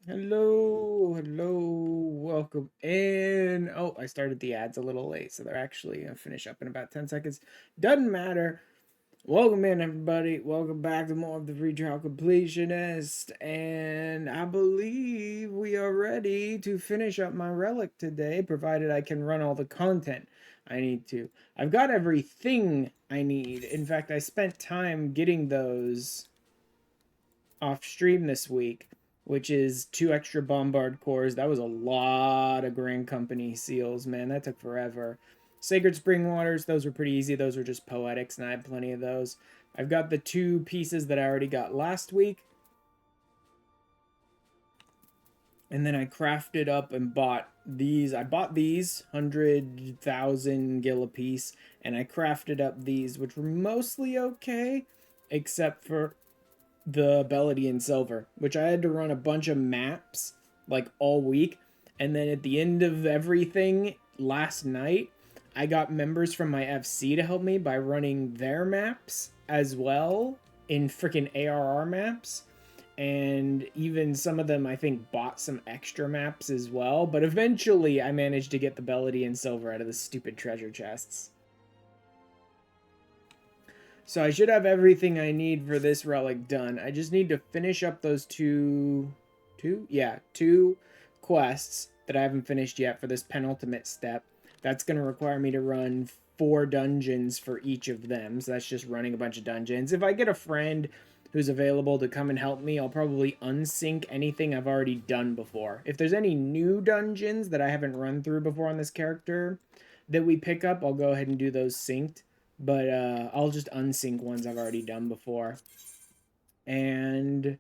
Hello, welcome in. Oh, I started the ads a little late, so they're actually gonna finish up in about 10 seconds. Doesn't matter. Welcome in, everybody. Welcome back to more of the Free Trial Completionist. And I believe we are ready to finish up my Relic today, provided I can run all the content I need to. I've got everything I need. In fact, I spent time getting those off stream this week, which is 2 extra bombard cores. That was a lot of Grand Company seals, man. That took forever. Sacred Spring Waters, those were pretty easy. Those were just poetics, and I had plenty of those. I've got the 2 pieces that I already got last week. And then I crafted up and bought these. I bought these 100,000 gil a piece, and I crafted up these, which were mostly okay, except for the Beledian Silver, which I had to run a bunch of maps like all week. And then at the end of everything last night, I got members from my FC to help me by running their maps as well in freaking ARR maps. And even some of them, I think, bought some extra maps as well. But eventually, I managed to get the Beledian Silver out of the stupid treasure chests. So I should have everything I need for this relic done. I just need to finish up those two quests that I haven't finished yet for this penultimate step. That's going to require me to run 4 dungeons for each of them. So that's just running a bunch of dungeons. If I get a friend who's available to come and help me, I'll probably unsync anything I've already done before. If there's any new dungeons that I haven't run through before on this character that we pick up, I'll go ahead and do those synced. But I'll just unsync ones I've already done before. And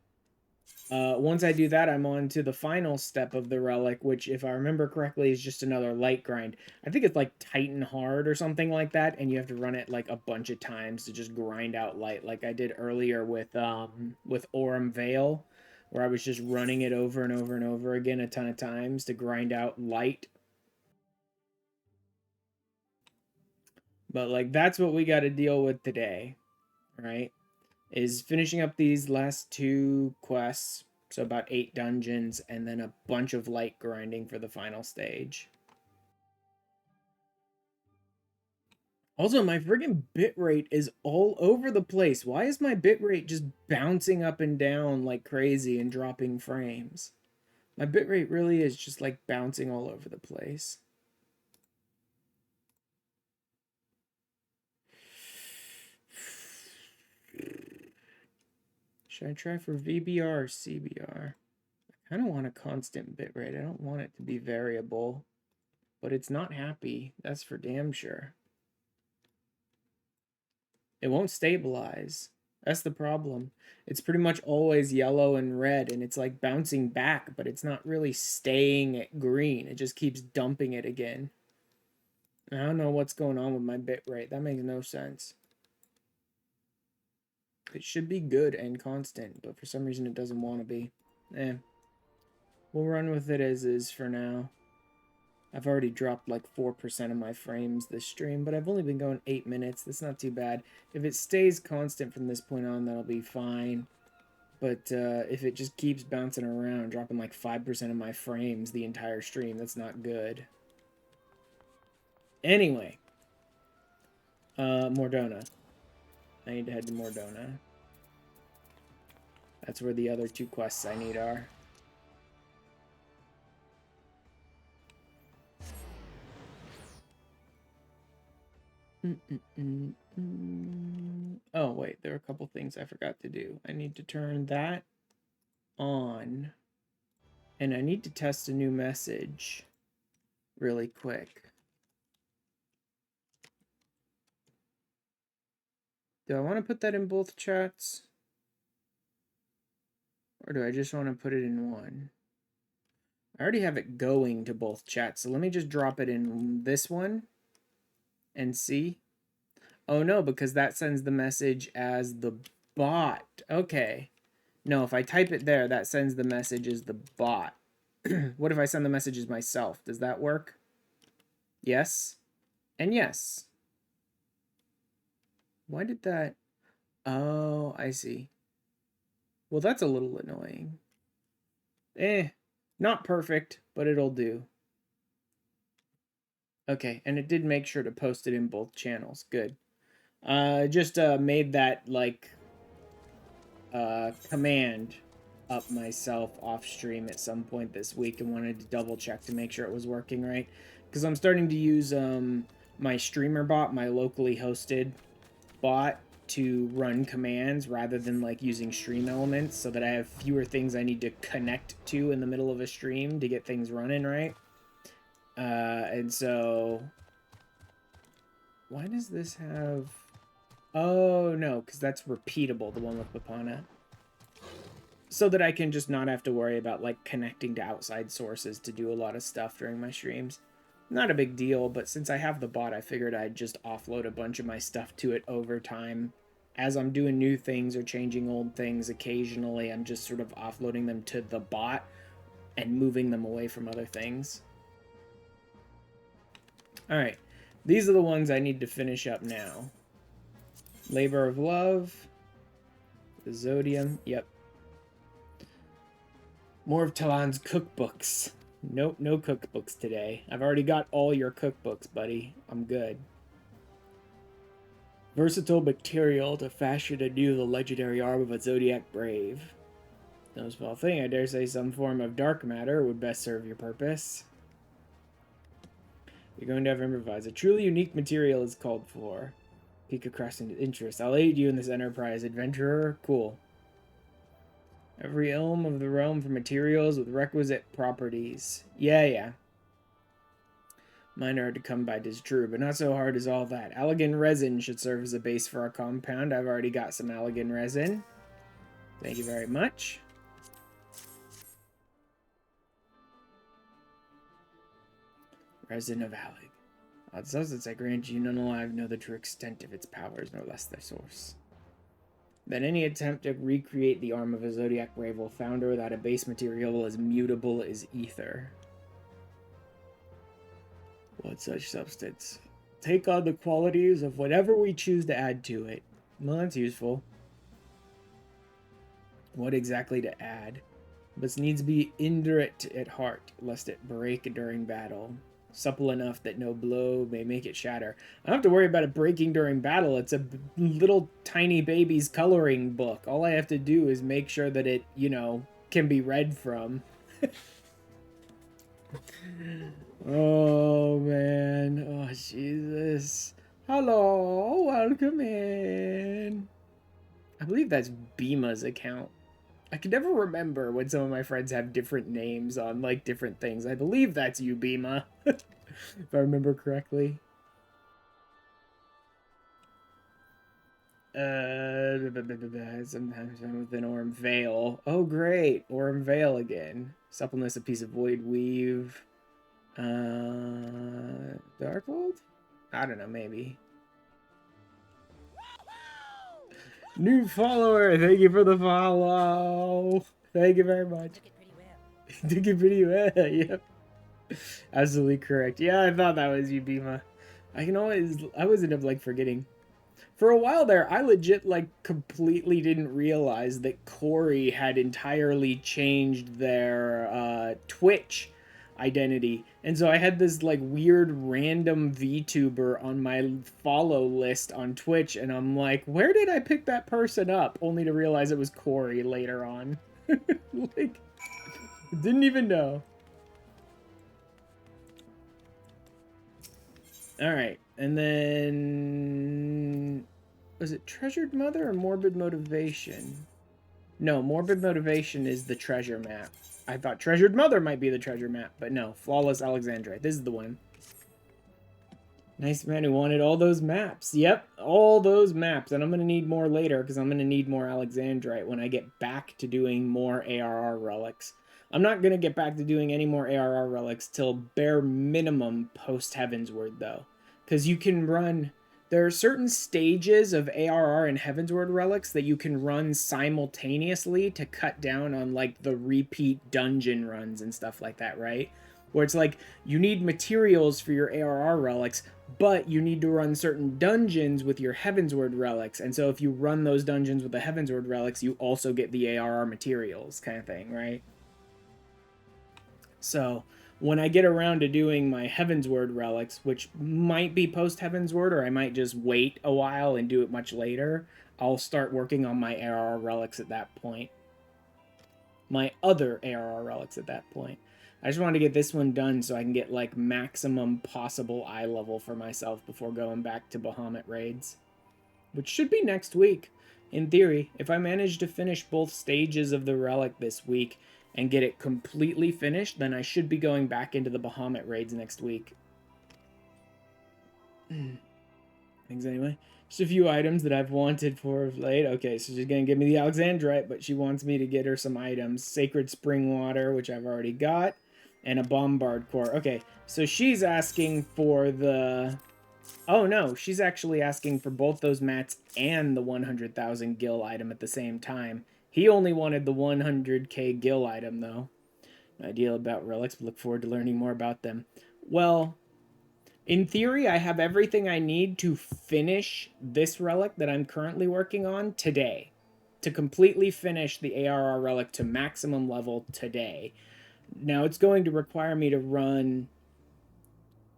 once I do that, I'm on to the final step of the relic, which, if I remember correctly, is just another light grind. I think it's like Titan Hard or something like that, and you have to run it like a bunch of times to just grind out light, like I did earlier with Aurum Vale, where I was just running it over and over and over again a ton of times to grind out light. But like that's what we got to deal with today, right? Is finishing up these last 2 quests, so about 8 dungeons, and then a bunch of light grinding for the final stage. Also, my friggin' bitrate is all over the place. Why is my bitrate just bouncing up and down like crazy and dropping frames? My bitrate really is just like bouncing all over the place. Should I try for VBR or CBR? I kind of want a constant bitrate. I don't want it to be variable. But it's not happy. That's for damn sure. It won't stabilize. That's the problem. It's pretty much always yellow and red, and it's like bouncing back, but it's not really staying at green. It just keeps dumping it again. I don't know what's going on with my bitrate. That makes no sense. It should be good and constant, but for some reason it doesn't want to be. We'll run with it as is for now. I've already dropped like 4% of my frames this stream, but I've only been going 8 minutes. That's not too bad. If it stays constant from this point on, that'll be fine. But if it just keeps bouncing around, dropping like 5% of my frames the entire stream, that's not good. Anyway. Mordona. I need to head to Mordona. That's where the other 2 quests I need are. Oh, wait, there are a couple things I forgot to do. I need to turn that on. And I need to test a new message really quick. Do I want to put that in both chats? Or do I just want to put it in one? I already have it going to both chats, so let me just drop it in this one and see. Oh no, because that sends the message as the bot. Okay. No, if I type it there, that sends the message as the bot. What if I send the message as myself? Does that work? Yes. And yes. Why did that... Oh, I see. Well, that's a little annoying. Not perfect, but it'll do. Okay, and it did make sure to post it in both channels. Good. Just made that, like, command up myself off stream at some point this week and wanted to double check to make sure it was working right. Because I'm starting to use my streamer bot, my locally hosted bot, to run commands rather than like using stream elements, so that I have fewer things I need to connect to in the middle of a stream to get things running right. And so why does this have... Oh no, because that's repeatable, the one with Papana. So that I can just not have to worry about like connecting to outside sources to do a lot of stuff during my streams. Not a big deal, but since I have the bot, I figured I'd just offload a bunch of my stuff to it over time. As I'm doing new things or changing old things occasionally, I'm just sort of offloading them to the bot and moving them away from other things. Alright, these are the ones I need to finish up now. Labor of Love, the Zodium, yep. More of Talon's cookbooks. Nope, no cookbooks today. I've already got all your cookbooks, buddy. I'm good. Versatile material to fashion anew the legendary arm of a Zodiac Brave. No small thing, I dare say some form of dark matter would best serve your purpose. You're going to have to improvise. A truly unique material is called for. Peek across into interest. I'll aid you in this enterprise, adventurer. Cool. Every elm of the realm for materials with requisite properties. Yeah. Mine are hard to come by, 'tis true, but not so hard as all that. Allegan resin should serve as a base for our compound. I've already got some Allegan resin. Thank you very much. Resin of Alleg. Odd substance, I grant you, none alive know the true extent of its powers, nor less their source. That any attempt to recreate the arm of a Zodiac Brave will founder without a base material as mutable as ether. What such substance? Take on the qualities of whatever we choose to add to it. Well, that's useful. What exactly to add? But needs to be indurate at heart, lest it break during battle. Supple enough that no blow may make it shatter. I don't have to worry about it breaking during battle. It's a little tiny baby's coloring book. All I have to do is make sure that it, you know, can be read from. Oh, man. Oh, Jesus. Hello. Welcome in. I believe that's Bima's account. I can never remember when some of my friends have different names on, like, different things. I believe that's you, Bima. If I remember correctly. Sometimes I'm with an Orm Veil. Oh, great. Orm Veil again. Suppleness, a piece of void weave. Darkhold? I don't know, maybe. New follower! Thank you for the follow! Thank you very much. Took it pretty well, yep. Absolutely correct. Yeah, I thought that was you, Bima. I always end up, like, forgetting. For a while there, I legit, like, completely didn't realize that Corey had entirely changed their, Twitch identity. And so I had this, like, weird random VTuber on my follow list on Twitch, and I'm like, where did I pick that person up? Only to realize it was Corey later on. Like, didn't even know. Alright, and then... Was it Treasured Mother or Morbid Motivation? No, Morbid Motivation is the treasure map. I thought Treasured Mother might be the treasure map, but no. Flawless Alexandrite. This is the one. Nice man who wanted all those maps. Yep, all those maps. And I'm going to need more later because I'm going to need more Alexandrite when I get back to doing more ARR relics. I'm not going to get back to doing any more ARR relics till bare minimum post-Heavensward, though. Because you can run... There are certain stages of ARR and Heavensward relics that you can run simultaneously to cut down on, like, the repeat dungeon runs and stuff like that, right? Where it's like, you need materials for your ARR relics, but you need to run certain dungeons with your Heavensward relics. And so if you run those dungeons with the Heavensward relics, you also get the ARR materials kind of thing, right? So when I get around to doing my Heavensward relics, which might be post Heavensward, or I might just wait a while and do it much later, I'll start working on my ARR relics at that point. My other ARR relics at that point. I just want to get this one done so I can get like maximum possible eye level for myself before going back to Bahamut raids, which should be next week. In theory, if I manage to finish both stages of the relic this week and get it completely finished, then I should be going back into the Bahamut raids next week. Thanks anyway. Just a few items that I've wanted for of late. Okay, so she's going to give me the Alexandrite, but she wants me to get her some items. Sacred Spring Water, which I've already got, and a Bombard Core. Okay, so she's asking for the... Oh no, she's actually asking for both those mats and the 100,000 gil item at the same time. He only wanted the 100k gil item, though. No idea about relics, but look forward to learning more about them. Well... in theory, I have everything I need to finish this relic that I'm currently working on today. To completely finish the ARR relic to maximum level today. Now, it's going to require me to run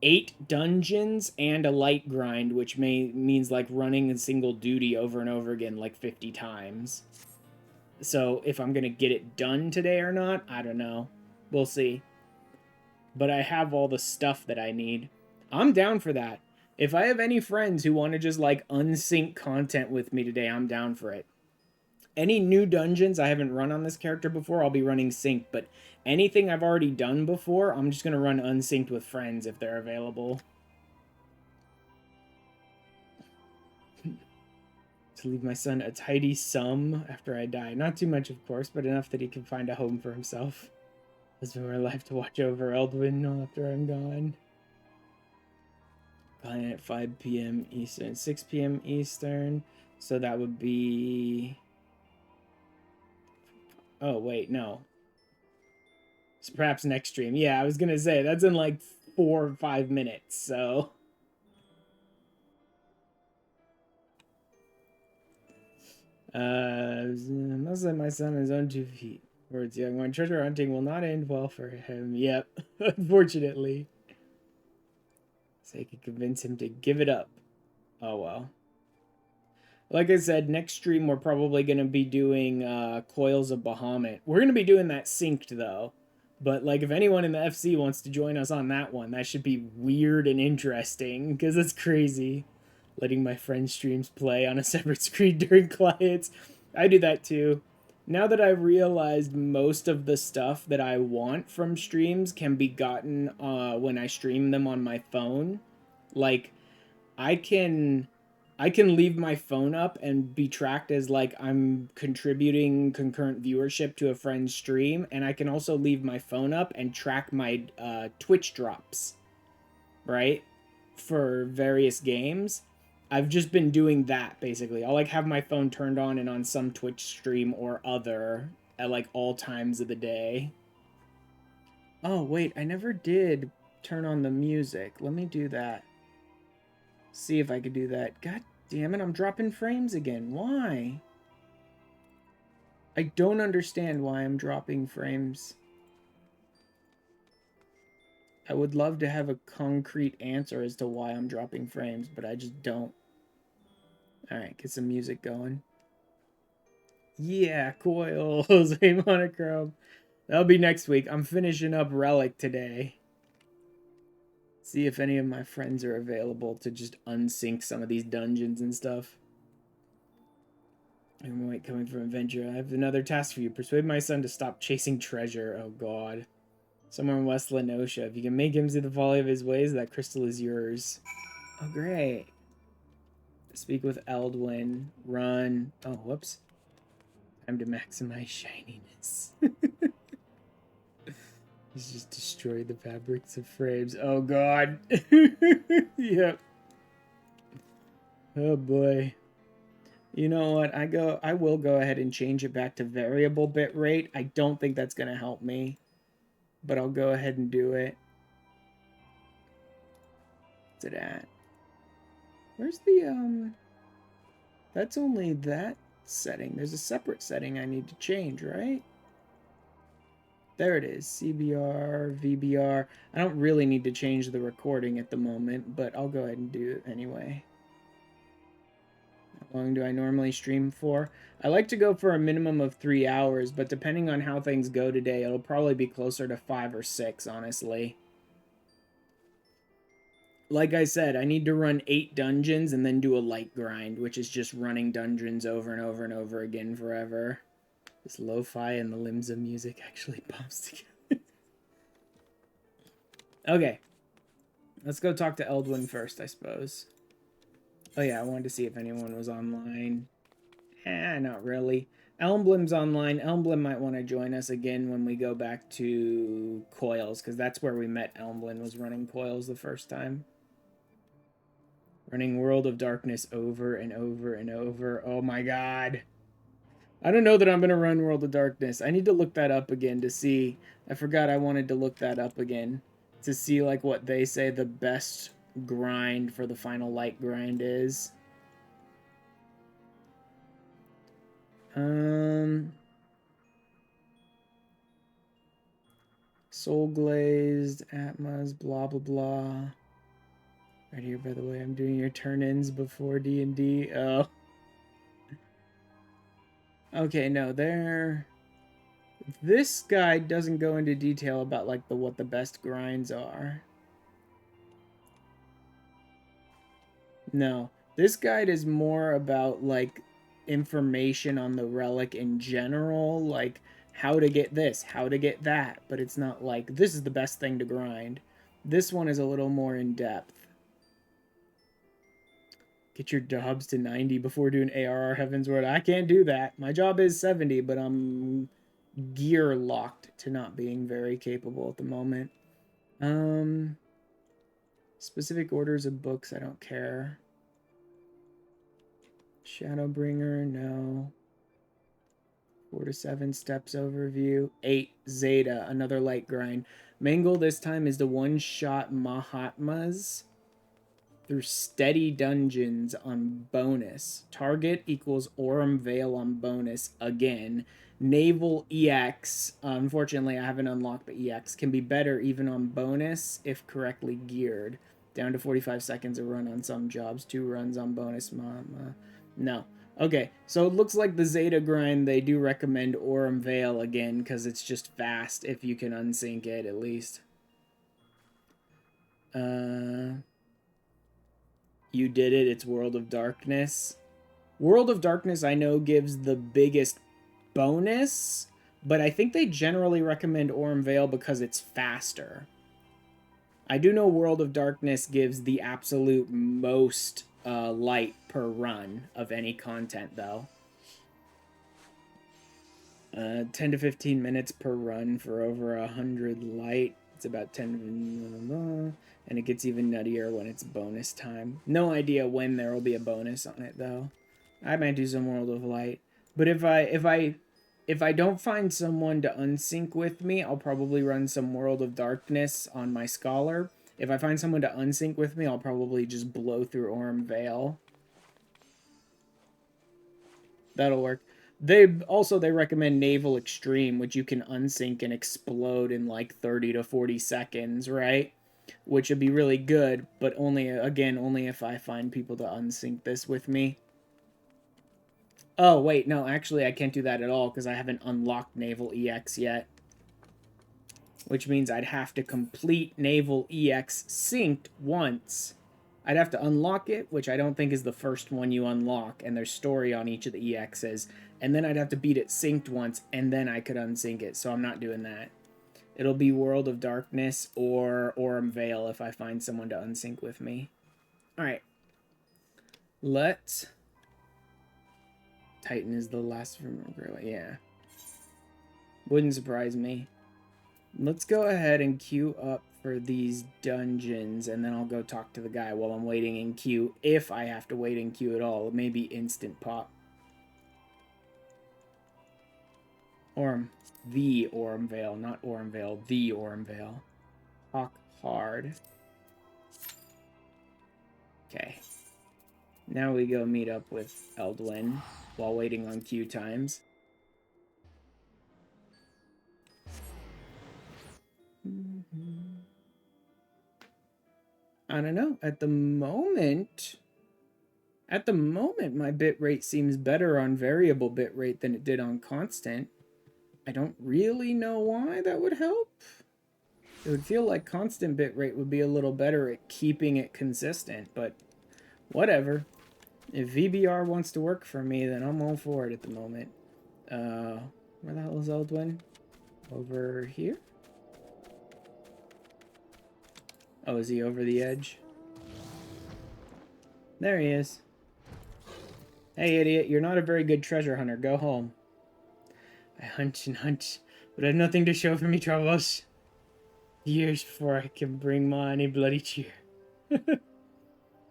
8 dungeons and a light grind, which means like running a single duty over and over again like 50 times. So, if I'm going to get it done today or not, I don't know. We'll see. But I have all the stuff that I need. I'm down for that. If I have any friends who want to just like unsync content with me today, I'm down for it. Any new dungeons I haven't run on this character before, I'll be running synced, but anything I've already done before, I'm just going to run unsynced with friends if they're available. To leave my son a tidy sum after I die. Not too much, of course, but enough that he can find a home for himself. Husband my life to watch over Eldwin after I'm gone. At 5 p.m. Eastern, 6 p.m. Eastern. So that would be... oh, wait, no. It's perhaps next stream. Yeah, I was going to say, that's in like 4 or 5 minutes, so... must let my son on his own 2 feet. Words young one. Treasure hunting will not end well for him. Yep, unfortunately. So I could convince him to give it up. Oh, well. Like I said, next stream we're probably going to be doing Coils of Bahamut. We're going to be doing that synced, though. But, like, if anyone in the FC wants to join us on that one, that should be weird and interesting, because that's crazy. Letting my friends' streams play on a separate screen during clients. I do that, too. Now that I've realized most of the stuff that I want from streams can be gotten when I stream them on my phone, like, I can leave my phone up and be tracked as, like, I'm contributing concurrent viewership to a friend's stream, and I can also leave my phone up and track my Twitch drops, right, for various games. I've just been doing that, basically. I'll, like, have my phone turned on and on some Twitch stream or other at, like, all times of the day. Oh, wait, I never did turn on the music. Let me do that. See if I could do that. God damn it, I'm dropping frames again. Why? I don't understand why I'm dropping frames. I would love to have a concrete answer as to why I'm dropping frames, but I just don't. Alright, get some music going. Yeah, coils, a monochrome. That'll be next week. I'm finishing up Relic today. See if any of my friends are available to just unsync some of these dungeons and stuff. I'm wait, coming from Adventure. I have another task for you. Persuade my son to stop chasing treasure. Oh, God. Somewhere in West Lenosha. If you can make him see the folly of his ways, that crystal is yours. Oh, great. Speak with Eldwin. Run. Oh, whoops. Time to maximize shininess. He's just destroyed the fabrics of frames. Oh, God. Yep. Oh, boy. You know what? I will go ahead and change it back to variable bitrate. I don't think that's going to help me, but I'll go ahead and do it. What's it at? Where's the, that's only that setting. There's a separate setting I need to change, right? There it is. CBR, VBR. I don't really need to change the recording at the moment, but I'll go ahead and do it anyway. How long do I normally stream for? I like to go for a minimum of 3 hours, but depending on how things go today, it'll probably be closer to 5 or 6, honestly. Like I said, I need to run 8 dungeons and then do a light grind, which is just running dungeons over and over and over again forever. This lo-fi and the limbs of music actually pops together. Okay. Let's go talk to Eldwin first, I suppose. Oh yeah, I wanted to see if anyone was online. Not really. Elmblim's online. Elmblim might want to join us again when we go back to Coils, because that's where we met Elmblim, was running Coils the first time. Running World of Darkness over and over and over. Oh my god. I don't know that I'm going to run World of Darkness. I need to look that up again to see. I forgot I wanted to look that up again. To see like what they say the best grind for the final light grind is. Soul Glazed, Atmas, blah blah blah. Right here, by the way, I'm doing your turn-ins before D&D. Oh. Okay, no, there. This guide doesn't go into detail about like what the best grinds are. No, this guide is more about like information on the relic in general, like how to get this, how to get that, but it's not like this is the best thing to grind. This one is a little more in depth. Get your jobs to 90 before doing ARR Heaven's Word. I can't do that. My job is 70, but I'm gear locked to not being very capable at the moment. Specific orders of books, I don't care. Shadowbringer, no. 4 to 7 steps overview. 8 Zeta, another light grind. Main goal this time is to one-shot Mahatmas through steady dungeons on bonus. Target equals Aurum Vale on bonus again. Naval EX, unfortunately I haven't unlocked the EX, can be better even on bonus if correctly geared. Down to 45 seconds a run on some jobs, 2 runs on bonus. No. Okay, so it looks like the Zeta grind, they do recommend Aurum Vale again, because it's just fast if you can unsync it at least. You did it, it's World of Darkness. World of Darkness I know gives the biggest bonus, but I think they generally recommend Aurum Vale because it's faster. I do know World of Darkness gives the absolute most light per run of any content, though. 10 to 15 minutes per run for over 100 light. It's about 10, and it gets even nuttier when it's bonus time. No idea when there will be a bonus on it, though. I might do some World of Light, but if I don't find someone to unsync with me, I'll probably run some World of Darkness on my Scholar. If I find someone to unsync with me, I'll probably just blow through Aurum Vale. That'll work. They recommend Naval Extreme, which you can unsync and explode in like 30 to 40 seconds, right? Which would be really good, but only if I find people to unsync this with me. Oh, wait, no, actually I can't do that at all because I haven't unlocked Naval EX yet. Which means I'd have to complete Naval EX synced once. I'd have to unlock it, which I don't think is the first one you unlock, and there's story on each of the EXs. And then I'd have to beat it synced once, and then I could unsync it, so I'm not doing that. It'll be World of Darkness or Aurum Vale if I find someone to unsync with me. Alright. Titan is the last from... Yeah. Wouldn't surprise me. Let's go ahead and queue up for these dungeons, and then I'll go talk to the guy while I'm waiting in queue, if I have to wait in queue at all. It may be instant pop. The Aurum Vale, not Aurum Vale, the Aurum Vale. Hawk hard. Okay. Now we go meet up with Eldwin while waiting on queue times. I don't know. At the moment, my bitrate seems better on variable bitrate than it did on constant. I don't really know why that would help. It would feel like constant bitrate would be a little better at keeping it consistent, but whatever. If VBR wants to work for me, then I'm all for it at the moment. Where the hell is Eldwin? Over here? Oh, is he over the edge? There he is. Hey, idiot, you're not a very good treasure hunter. Go home. I hunt and hunt, but I have nothing to show for me troubles. Years before I can bring ma any bloody cheer.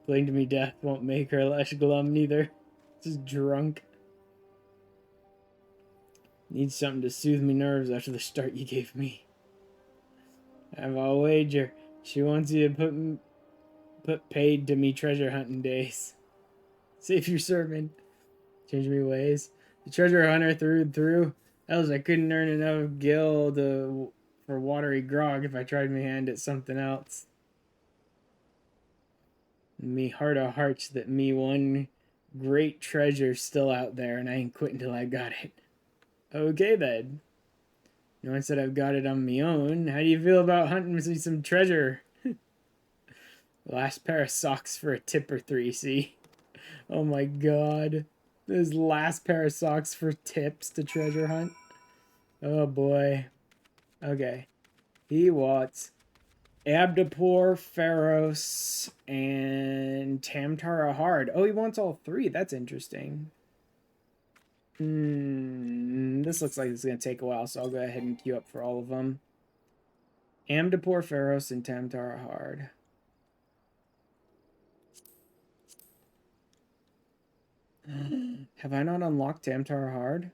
Cling to me death won't make her less glum neither. Just drunk. Need something to soothe me nerves after the start you gave me. I'll wager she wants you to put paid to me treasure hunting days. Save your sermon. Change me ways. The treasure hunter through and through. Else I couldn't earn enough gil for watery grog if I tried my hand at something else. Me heart of hearts that me one great treasure's still out there and I ain't quitting till I got it. Okay then. You know, I said I've got it on me own. How do you feel about hunting me some treasure? Last pair of socks for a tip or three, see? Oh my god. This last pair of socks for tips to treasure hunt. Oh boy. Okay. He wants Abdapor, Pharos, and Tamtara Hard. Oh, he wants all three. That's interesting. This looks like it's going to take a while, so I'll go ahead and queue up for all of them. Amdapor, Pharos, and Tamtara Hard. Have I not unlocked Tamtara Hard?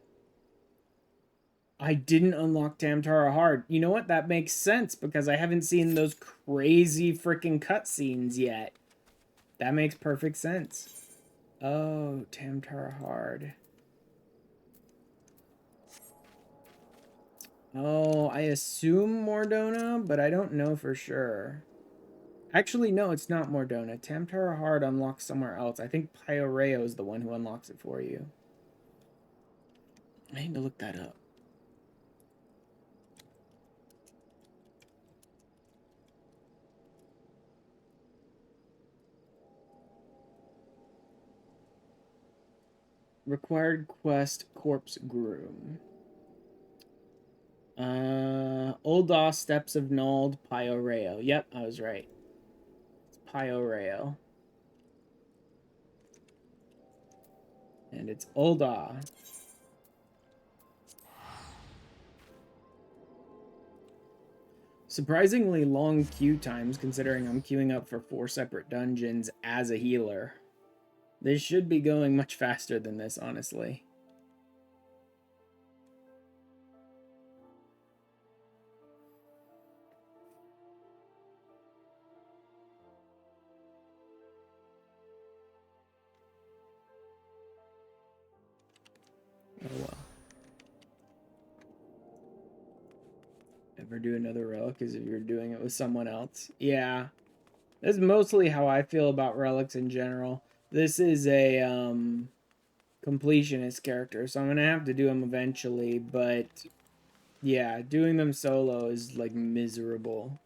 I didn't unlock Tamtara Hard. You know what? That makes sense because I haven't seen those crazy freaking cutscenes yet. That makes perfect sense. Oh, Tamtara Hard. Oh, I assume Mordona, but I don't know for sure. Actually, no, it's not Mordona. Tamtara Hard unlocks somewhere else. I think Pyoreo is the one who unlocks it for you. I need to look that up. Required quest, Corpse Groom. Ul'dah, Steps of Nuld, Pyoreo. Yep, I was right. It's Pyoreo. And it's Ul'dah. Surprisingly long queue times, considering I'm queuing up for 4 separate dungeons as a healer. This should be going much faster than this, honestly. Oh well. Ever do another relic as if you're doing it with someone else? Yeah. That's mostly how I feel about relics in general. This is a completionist character, so I'm gonna have to do them eventually, but yeah, doing them solo is like miserable.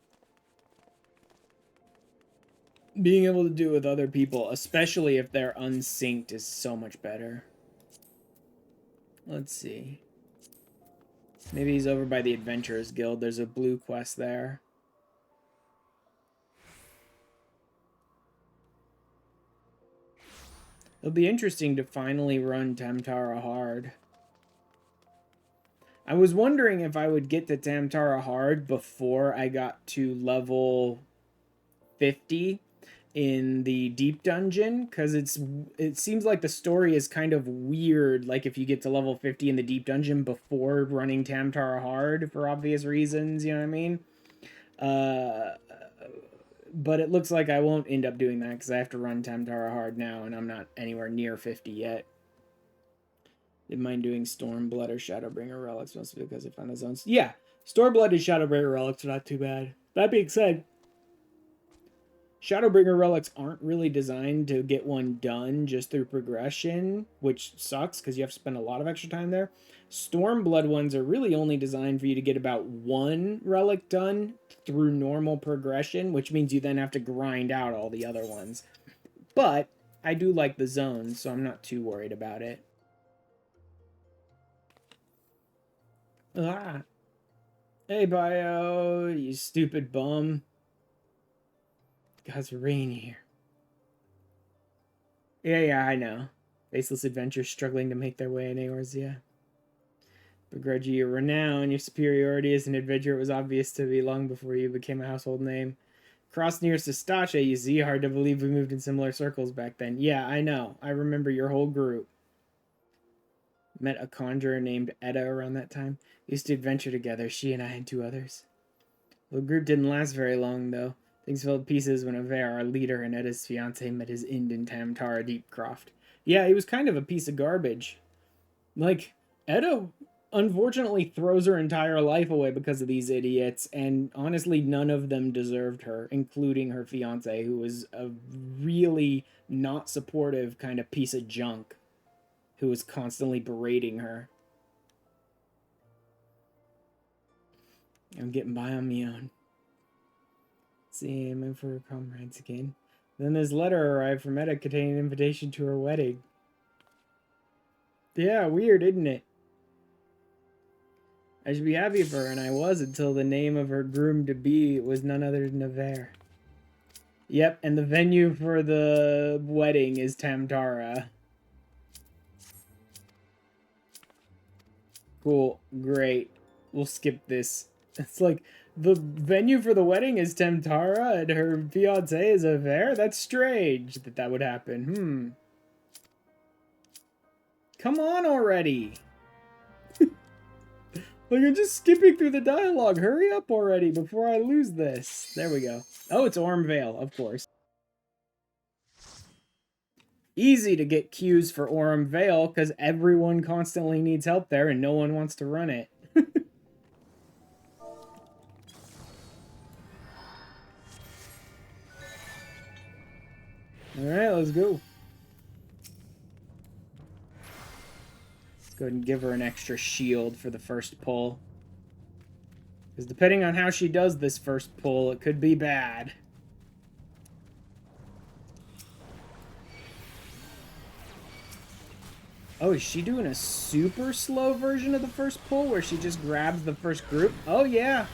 Being able to do it with other people, especially if they're unsynced, is so much better. Let's see. Maybe he's over by the Adventurers Guild. There's a blue quest there. It'll be interesting to finally run Tamtara hard. I was wondering if I would get to Tamtara hard before I got to level 50 in the deep dungeon, because it seems like the story is kind of weird, like if you get to level 50 in the deep dungeon before running Tamtara hard for obvious reasons, you know what I mean? But it looks like I won't end up doing that because I have to run Tamtara hard now and I'm not anywhere near 50 yet. Didn't mind doing Stormblood or Shadowbringer relics mostly because I found his own. Yeah, Stormblood and Shadowbringer relics are not too bad. That being said, Shadowbringer relics aren't really designed to get one done just through progression, which sucks because you have to spend a lot of extra time there. Stormblood ones are really only designed for you to get about one relic done through normal progression, which means you then have to grind out all the other ones. But I do like the zones, so I'm not too worried about it. Ah. Hey, Bio, you stupid bum. God's rain here. Yeah, I know. Faceless adventurers struggling to make their way in Eorzea. Begrudge your renown, your superiority as an adventurer was obvious to me long before you became a household name. Cross near Sistache, you see. Hard to believe we moved in similar circles back then. Yeah, I know. I remember your whole group. Met a conjurer named Edda around that time. Used to adventure together, she and I and 2 others. The group didn't last very long, though. Things fell to pieces when Aver, our leader, and Edda's fiancé met his end in Tamtara Deepcroft. Yeah, he was kind of a piece of garbage. Like, Edda unfortunately throws her entire life away because of these idiots, and honestly, none of them deserved her, including her fiancé, who was a really not supportive kind of piece of junk who was constantly berating her. I'm getting by on my own. See, I'm in for her comrades again. Then this letter arrived from Edda containing an invitation to her wedding. Yeah, weird, isn't it? I should be happy for her, and I was until the name of her groom-to-be was none other than Aver. Yep, and the venue for the wedding is Tamtara. Cool, great. We'll skip this. It's like, the venue for the wedding is Tamtara and her fiancé is Aver? That's strange that would happen. Come on already! Like, I'm just skipping through the dialogue. Hurry up already before I lose this. There we go. Oh, it's Ormvale, of course. Easy to get queues for Ormvale, because everyone constantly needs help there and no one wants to run it. Alright, let's go. Let's go ahead and give her an extra shield for the first pull. Because depending on how she does this first pull, it could be bad. Oh, is she doing a super slow version of the first pull where she just grabs the first group? Oh, yeah.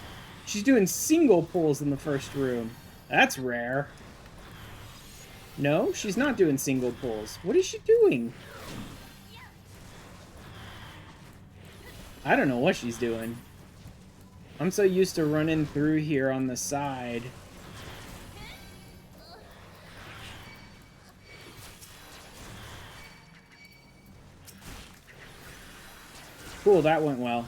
She's doing single pulls in the first room. That's rare. No, she's not doing single pulls. What is she doing? I don't know what she's doing. I'm so used to running through here on the side. Cool, that went well.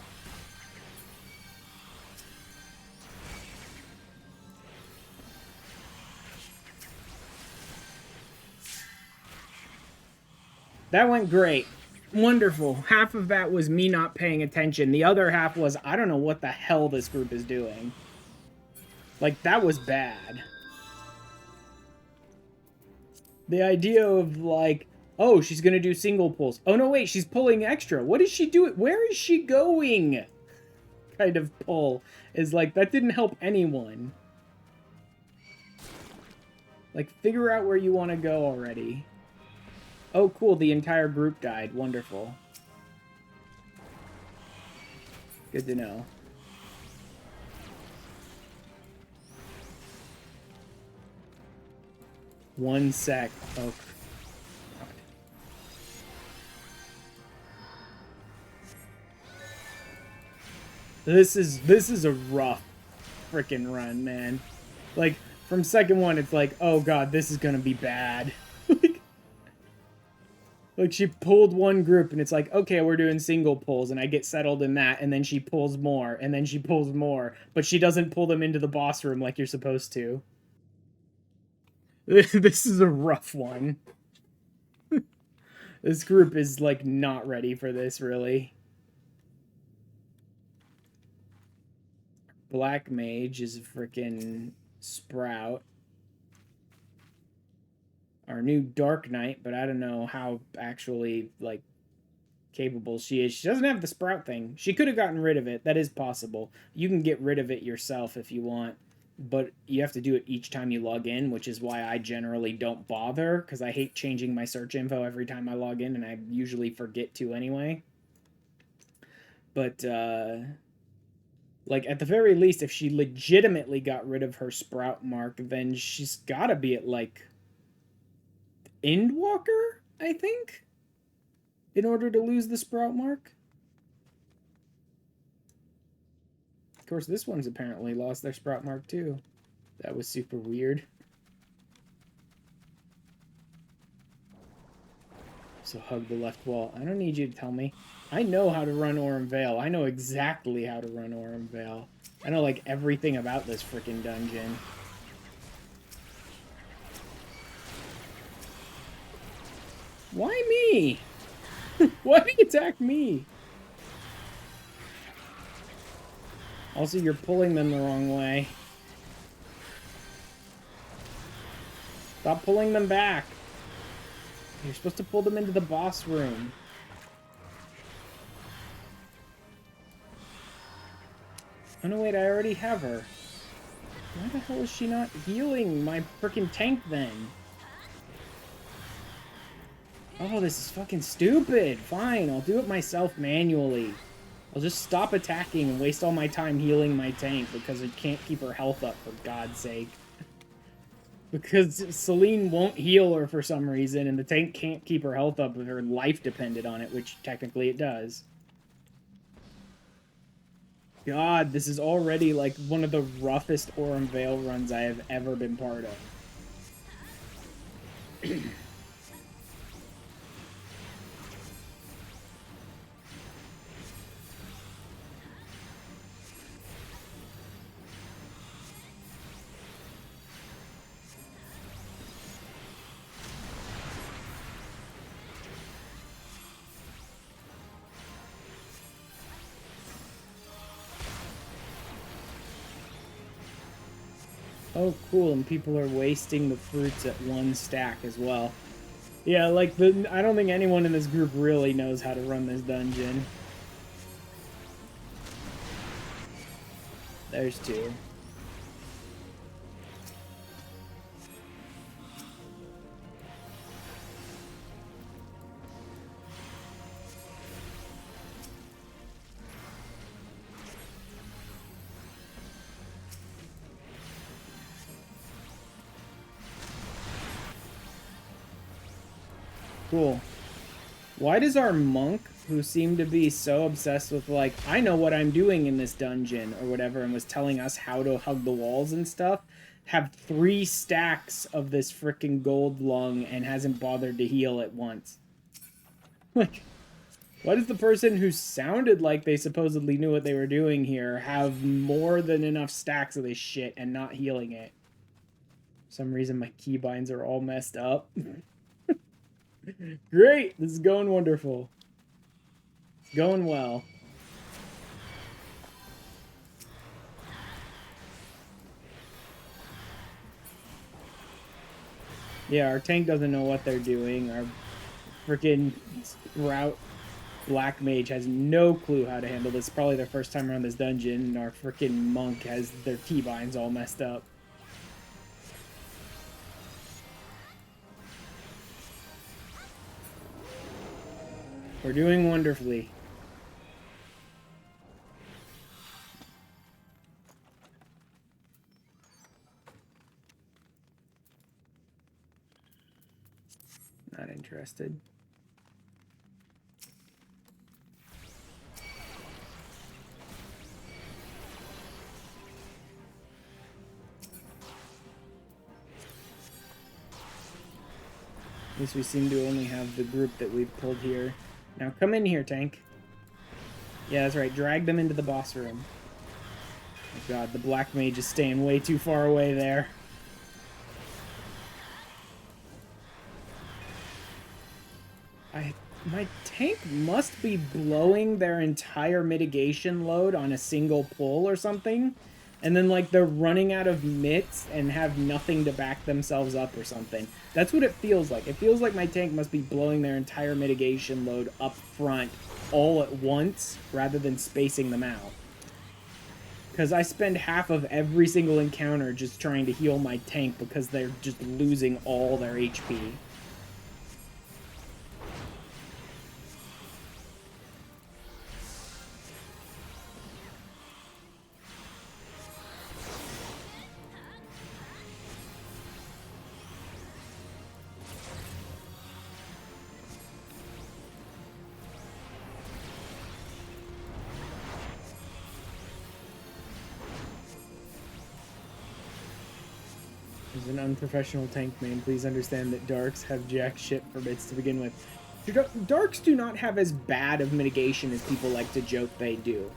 That went great. Wonderful. Half of that was me not paying attention. The other half was, I don't know what the hell this group is doing. Like, that was bad. The idea of, like, oh, she's gonna do single pulls. Oh, no, wait, she's pulling extra. What is she doing? Where is she going? Kind of pull is like, that didn't help anyone. Like, figure out where you want to go already. Oh, cool, the entire group died. Wonderful. Good to know. One sec. Oh. This is a rough freaking run, man. Like, from second one, it's like, oh god, this is gonna be bad. Like, she pulled one group, and it's like, okay, we're doing single pulls, and I get settled in that, and then she pulls more, and then she pulls more, but she doesn't pull them into the boss room like you're supposed to. This is a rough one. This group is, like, not ready for this, really. Black Mage is a freaking Sprout. Our new Dark Knight, but I don't know how actually, like, capable she is. She doesn't have the Sprout thing. She could have gotten rid of it. That is possible. You can get rid of it yourself if you want, but you have to do it each time you log in, which is why I generally don't bother, because I hate changing my search info every time I log in, and I usually forget to anyway. But, like, at the very least, if she legitimately got rid of her Sprout mark, then she's gotta be at, like, Endwalker, I think? In order to lose the Sprout mark. Of course, this one's apparently lost their Sprout mark too. That was super weird. So hug the left wall. I don't need you to tell me. I know how to run Aurum Vale. I know exactly how to run Aurum Vale. I know, like, everything about this freaking dungeon. Why me? Why did he attack me? Also, you're pulling them the wrong way. Stop pulling them back. You're supposed to pull them into the boss room. Oh no, wait, I already have her. Why the hell is she not healing my frickin' tank then? Oh, this is fucking stupid. Fine, I'll do it myself manually. I'll just stop attacking and waste all my time healing my tank because I can't keep her health up, for God's sake. Because Celine won't heal her for some reason, and the tank can't keep her health up if her life depended on it, which technically it does. God, this is already like one of the roughest Aurum Vale runs I have ever been part of. Oh, cool, and people are wasting the fruits at one stack as well. Yeah, like, I don't think anyone in this group really knows how to run this dungeon. There's two. Cool. Why does our monk, who seemed to be so obsessed with, like, I know what I'm doing in this dungeon, or whatever, and was telling us how to hug the walls and stuff, have 3 stacks of this frickin' gold lung and hasn't bothered to heal it once? Like, why does the person who sounded like they supposedly knew what they were doing here have more than enough stacks of this shit and not healing it? For some reason my keybinds are all messed up. Great! This is going wonderful. It's going well. Yeah, our tank doesn't know what they're doing. Our freaking Sprout Black Mage has no clue how to handle this. It's probably their first time around this dungeon, and our freaking monk has their keybinds all messed up. We're doing wonderfully. Not interested. At least we seem to only have the group that we've pulled here. Now come in here, tank. Yeah, that's right. Drag them into the boss room. Oh god, the Black Mage is staying way too far away there. My tank must be blowing their entire mitigation load on a single pull or something, And then, like, they're running out of mitts and have nothing to back themselves up or something. That's what it feels like. It feels like my tank must be blowing their entire mitigation load up front all at once rather than spacing them out. Because I spend half of every single encounter just trying to heal my tank because they're just losing all their HP. As an unprofessional tank main, please understand that Darks have jack shit for bits to begin with. Darks do not have as bad of mitigation as people like to joke they do.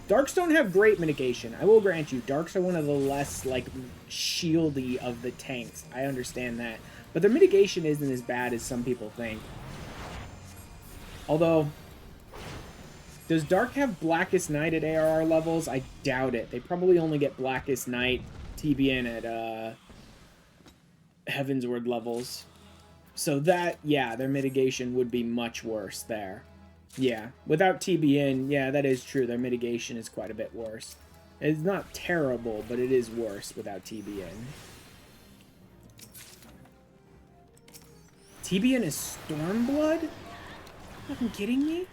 Darks don't have great mitigation. I will grant you, Darks are one of the less, like, shieldy of the tanks. I understand that. But their mitigation isn't as bad as some people think. Although, does Dark have Blackest Night at ARR levels? I doubt it. They probably only get Blackest Night TBN at, Heavensward levels. So that, yeah, their mitigation would be much worse there. Yeah, without TBN, yeah, that is true. Their mitigation is quite a bit worse. It's not terrible, but it is worse without TBN. TBN is Stormblood? Fucking kidding me?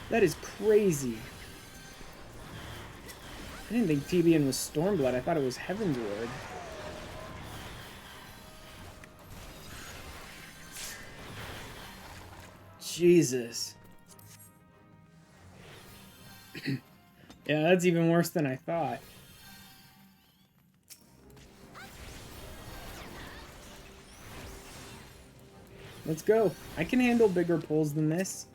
That is crazy. I didn't think TBN was Stormblood. I thought it was Heavensward. Jesus. Yeah, that's even worse than I thought. Let's go. I can handle bigger pulls than this.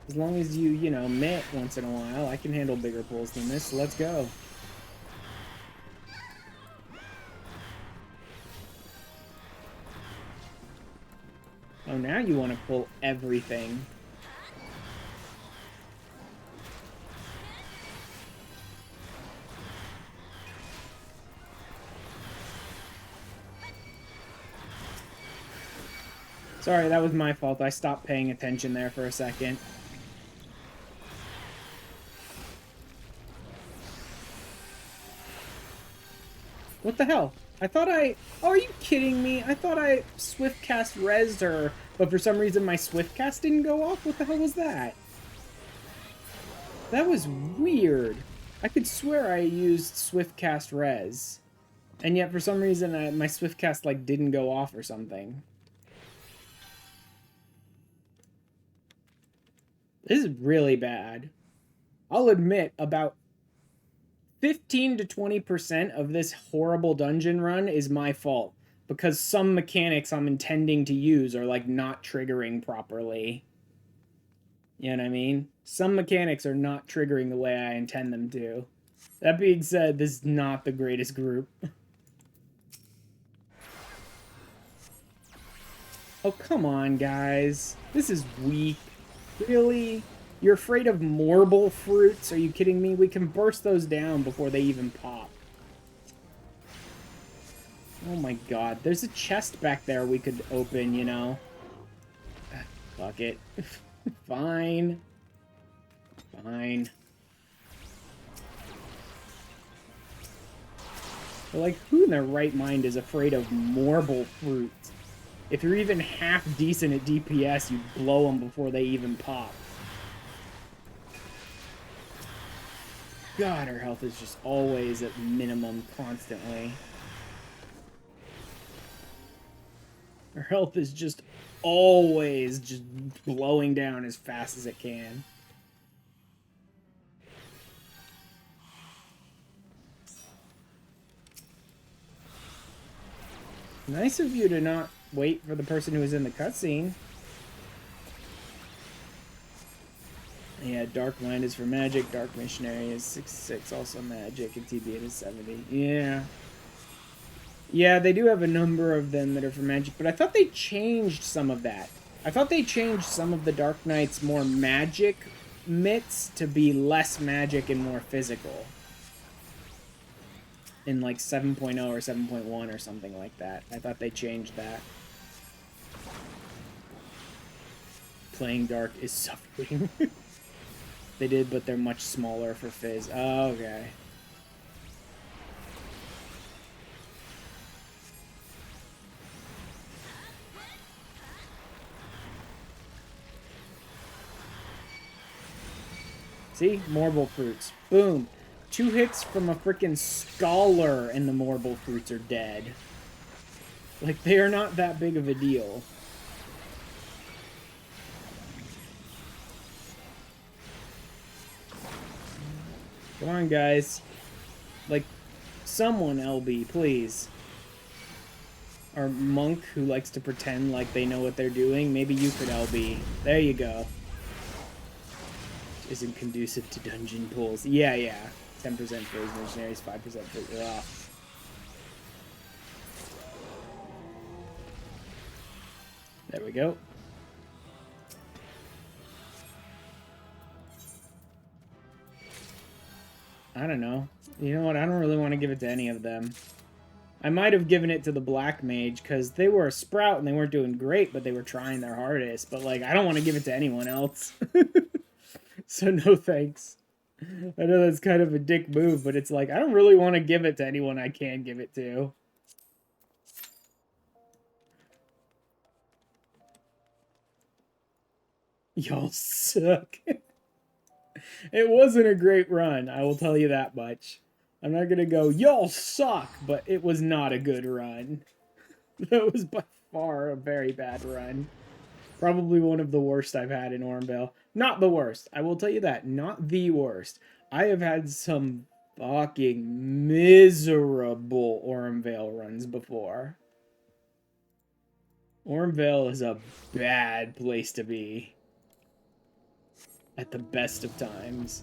As long as you know, mitt once in a while, I can handle bigger pulls than this. So let's go. Oh, now you want to pull everything. Sorry, that was my fault. I stopped paying attention there for a second. What the hell? I thought I... Oh, are you kidding me? I thought I swift cast rezzed her, but for some reason my swift cast didn't go off? What the hell was that? That was weird. I could swear I used swift cast res. And yet for some reason my swift cast like didn't go off or something. This is really bad. I'll admit about 15 to 20% of this horrible dungeon run is my fault, because some mechanics I'm intending to use are like not triggering properly. You know what I mean? Some mechanics are not triggering the way I intend them to. That being said, this is not the greatest group. Oh, come on, guys. This is weak. Really? You're afraid of marble fruits? Are you kidding me? We can burst those down before they even pop. Oh my god. There's a chest back there we could open, you know. Fuck it. Fine. Fine. But like, who in their right mind is afraid of marble fruits? If you're even half decent at DPS, you blow them before they even pop. God, her health is just always at minimum constantly. Her health is just always just blowing down as fast as it can. Nice of you to not wait for the person who was in the cutscene. Yeah, Dark Land is for magic, Dark Missionary is 66, also magic, and TBN is 70. Yeah. Yeah, they do have a number of them that are for magic, but I thought they changed some of that. I thought they changed some of the Dark Knight's more magic mitts to be less magic and more physical. in like 7.0 or 7.1 or something like that. I thought they changed that. Playing Dark is suffering. They did, but they're much smaller for Fizz. Oh, okay. See? Marble fruits. Boom. 2 hits from a freaking scholar and the marble fruits are dead. Like, they are not that big of a deal. Come on, guys. Like, someone LB, please. Or Monk, who likes to pretend like they know what they're doing. Maybe you could LB. There you go. Isn't conducive to dungeon pulls. Yeah, yeah. 10% for his mercenaries, 5% for... Ugh. There we go. I don't know. You know what? I don't really want to give it to any of them. I might have given it to the Black Mage, because they were a sprout and they weren't doing great, but they were trying their hardest. But, like, I don't want to give it to anyone else. So, no thanks. I know that's kind of a dick move, but it's like, I don't really want to give it to anyone I can give it to. Y'all suck. It wasn't a great run, I will tell you that much. I'm not gonna go, y'all suck, but it was not a good run. That was by far a very bad run. Probably one of the worst I've had in Ormvale. Not the worst, I will tell you that. Not the worst. I have had some fucking miserable Ormvale runs before. Ormvale is a bad place to be. At the best of times.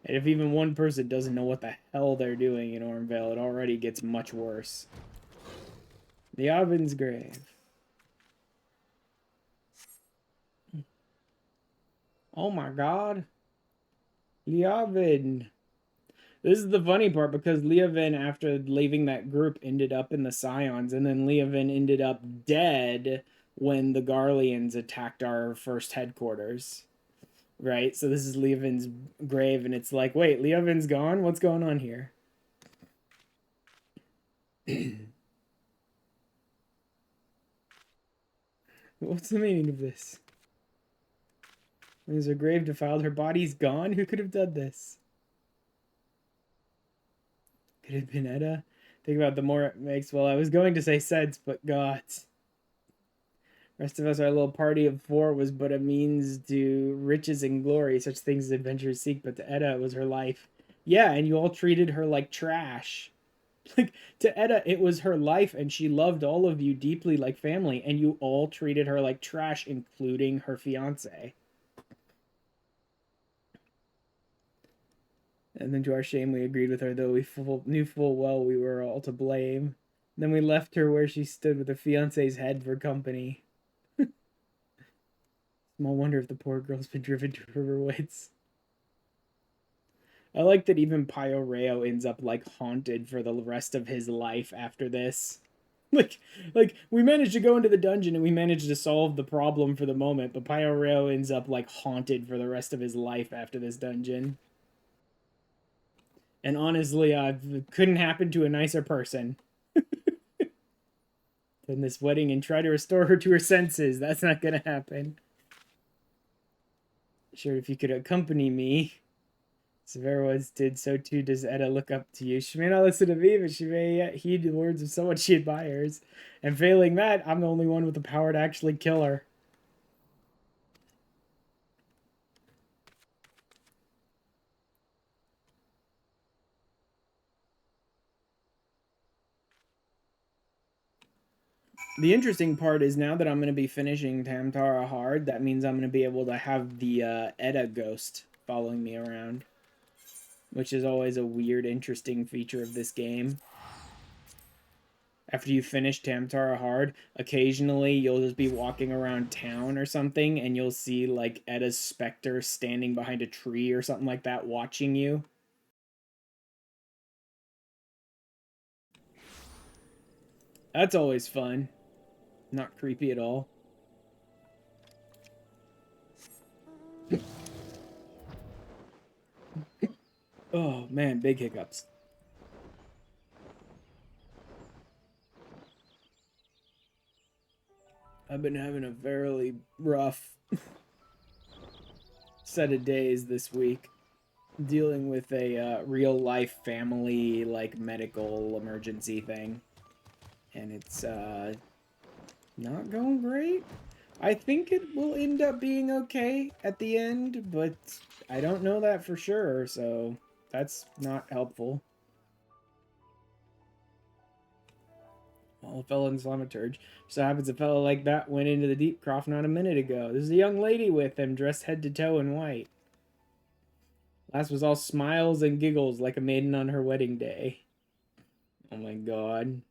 And if even one person doesn't know what the hell they're doing in Ormvale, it already gets much worse. The Oven's Grave. Oh my god. Leoven. This is the funny part, because Leoven, after leaving that group, ended up in the Scions, and then Leoven ended up dead when the Garleans attacked our first headquarters. Right? So this is Leoven's grave, and it's like, wait, Leoven's gone? What's going on here? What's the meaning of this? Is her grave defiled? Her body's gone? Who could have done this? Could it have been Edda? Think about the more it makes. Well, I was going to say sense, but gods. Rest of us, our little party of 4 was but a means to riches and glory, such things as adventurers seek, but to Edda it was her life. Yeah, and you all treated her like trash. Like, to Edda, it was her life, and she loved all of you deeply like family, and you all treated her like trash, including her fiancé. And then to our shame, we agreed with her, though we knew full well we were all to blame. Then we left her where she stood with her fiancé's head for company. Small wonder if the poor girl's been driven to her wits. I like that even Pio ends up, like, haunted for the rest of his life after this. Like, we managed to go into the dungeon and we managed to solve the problem for the moment, but Pio ends up, like, haunted for the rest of his life after this dungeon. And honestly, it couldn't happen to a nicer person than this wedding and try to restore her to her senses. That's not gonna happen. Sure, if you could accompany me. Severus did, so too does Edda look up to you. She may not listen to me, but she may heed the words of someone she admires. And failing that, I'm the only one with the power to actually kill her. The interesting part is, now that I'm going to be finishing Tamtara hard, that means I'm going to be able to have the Edda ghost following me around. Which is always a weird, interesting feature of this game. After you finish Tamtara hard, occasionally you'll just be walking around town or something, and you'll see, like, Edda's specter standing behind a tree or something like that, watching you. That's always fun. Not creepy at all. Oh, man, big hiccups. I've been having a fairly rough set of days this week. Dealing with a real-life family, like, medical emergency thing. And it's, not going great. I think it will end up being okay at the end, but I don't know that for sure, so that's not helpful. Well, a fellow in Slamaturge. So happens a fellow like that went into the deep croft not a minute ago. There's a young lady with him, dressed head to toe in white. Last was all smiles and giggles like a maiden on her wedding day. Oh my god.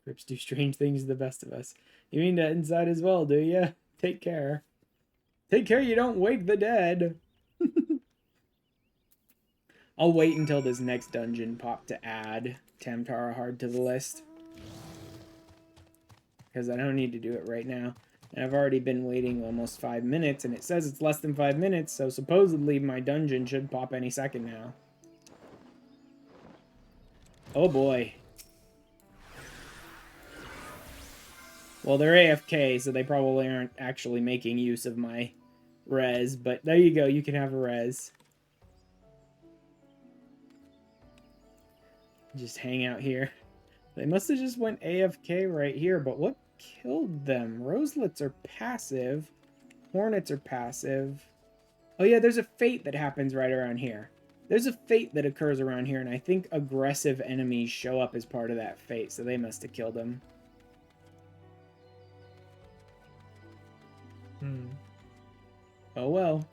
Crips do strange things to the best of us. You mean that inside as well, do ya? Take care. Take care you don't wake the dead. I'll wait until this next dungeon pop to add Tamtara Hard to the list. Because I don't need to do it right now. And I've already been waiting almost 5 minutes, and it says it's less than 5 minutes, so supposedly my dungeon should pop any second now. Oh boy. Well, they're AFK, so they probably aren't actually making use of my res, but there you go, you can have a res. Just hang out here. They must have just went AFK right here, but what killed them? Roselets are passive. Hornets are passive. Oh yeah, there's a fate that happens right around here. There's a fate that occurs around here, and I think aggressive enemies show up as part of that fate, so they must have killed them. Oh well.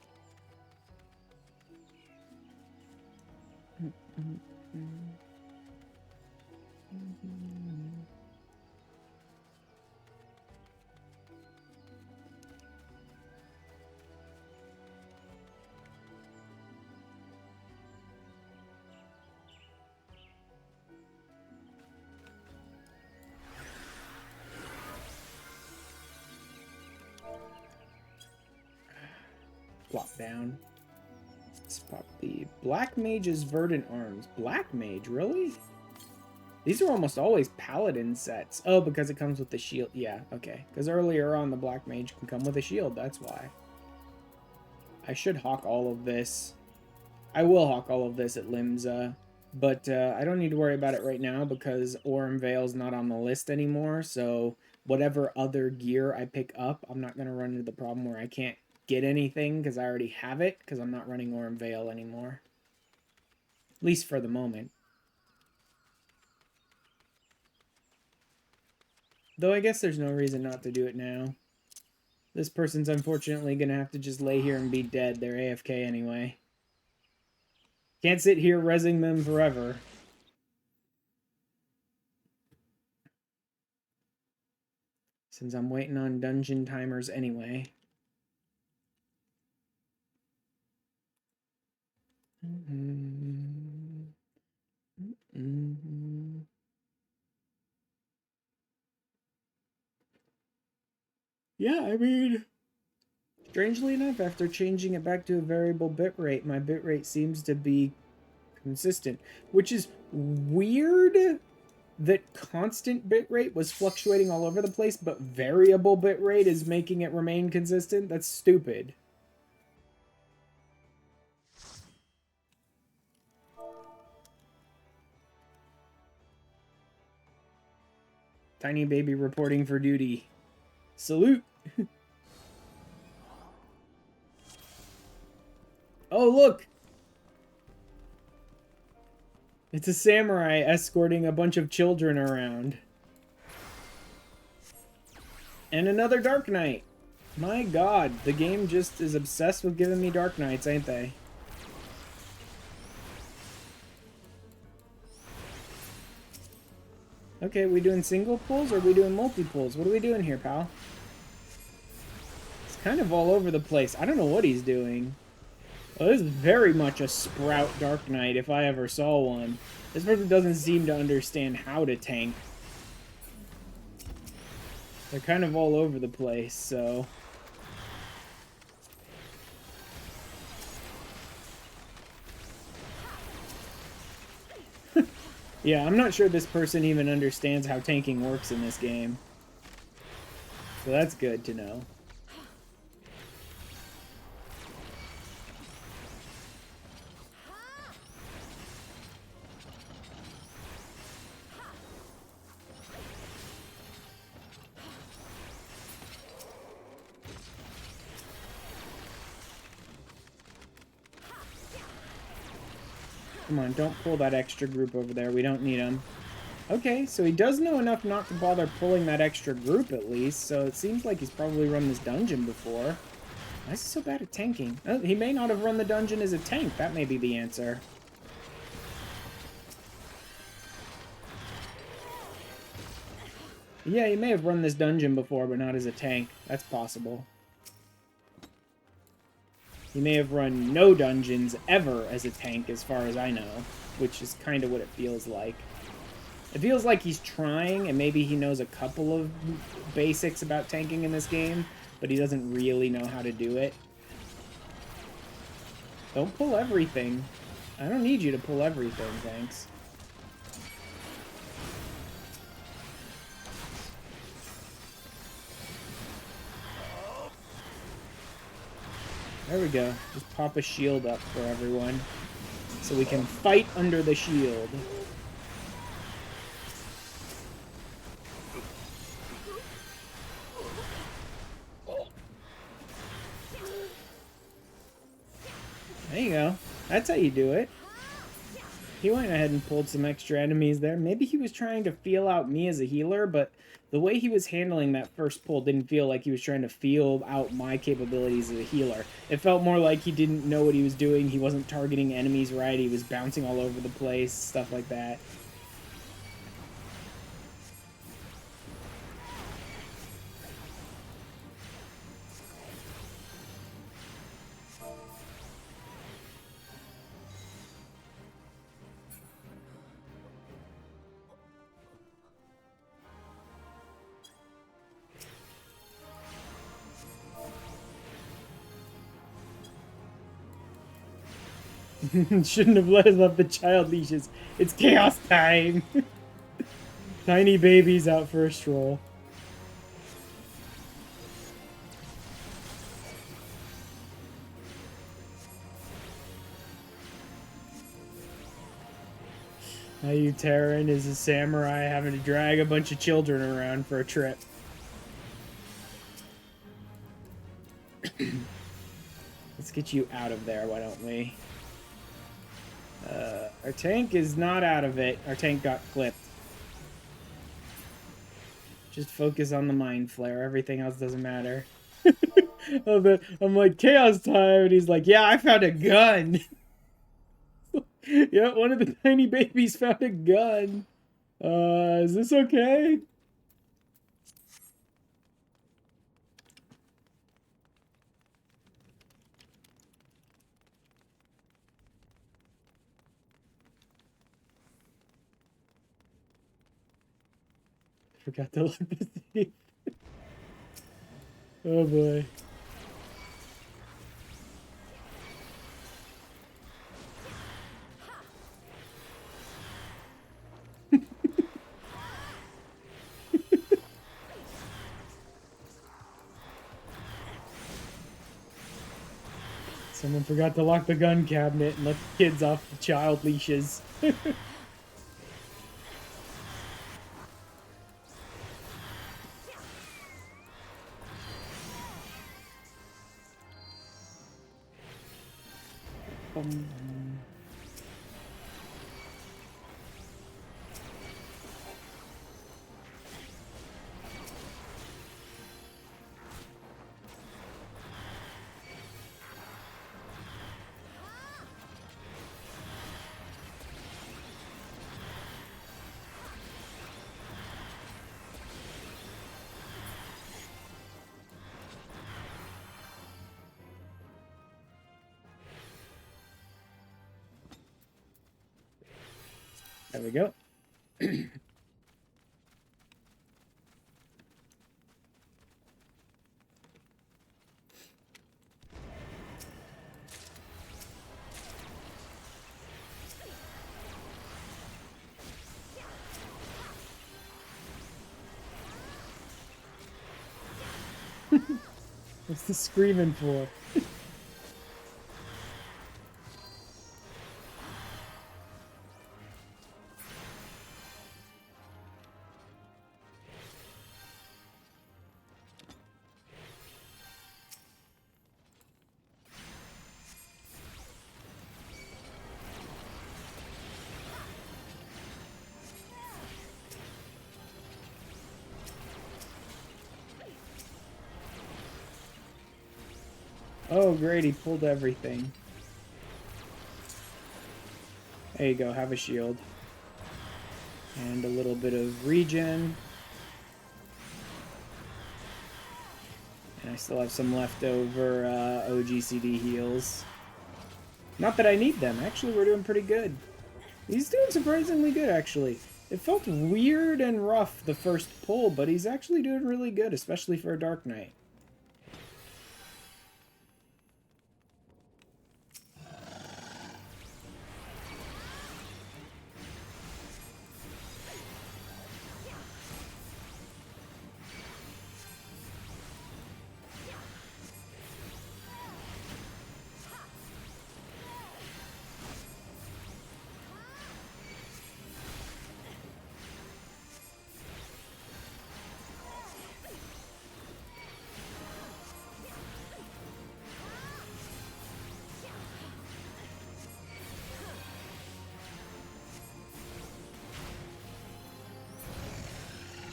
Plop down. Let's pop the Black Mage's Verdant Arms. Black Mage, really? These are almost always Paladin sets. Oh, because it comes with the shield. Yeah, okay. Because earlier on, the Black Mage can come with a shield. That's why. I should hawk all of this. I will hawk all of this at Limsa. But I don't need to worry about it right now because Aurum Vale's not on the list anymore. So whatever other gear I pick up, I'm not going to run into the problem where I can't get anything because I already have it because I'm not running Aurum Vale anymore. At least for the moment. Though I guess there's no reason not to do it now. This person's unfortunately going to have to just lay here and be dead. They're AFK anyway. Can't sit here rezzing them forever. Since I'm waiting on dungeon timers anyway. Yeah, I mean, strangely enough, after changing it back to a variable bitrate, my bitrate seems to be consistent, which is weird that constant bitrate was fluctuating all over the place, but variable bitrate is making it remain consistent. That's stupid. Tiny baby reporting for duty. Salute! Oh, look! It's a samurai escorting a bunch of children around. And another Dark Knight. My god, the game just is obsessed with giving me Dark Knights, ain't they? Okay, we doing single pulls or are we doing multi-pulls? What are we doing here, pal? It's kind of all over the place. I don't know what he's doing. Oh, this is very much a Sprout Dark Knight if I ever saw one. This person doesn't seem to understand how to tank. They're kind of all over the place, so... Yeah, I'm not sure this person even understands how tanking works in this game. So that's good to know. Come on, don't pull that extra group over there. We don't need them. Okay, so he does know enough not to bother pulling that extra group at least, so it seems like he's probably run this dungeon before. Why is he so bad at tanking? Oh, he may not have run the dungeon as a tank. That may be the answer. Yeah, he may have run this dungeon before, but not as a tank. That's possible. He may have run no dungeons ever as a tank, as far as I know, which is kind of what it feels like. It feels like he's trying, and maybe he knows a couple of basics about tanking in this game, but he doesn't really know how to do it. Don't pull everything. I don't need you to pull everything, thanks. There we go. Just pop a shield up for everyone, so we can fight under the shield. There you go. That's how you do it. He went ahead and pulled some extra enemies there. Maybe he was trying to feel out me as a healer, but the way he was handling that first pull didn't feel like he was trying to feel out my capabilities as a healer. It felt more like he didn't know what he was doing. He wasn't targeting enemies right. He was bouncing all over the place, stuff like that. Shouldn't have let us off the child leashes. It's chaos time! Tiny babies out for a stroll. Now you Terran is a samurai having to drag a bunch of children around for a trip. Let's get you out of there, why don't we? Our tank is not out of it. Our tank got clipped. Just focus on the mind flare. Everything else doesn't matter. I'm like, chaos time, and he's like, yeah, I found a gun. Yeah, one of the tiny babies found a gun. Is this okay? Forgot to lock the safe. Oh boy. Someone forgot to lock the gun cabinet and let the kids off the child leashes. There we go. What's the screaming for? Oh, great, he pulled everything. There you go, have a shield. And a little bit of regen. And I still have some leftover OGCD heals. Not that I need them, actually we're doing pretty good. He's doing surprisingly good, actually. It felt weird and rough the first pull, but he's actually doing really good, especially for a Dark Knight.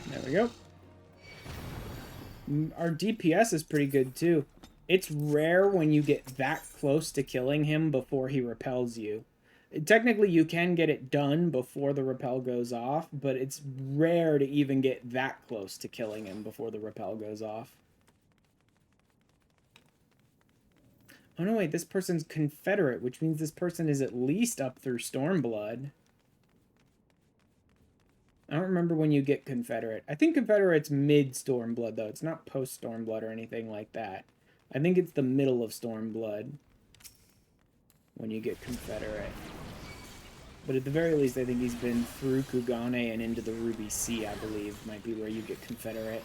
There we go. Our DPS is pretty good too. It's rare when you get that close to killing him before he repels you. Technically, you can get it done before the repel goes off, but it's rare to even get that close to killing him before the repel goes off. Oh no, wait, this person's Confederate, which means this person is at least up through Stormblood. I don't remember when you get Confederate. I think Confederate's mid-Stormblood, though. It's not post-Stormblood or anything like that. I think it's the middle of Stormblood when you get Confederate. But at the very least, I think he's been through Kugane and into the Ruby Sea, I believe, might be where you get Confederate.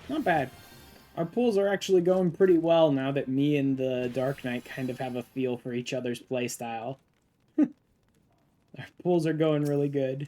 Not bad. Our pulls are actually going pretty well now that me and the Dark Knight kind of have a feel for each other's playstyle. Our pulls are going really good.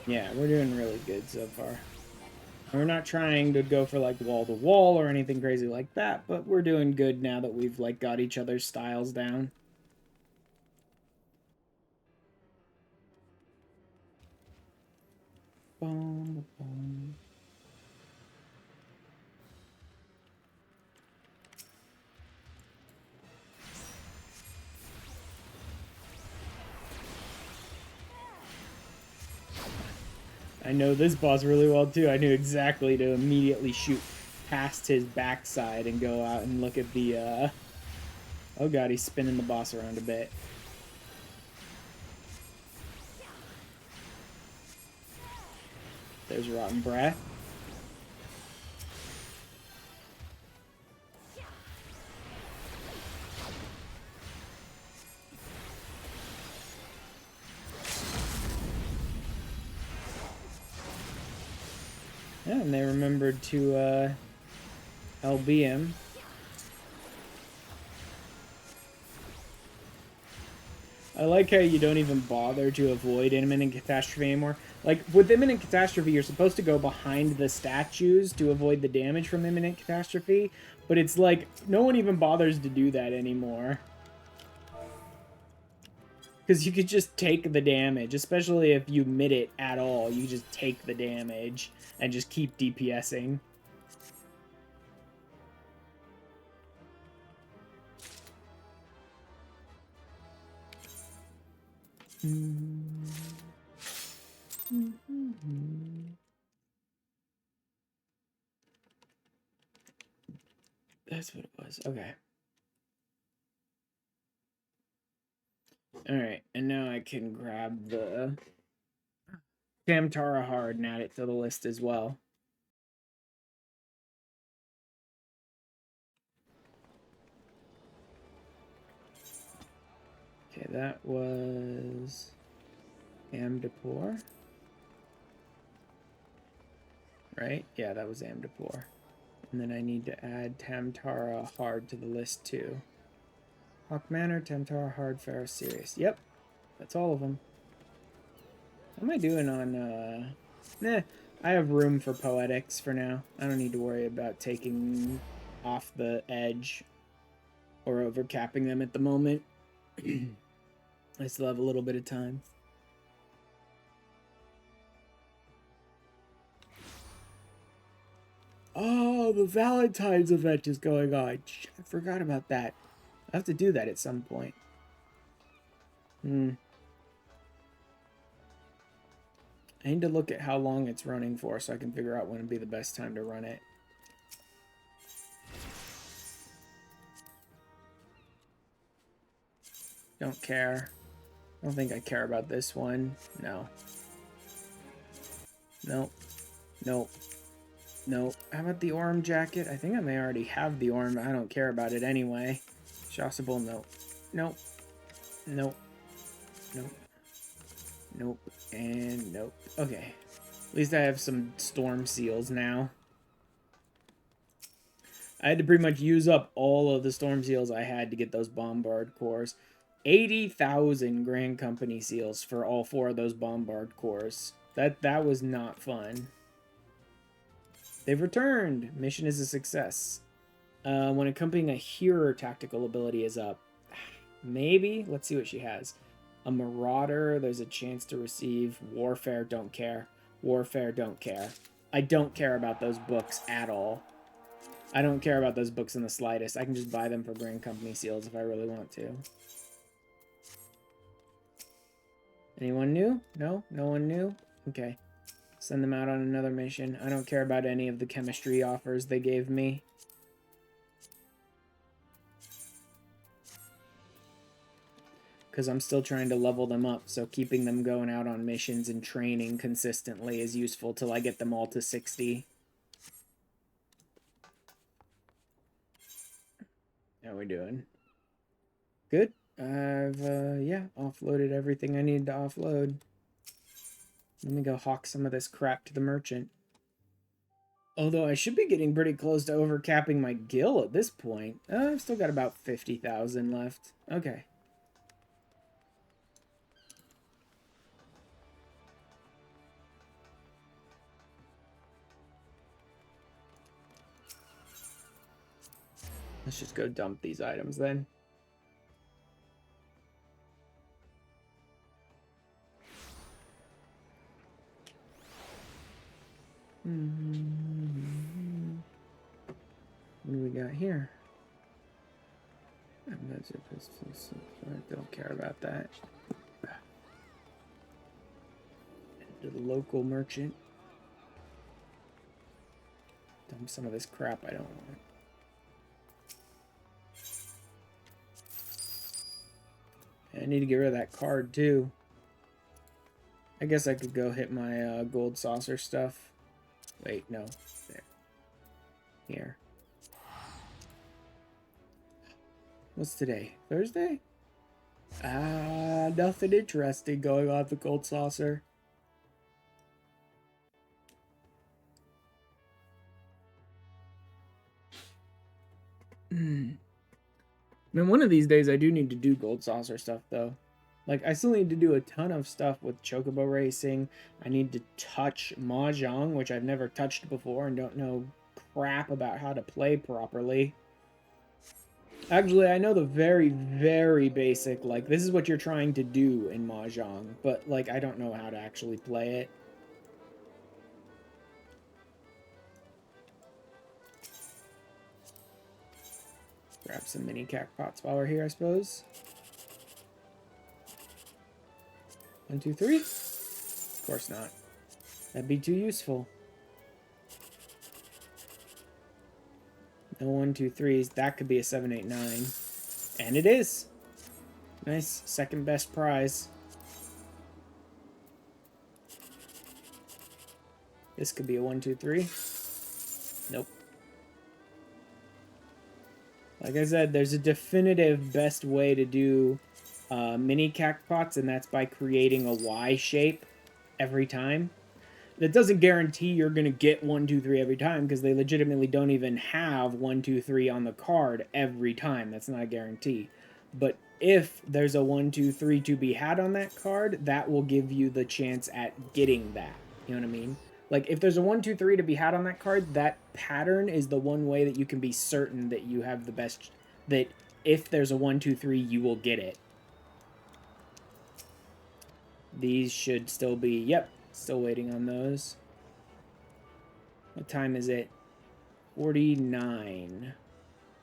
Yeah, we're doing really good so far. We're not trying to go for like wall to wall or anything crazy like that, but we're doing good now that we've like got each other's styles down. Boom, boom. I know this boss really well too. I knew exactly to immediately shoot past his backside and go out and look at the oh god, he's spinning the boss around a bit. There's Rotten Breath. Yeah, and they remembered to LB him. I like how you don't even bother to avoid imminent catastrophe anymore. Like, with imminent catastrophe, you're supposed to go behind the statues to avoid the damage from imminent catastrophe, but it's like, no one even bothers to do that anymore. Because you could just take the damage, especially if you mid it at all. You just take the damage and just keep DPSing. That's what it was. Okay. Alright, and now I can grab the Tamtara Hard and add it to the list as well. Okay, that was Amdapur. Right? Yeah, that was Amdapur. And then I need to add Tamtara Hard to the list too. Hawk Manor, Tamtara Hard, Pharaoh Sirius. Yep, that's all of them. How am I doing on, I have room for Poetics for now. I don't need to worry about taking off the edge or overcapping them at the moment. I still have a little bit of time. Oh, the Valentine's event is going on. I forgot about that. I have to do that at some point. I need to look at how long it's running for so I can figure out when would be the best time to run it. Don't care. I don't think I care about this one. No. Nope. Nope. Nope. How about the Orm jacket? I think I may already have the Orm. I don't care about it anyway. Shossable, nope. Nope. Nope. Nope. Nope. And nope. Okay. At least I have some storm seals now. I had to pretty much use up all of the storm seals I had to get those bombard cores. 80,000 Grand Company seals for all 4 of those bombard cores. That was not fun. They've returned. Mission is a success. When accompanying a hearer tactical ability is up. Maybe. Let's see what she has. A Marauder. There's a chance to receive. Warfare. Don't care. Warfare. Don't care. I don't care about those books at all. I don't care about those books in the slightest. I can just buy them for Grand Company seals if I really want to. Anyone new? No? No one new? Okay. Send them out on another mission. I don't care about any of the chemistry offers they gave me. Because I'm still trying to level them up, so keeping them going out on missions and training consistently is useful till I get them all to 60. How we doing? Good. I've, yeah, offloaded everything I need to offload. Let me go hawk some of this crap to the merchant. Although I should be getting pretty close to overcapping my gil at this point. I've still got about 50,000 left. Okay. Let's just go dump these items then. What do we got here? I don't care about that. To the local merchant. Dump some of this crap I don't want. I need to get rid of that card too. I guess I could go hit my gold saucer stuff. Wait, no. There. Here. What's today? Thursday? Nothing interesting going on with the gold saucer. Man, one of these days I do need to do gold saucer stuff, though. Like, I still need to do a ton of stuff with Chocobo Racing. I need to touch Mahjong, which I've never touched before and don't know crap about how to play properly. Actually, I know the very, very basic, like, this is what you're trying to do in Mahjong, but, like, I don't know how to actually play it. Grab some mini cacpots while we're here, I suppose. 1, 2, 3? Of course not. That'd be too useful. No 1, 2, 3s. That could be a 7, 8, 9. And it is. Nice. Second best prize. This could be a 1, 2, 3. Nope. Like I said, there's a definitive best way to do mini cacpots, and that's by creating a Y shape every time. That doesn't guarantee you're going to get 1, 2, 3 every time, because they legitimately don't even have 1, 2, 3 on the card every time. That's not a guarantee. But if there's a 1, 2, 3 to be had on that card, that will give you the chance at getting that. You know what I mean? Like, if there's a 1, 2, 3 to be had on that card, that pattern is the one way that you can be certain that you have the best... That if there's a 1, 2, 3, you will get it. These should still be... Yep, still waiting on those. What time is it? 49.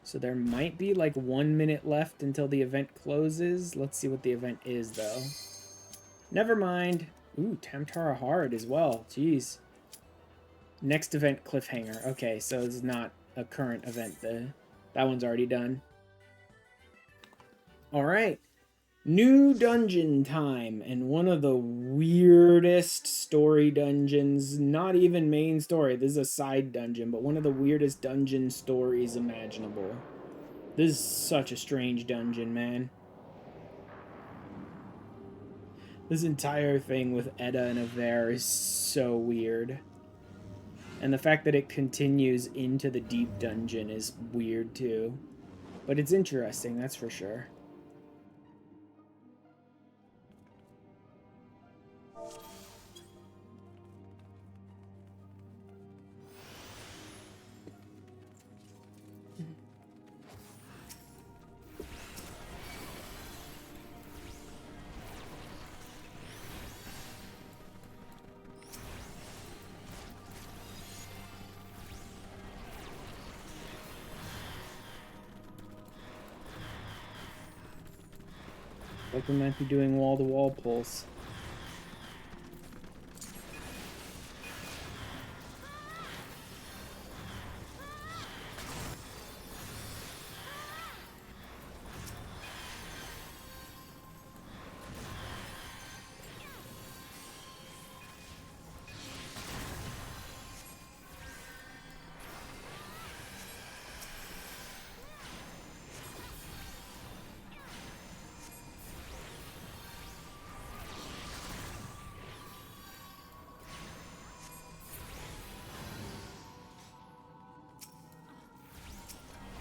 So there might be like 1 minute left until the event closes. Let's see what the event is, though. Never mind. Ooh, Tamtara Hard as well. Jeez. Next event, Cliffhanger. Okay, so it's not a current event. That one's already done. Alright. New dungeon time, and one of the weirdest story dungeons, not even main story, this is a side dungeon, but one of the weirdest dungeon stories imaginable. This is such a strange dungeon, man. This entire thing with Edda and Aver is so weird. And the fact that it continues into the deep dungeon is weird too. But it's interesting, that's for sure. Like we might be doing wall-to-wall pulls.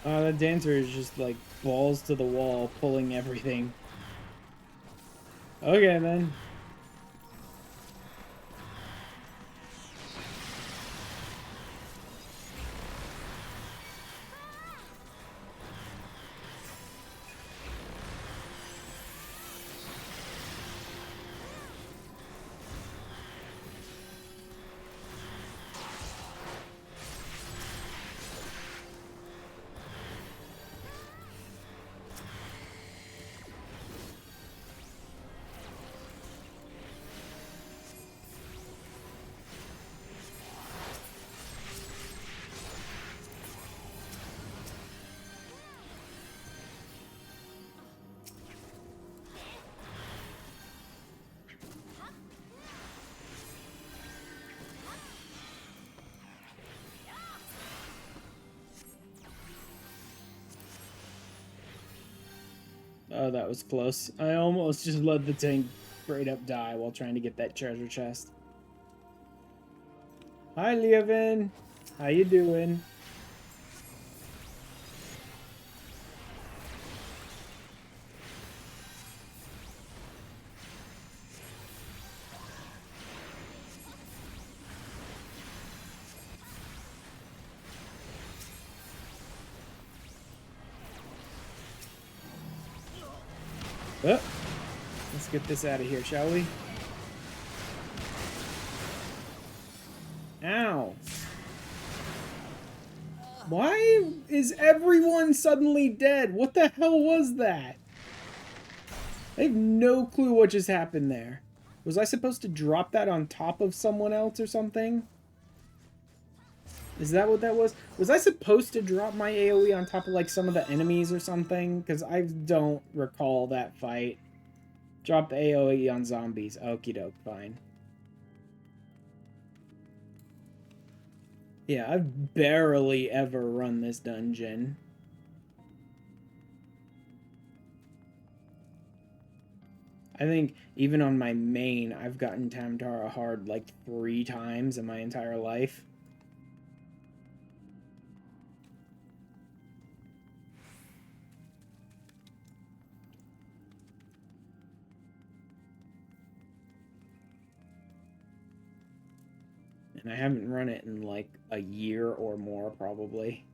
That dancer is just like balls to the wall, pulling everything. Okay, then. Oh, that was close. I almost just let the tank straight up die while trying to get that treasure chest. Hi, Lievin. How you doing? Oh, let's get this out of here, shall we? Ow. Why is everyone suddenly dead? What the hell was that? I have no clue what just happened there. Was I supposed to drop that on top of someone else or something? Is that what that was? Was I supposed to drop my AoE on top of, like, some of the enemies or something? Because I don't recall that fight. Drop the AoE on zombies. Okie doke, fine. Yeah, I've barely ever run this dungeon. I think even on my main, I've gotten Tamtara hard like 3 times in my entire life. And I haven't run it in like a year or more, probably.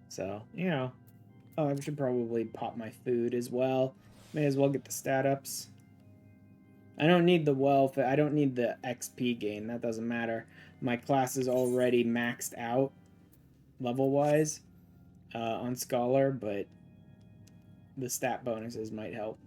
So, you know. Oh, I should probably pop my food as well. May as well get the stat ups. I don't need the wealth. I don't need the XP gain. That doesn't matter. My class is already maxed out level-wise on Scholar, but the stat bonuses might help.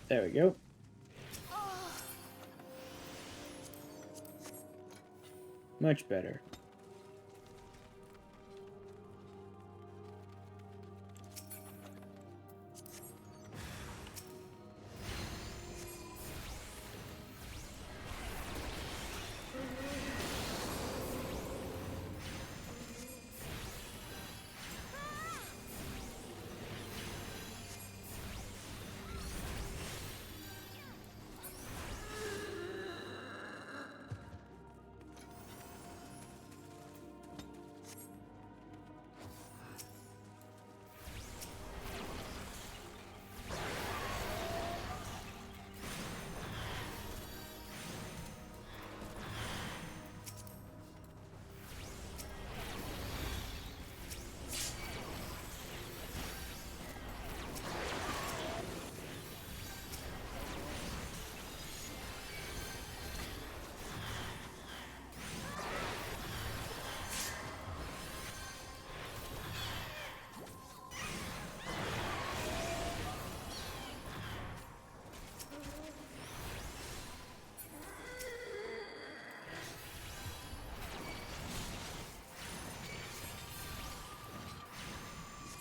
There we go. Much better.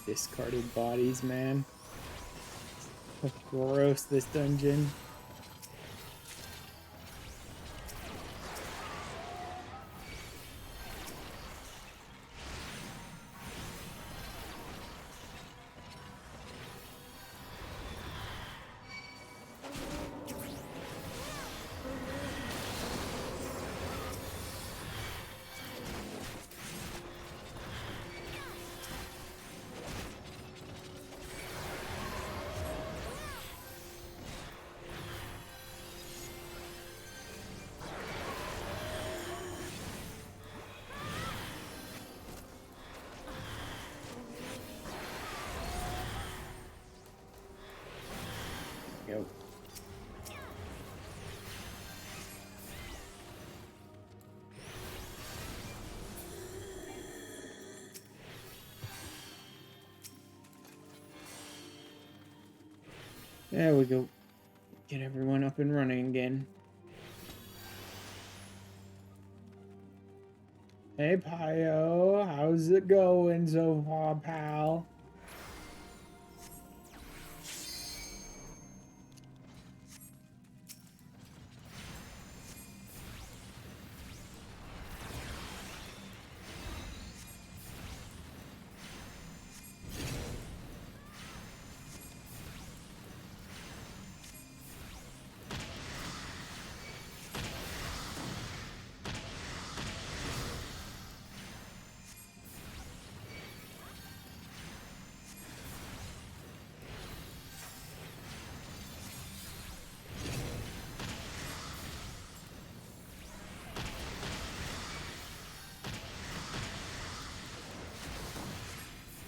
Discarded bodies, man. Gross, this dungeon. go. There we go. Get everyone up and running again. Hey, Pio. How's it going so far, pal?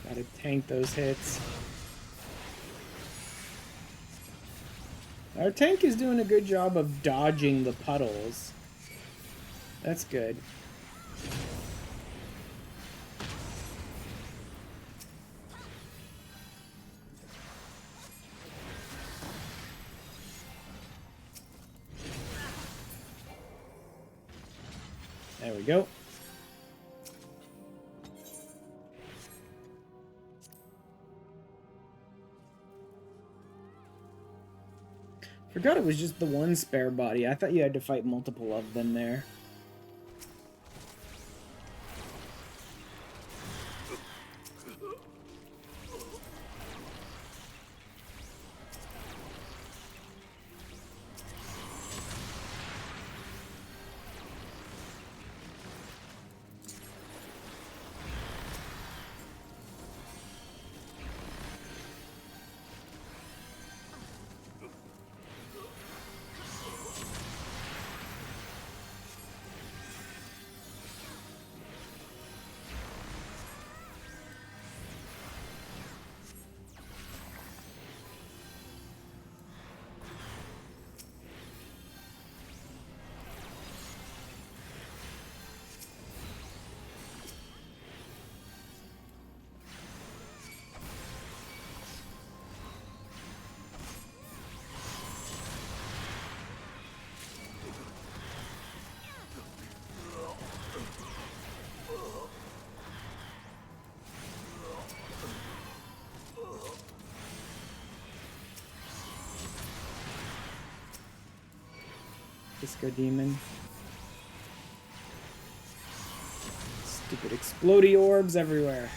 Gotta tank those hits. Our tank is doing a good job of dodging the puddles. That's good. There we go. Forgot it was just the one spare body. I thought you had to fight multiple of them there. Disco Demon. Stupid explodey orbs everywhere.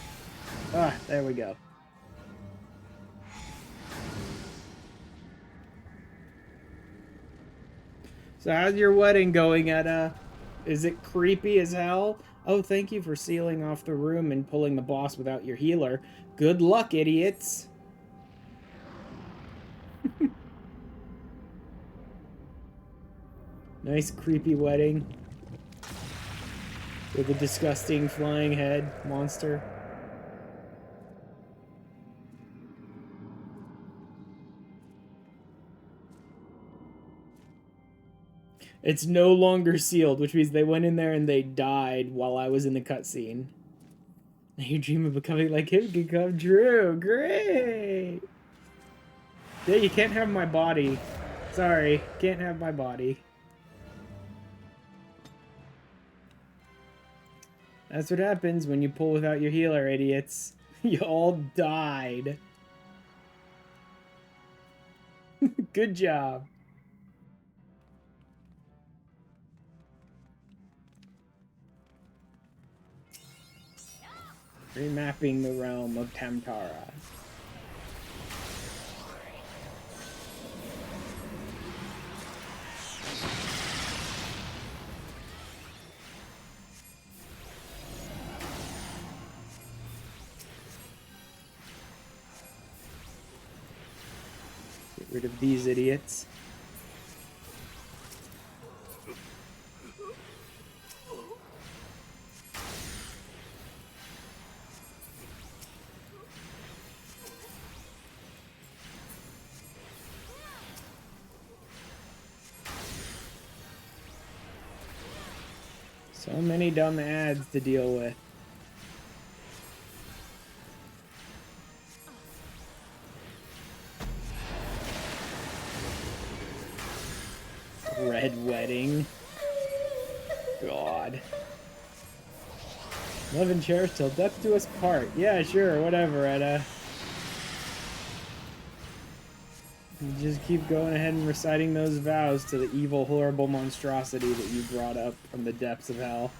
Ah, there we go. So how's your wedding going, Etta? Is it creepy as hell? Oh, thank you for sealing off the room and pulling the boss without your healer. Good luck, idiots. Nice creepy wedding. With a disgusting flying head monster. It's no longer sealed, which means they went in there and they died while I was in the cutscene. Your dream of becoming like him can come true. Great! Yeah, you can't have my body. Sorry, can't have my body. That's what happens when you pull without your healer, idiots. You all died. Good job. Remapping the realm of Tamtara. Get rid of these idiots. So many dumb ads to deal with. Red wedding. God. Love and cherish till death do us part. Yeah, sure, whatever, Edda. You just keep going ahead and reciting those vows to the evil, horrible monstrosity that you brought up from the depths of hell.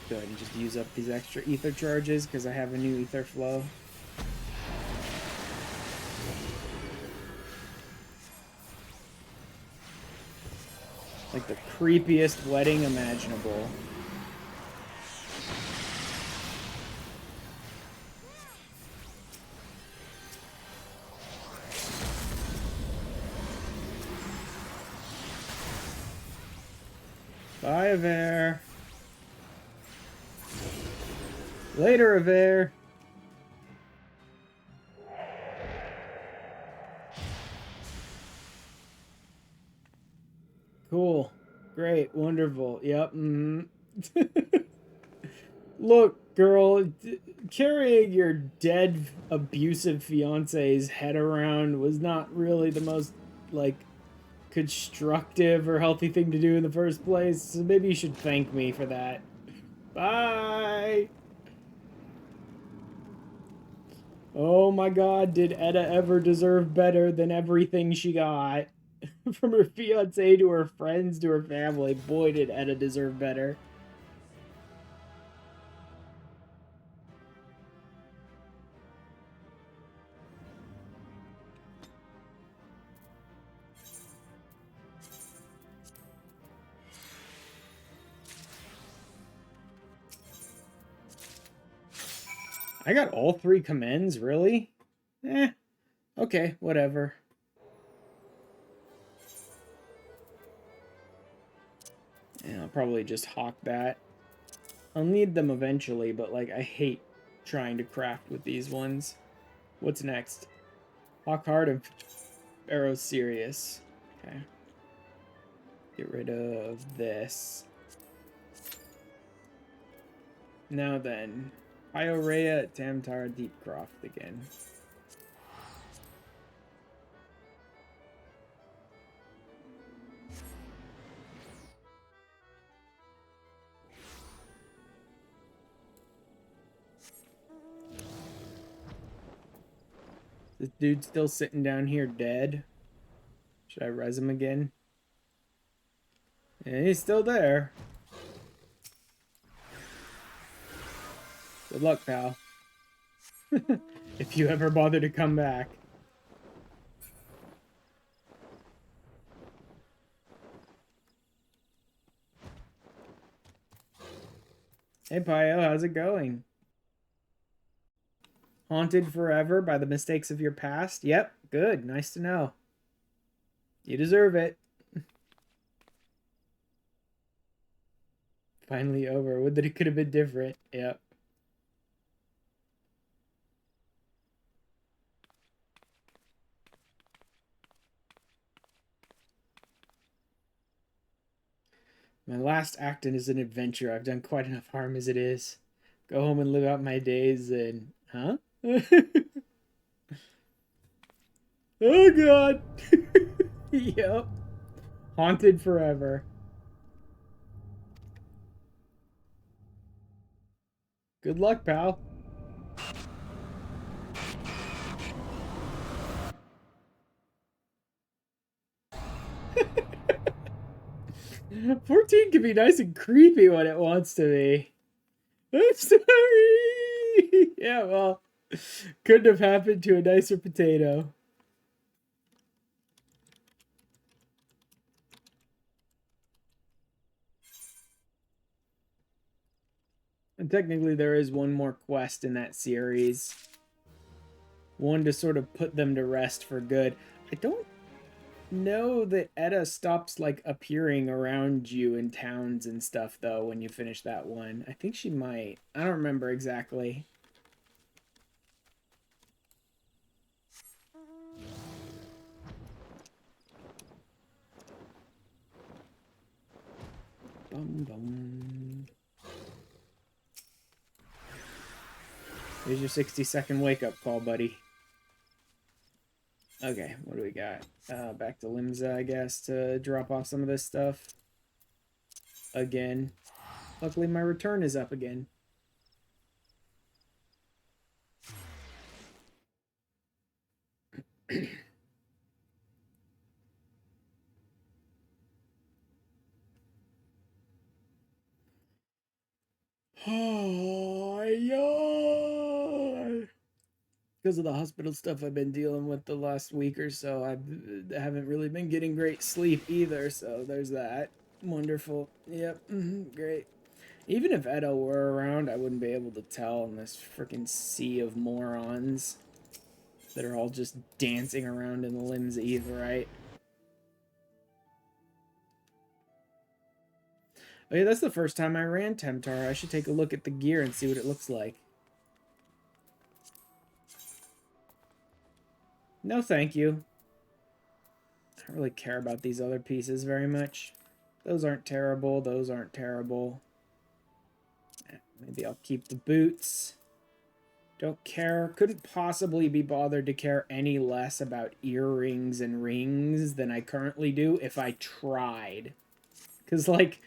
Go ahead and just use up these extra ether charges because I have a new ether flow. Like the creepiest wedding imaginable. Bye, Aver. Later, Aver. Cool. Great. Wonderful. Yep. Look, girl, carrying your dead, abusive fiance's head around was not really the most, like, constructive or healthy thing to do in the first place, so maybe you should thank me for that. Bye! Oh my god, did Edda ever deserve better than everything she got? From her fiance to her friends to her family, boy did Edda deserve better. I got all 3 commends, really? Okay, whatever. Yeah, I'll probably just hawk that. I'll need them eventually, but, like, I hate trying to craft with these ones. What's next? Hawk Heart of Arrow Sirius. Okay. Get rid of this. Now then, Iorea at Tamtar Deepcroft again. This dude's still sitting down here dead. Should I res him again? And he's still there. Good luck, pal. If you ever bother to come back. Hey, Pio, how's it going? Haunted forever by the mistakes of your past? Yep, good. Nice to know. You deserve it. Finally over. Would that it could have been different. Yep. My last act is an adventure. I've done quite enough harm as it is. Go home and live out my days and... Huh? Oh, God. Yep. Haunted forever. Good luck, pal. $14 can be nice and creepy when it wants to be. I'm sorry. Yeah, well, couldn't have happened to a nicer potato. And technically there is one more quest in that series. one to sort of put them to rest for good. I don't know that Etta stops like appearing around you in towns and stuff though when you finish that one. I think she might. I don't remember exactly. Bum, bum. Here's your 60-second wake-up call, buddy. Okay, what do we got? Back to Limsa, I guess, to drop off some of this stuff. Again. Luckily, my return is up again. Oh, yeah. Because of the hospital stuff I've been dealing with the last week or so, I haven't really been getting great sleep either, so there's that. Wonderful. Yep, great. Even if Edo were around, I wouldn't be able to tell in this freaking sea of morons that are all just dancing around in the limbs either, right? Oh yeah, that's the first time I ran Temptar. I should take a look at the gear and see what it looks like. No, thank you. I don't really care about these other pieces very much. Those aren't terrible. Those aren't terrible. Maybe I'll keep the boots. Don't care. Couldn't possibly be bothered to care any less about earrings and rings than I currently do if I tried. Because, like,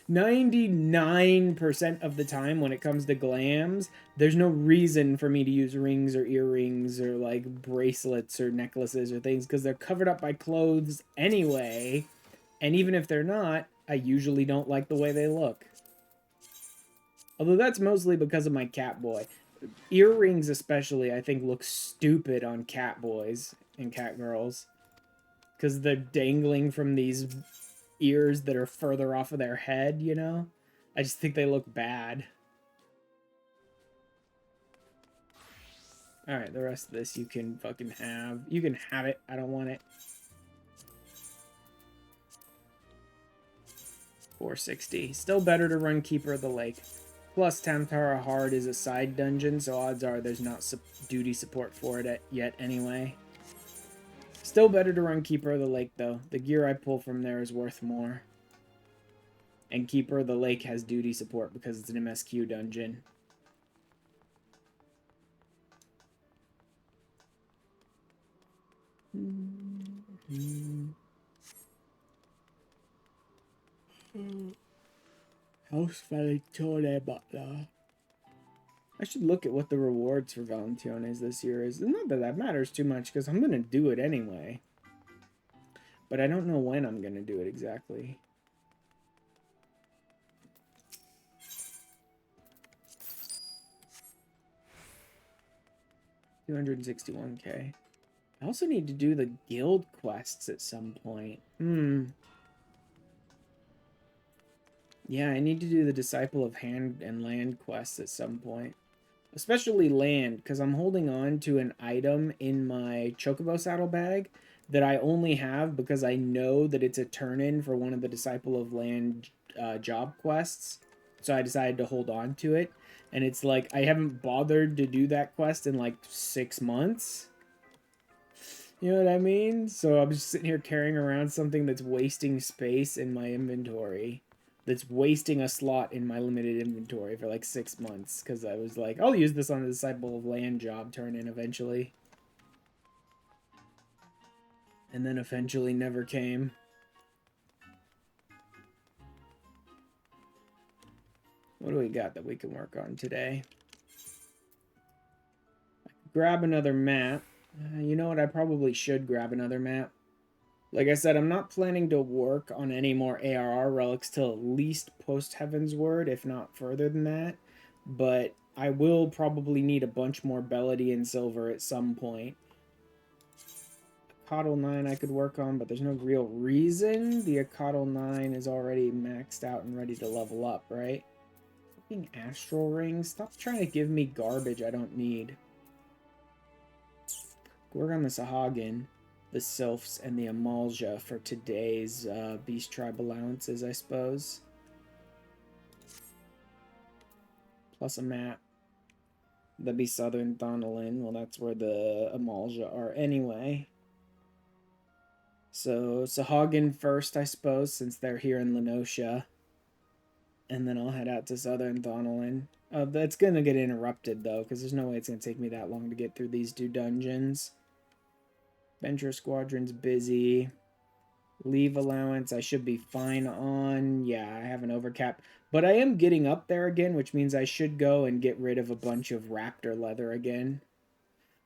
99% of the time when it comes to glams, there's no reason for me to use rings or earrings or, like, bracelets or necklaces or things because they're covered up by clothes anyway. And even if they're not, I usually don't like the way they look. Although that's mostly because of my cat boy. Earrings especially, I think, look stupid on cat boys and cat girls. Because they're dangling from these ears that are further off of their head, you know? I just think they look bad. Alright, the rest of this you can fucking have. You can have it. I don't want it. 460. Still better to run Keeper of the Lake. Plus, Tamtara Hard is a side dungeon, so odds are there's not duty support for it yet anyway. Still better to run Keeper of the Lake, though. The gear I pull from there is worth more. And Keeper of the Lake has duty support because it's an MSQ dungeon. House Valentone Butler. I should look at what the rewards for Valentiones this year is. Not that that matters too much, because I'm going to do it anyway. But I don't know when I'm going to do it exactly. $261K. I also need to do the guild quests at some point. Yeah, I need to do the Disciple of Hand and Land quests at some point. Especially land, because I'm holding on to an item in my Chocobo saddlebag that I only have because I know that it's a turn-in for one of the Disciple of Land job quests. So I decided to hold on to it. And it's like, I haven't bothered to do that quest in like 6 months. You know what I mean? So I'm just sitting here carrying around something that's wasting space in my inventory. That's wasting a slot in my limited inventory for like 6 months. Because I was like, I'll use this on the Disciple of Land job turn-in eventually. And then eventually never came. What do we got that we can work on today? Grab another map. You know what? I probably should grab another map. Like I said, I'm not planning to work on any more ARR relics till at least post Heaven's Word, if not further than that. But I will probably need a bunch more Belladine Silver at some point. Acatl 9 I could work on, but there's no real reason. The Acatl 9 is already maxed out and ready to level up, right? Fucking Astral Rings. Stop trying to give me garbage I don't need. Work on the Sahagin, the Sylphs, and the Amalja for today's Beast Tribe allowances, I suppose. Plus a map. That'd be Southern Thonolin. Well, that's where the Amalja are anyway. So Sahagin first, I suppose, since they're here in Lenosha. And then I'll head out to Southern Thonolin. That's going to get interrupted, though, because there's no way it's going to take me that long to get through these 2 dungeons. Venture Squadron's busy. Leave allowance, I should be fine on. Yeah, I have an overcap. But I am getting up there again, which means I should go and get rid of a bunch of raptor leather again.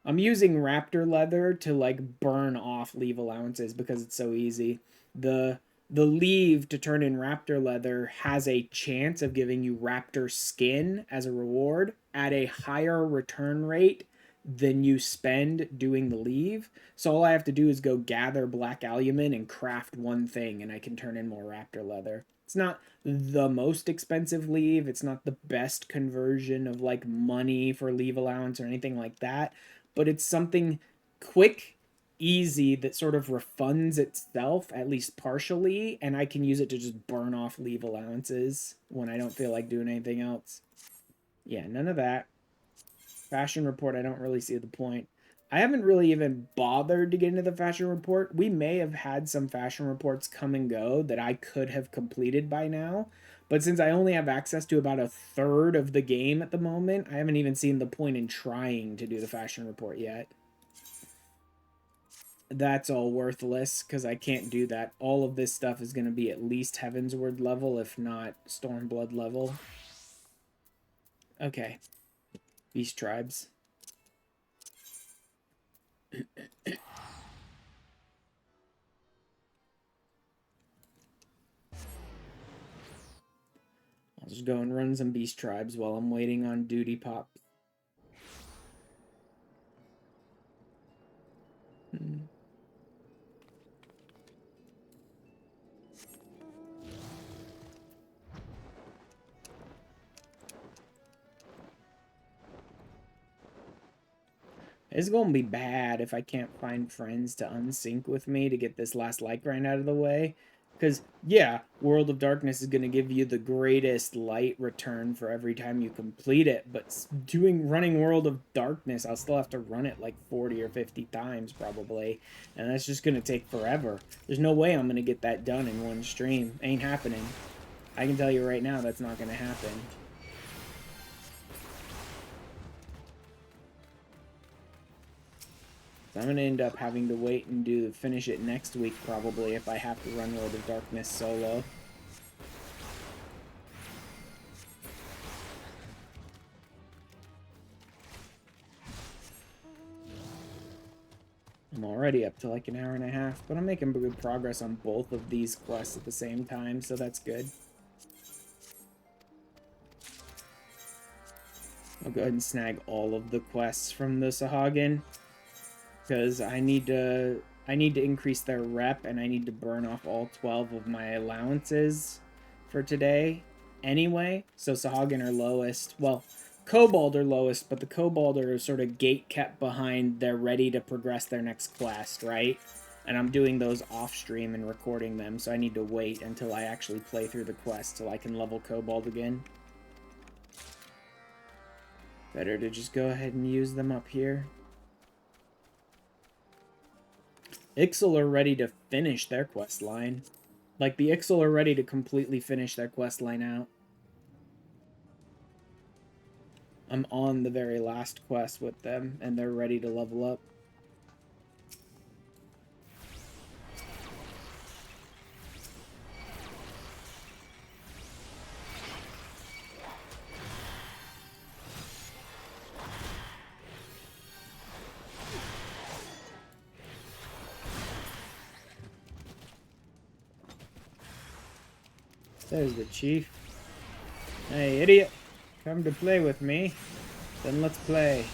I'm using raptor leather to, like, burn off leave allowances because it's so easy. The leave to turn in raptor leather has a chance of giving you raptor skin as a reward at a higher return rate than you spend doing the leave. So all I have to do is go gather black albumin and craft 1 thing, and I can turn in more raptor leather. It's not the most expensive leave. It's not the best conversion of, like, money for leave allowance or anything like that. But it's something quick, easy, that sort of refunds itself, at least partially, and I can use it to just burn off leave allowances when I don't feel like doing anything else. Yeah, none of that. Fashion report, I don't really see the point. I haven't really even bothered to get into the fashion report. We may have had some fashion reports come and go that I could have completed by now. But since I only have access to about 1/3 of the game at the moment, I haven't even seen the point in trying to do the fashion report yet. That's all worthless, because I can't do that. All of this stuff is going to be at least Heavensward level, if not Stormblood level. Okay. Beast Tribes. I'll just go and run some Beast Tribes while I'm waiting on duty pop. It's going to be bad if I can't find friends to unsync with me to get this last light grind out of the way. Because, yeah, World of Darkness is going to give you the greatest light return for every time you complete it. But running World of Darkness, I'll still have to run it like 40 or 50 times probably. And that's just going to take forever. There's no way I'm going to get that done in 1 stream. Ain't happening. I can tell you right now that's not going to happen. So I'm going to end up having to wait and finish it next week probably if I have to run World of Darkness solo. I'm already up to like 1.5 hours, but I'm making good progress on both of these quests at the same time, so that's good. I'll go ahead and snag all of the quests from the Sahagin, because I need to increase their rep, and I need to burn off all 12 of my allowances for today anyway. So Sahagin are lowest. Well, Kobold are lowest, but the Kobold are sort of gate kept behind. They're ready to progress their next quest, right? And I'm doing those off stream and recording them, so I need to wait until I actually play through the quest till I can level Kobold again. Better to just go ahead and use them up here. Ixal are ready to finish their quest line. Like, the Ixal are ready to completely finish their quest line out. I'm on the very last quest with them, and they're ready to level up. There's the chief. Hey, idiot. Come to play with me. Then let's play.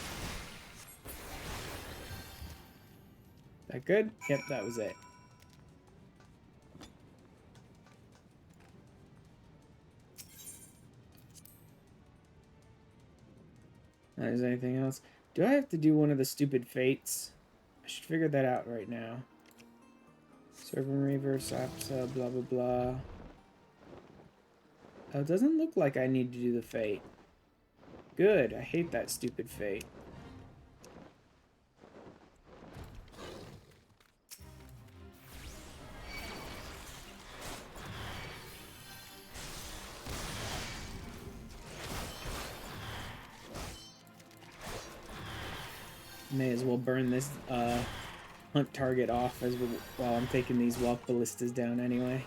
That good? Yep, that was it. Is there anything else? Do I have to do one of the stupid fates? I should figure that out right now. Server reverse apsa, blah blah blah. Oh, it doesn't look like I need to do the fate. Good, I hate that stupid fate. May as well burn this hunt target off while I'm taking these walk ballistas down anyway.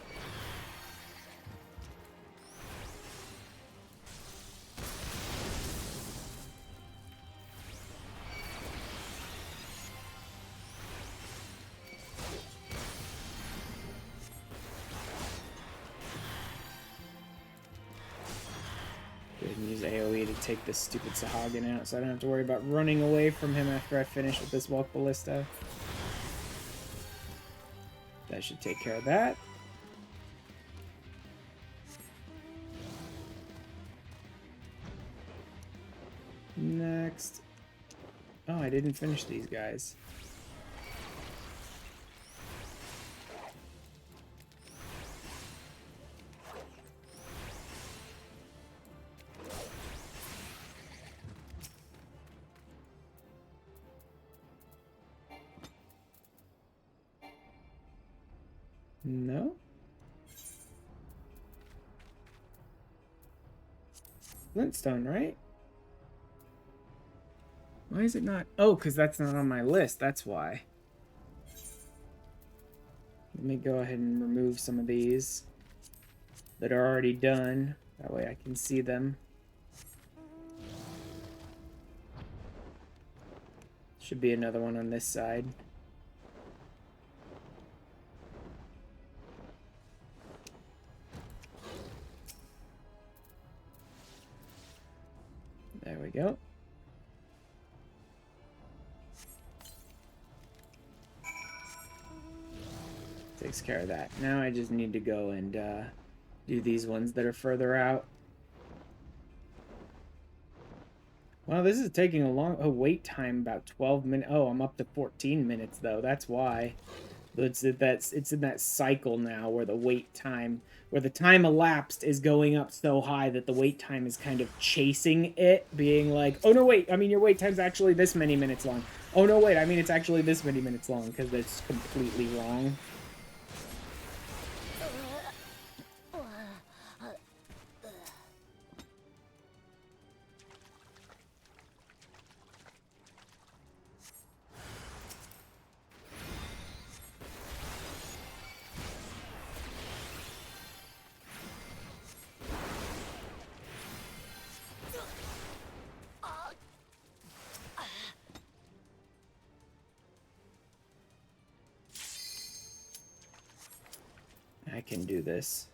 Use AoE to take this stupid Sahagin out so I don't have to worry about running away from him after I finish with this walk ballista. That should take care of that. Next. Oh, I didn't finish these guys. No? Flintstone, right? Why is it not? Oh, because that's not on my list. That's why. Let me go ahead and remove some of these that are already done. That way I can see them. Should be another one on this side. There we go. Takes care of that. Now I just need to go and do these ones that are further out. Well, this is taking a long... Oh, wait time, about 12 minutes. Oh, I'm up to 14 minutes, though. That's why. It's in that cycle now where the wait time... Where the time elapsed is going up so high that the wait time is kind of chasing it, being like, oh, no, wait, I mean, your wait time's actually this many minutes long. Oh, no, wait, I mean, it's actually this many minutes long, because that's completely wrong. I can do this.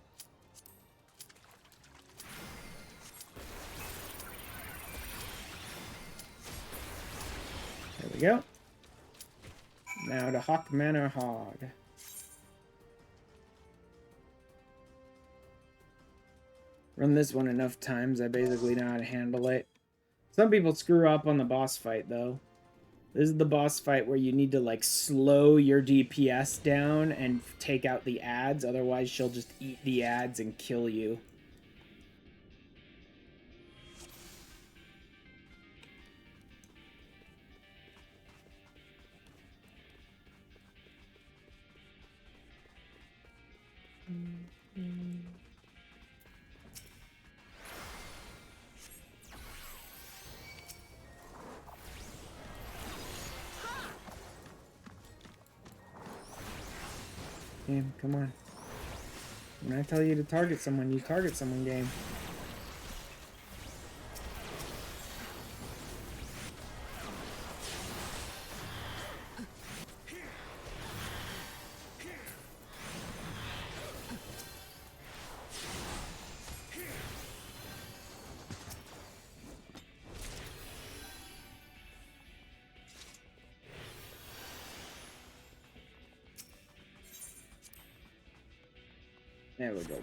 There we go. Now to Hawk Manor Hog. Run this one enough times, I basically know how to handle it. Some people screw up on the boss fight, though. This is the boss fight where you need to, like, slow your DPS down and take out the ads. Otherwise, she'll just eat the ads and kill you. Game, come on. When I tell you to target someone, you target someone, game. There we go.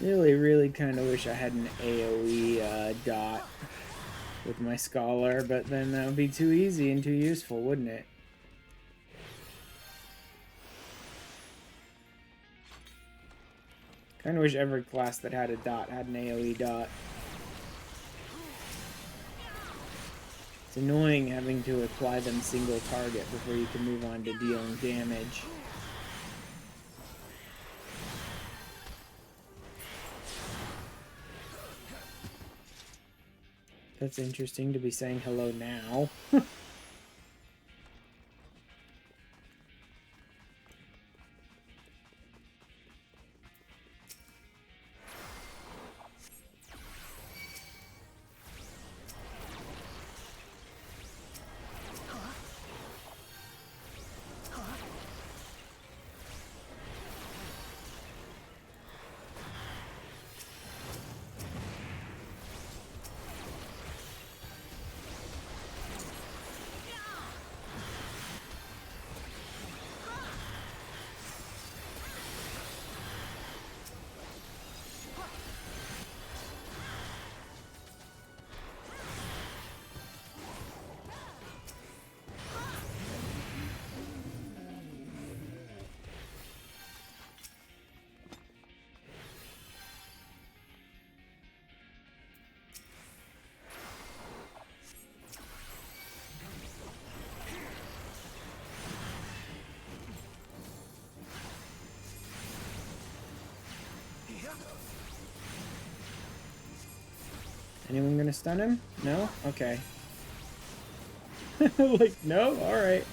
Really kind of wish I had an AoE dot with my Scholar, but then that would be too easy and too useful, wouldn't it? Kind of wish every class that had a dot had an AoE dot. It's annoying having to apply them single target before you can move on to dealing damage. That's interesting to be saying hello now. Anyone gonna stun him? No? Okay. Like, no? Alright.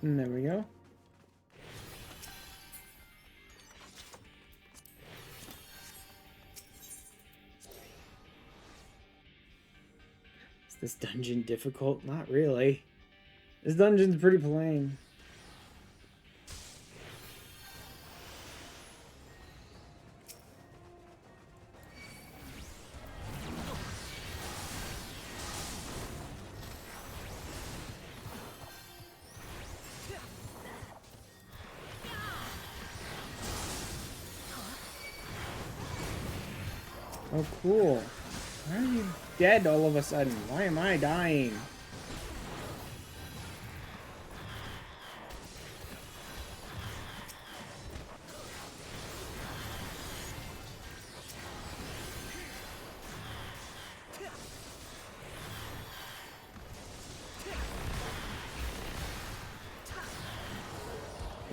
And there we go. Is this dungeon difficult? Not really. This dungeon's pretty plain. Oh, cool. Why are you dead all of a sudden? Why am I dying?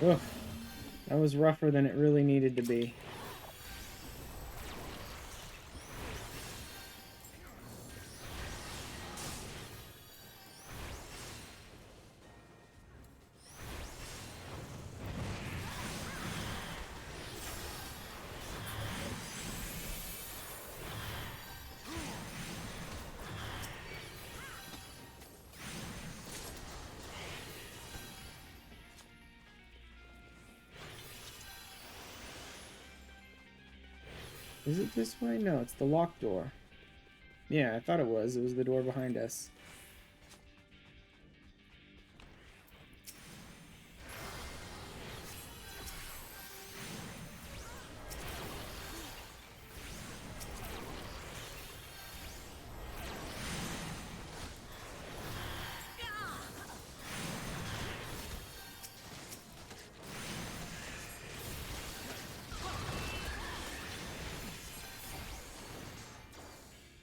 Ugh. That was rougher than it really needed to be. Is it this way? No, it's the locked door. Yeah, I thought it was. It was the door behind us.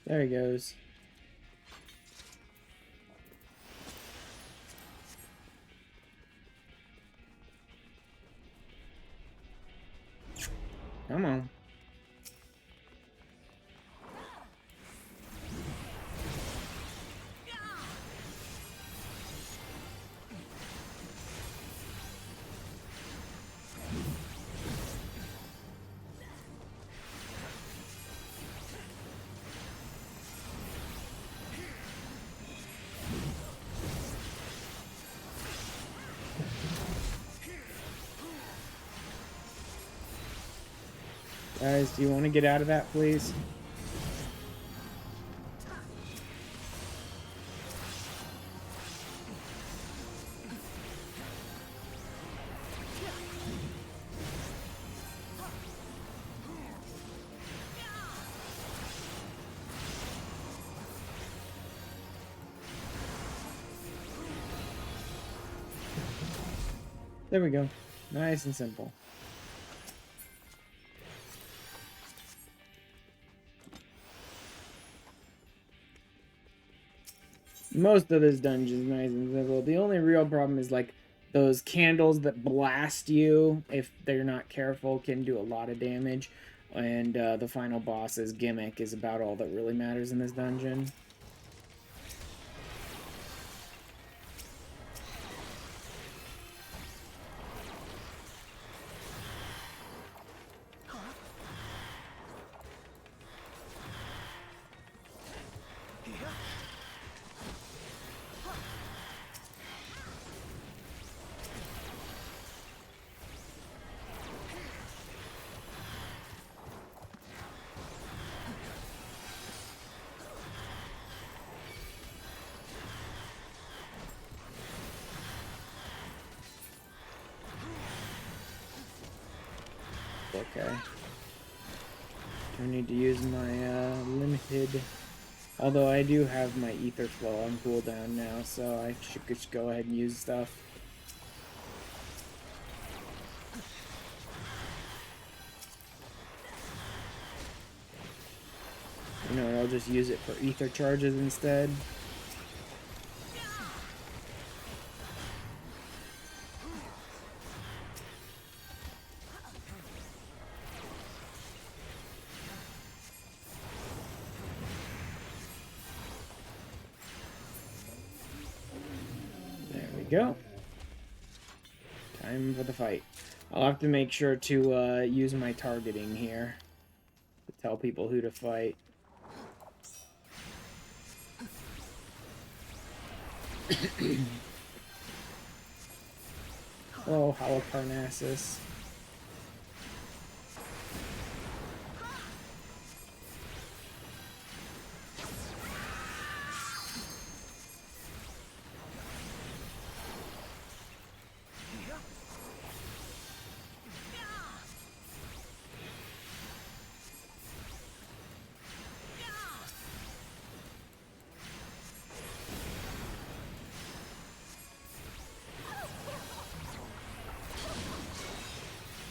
There he goes. Come on. Guys, do you want to get out of that, please? There we go. Nice and simple. Most of this dungeon is nice and simple. The only real problem is like those candles that blast you, if they're not careful, can do a lot of damage. And the final boss's gimmick is about all that really matters in this dungeon. Okay. I need to use my limited... Although I do have my ether flow on cooldown now, so I should just go ahead and use stuff. You know what, I'll just use it for ether charges instead. Go. Time for the fight. I'll have to make sure to use my targeting here to tell people who to fight. Oh, Halicarnassus.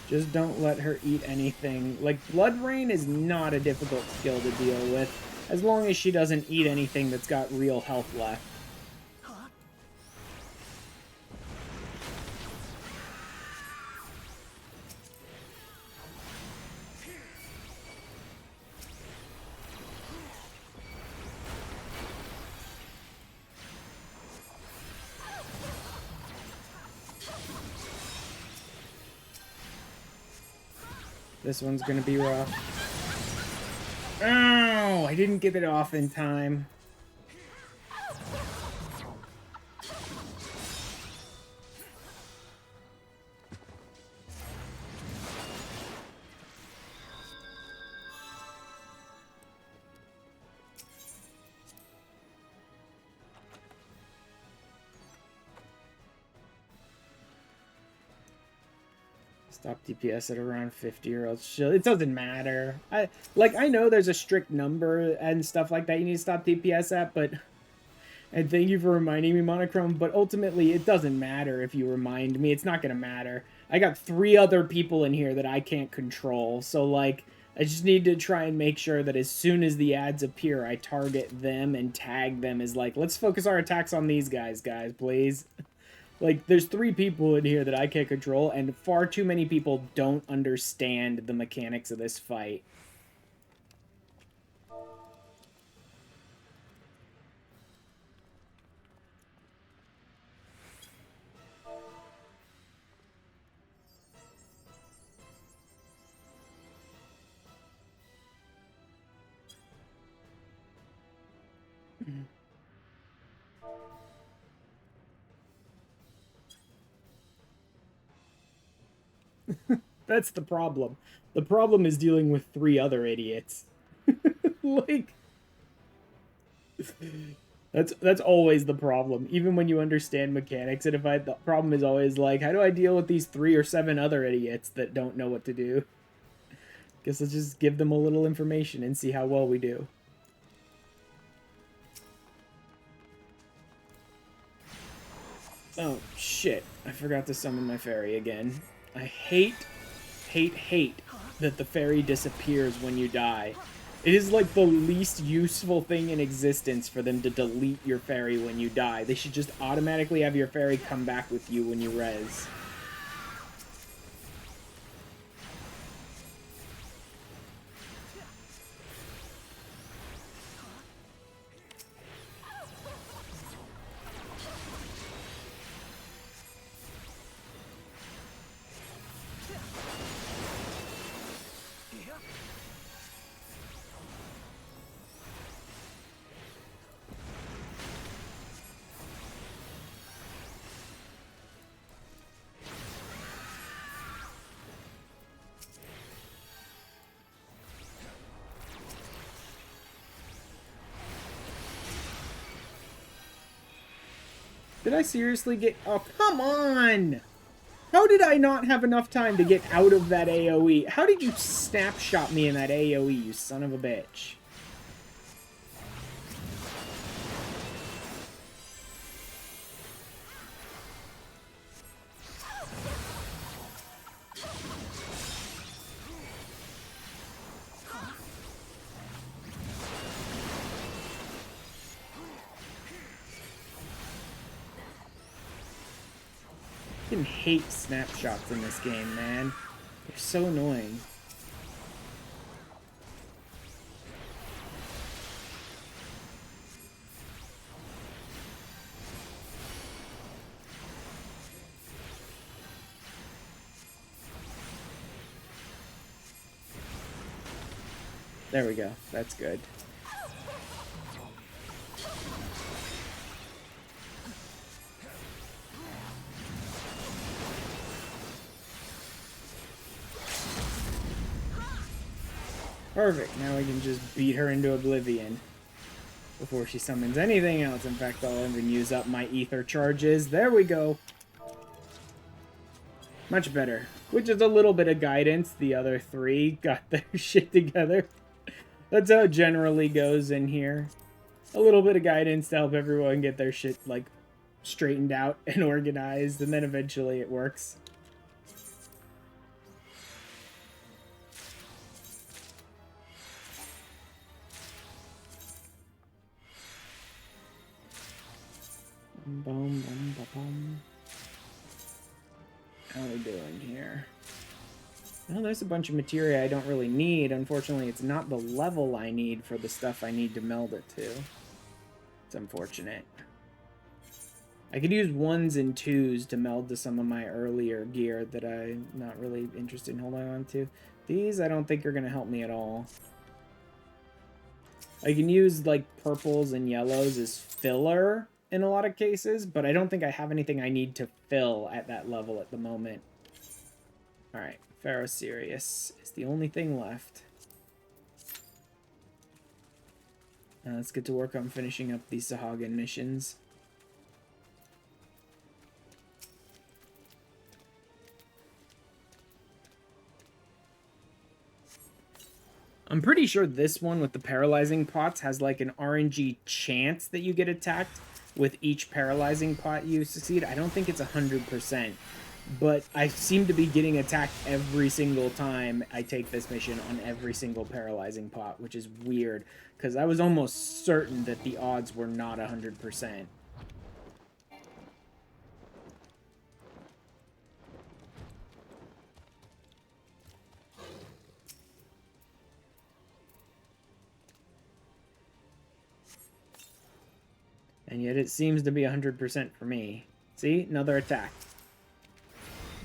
Just don't let her eat anything. Like, Blood Rain is not a difficult skill to deal with, as long as she doesn't eat anything that's got real health left. This one's gonna be rough. Oh, I didn't get it off in time. Stop DPS at around 50 or else it doesn't matter. I know there's a strict number and stuff like that you need to stop DPS at, but... And thank you for reminding me, Monochrome, but ultimately it doesn't matter if you remind me. It's not going to matter. I got 3 other people in here that I can't control, so, like, I just need to try and make sure that as soon as the ads appear, I target them and tag them as, like, let's focus our attacks on these guys, please. Like, there's 3 people in here that I can't control, and far too many people don't understand the mechanics of this fight. That's the problem. The problem is dealing with 3 other idiots. Like, that's always the problem. Even when you understand mechanics, and the problem is always like, how do I deal with these 3 or 7 other idiots that don't know what to do? Guess let's just give them a little information and see how well we do. Oh, shit. I forgot to summon my fairy again. I hate that the fairy disappears when you die. It is like the least useful thing in existence for them to delete your fairy when you die. They should just automatically have your fairy come back with you when you res. Did I seriously get... Oh, come on! How did I not have enough time to get out of that AoE? How did you snapshot me in that AoE, you son of a bitch? I fucking hate snapshots in this game, man. They're so annoying. There we go. That's good. Perfect. Now we can just beat her into oblivion before she summons anything else. In fact, I'll even use up my ether charges. There we go. Much better. With just a little bit of guidance, the other 3 got their shit together. That's how it generally goes in here. A little bit of guidance to help everyone get their shit, like, straightened out and organized, and then eventually it works. Boom, boom, boom, boom. How are we doing here? Well, there's a bunch of materia I don't really need. Unfortunately, it's not the level I need for the stuff I need to meld it to. It's unfortunate. I could use 1s and 2s to meld to some of my earlier gear that I'm not really interested in holding on to. These I don't think are going to help me at all. I can use, like, purples and yellows as filler in a lot of cases, but I don't think I have anything I need to fill at that level at the moment. Alright, Pharaoh Sirius is the only thing left. Let's get to work on finishing up these Sahagin missions. I'm pretty sure this one with the paralyzing pots has like an RNG chance that you get attacked with each paralyzing pot you succeed. I don't think it's 100%, but I seem to be getting attacked every single time I take this mission on every single paralyzing pot, which is weird, because I was almost certain that the odds were not 100%. And yet it seems to be 100% for me. See? Another attack.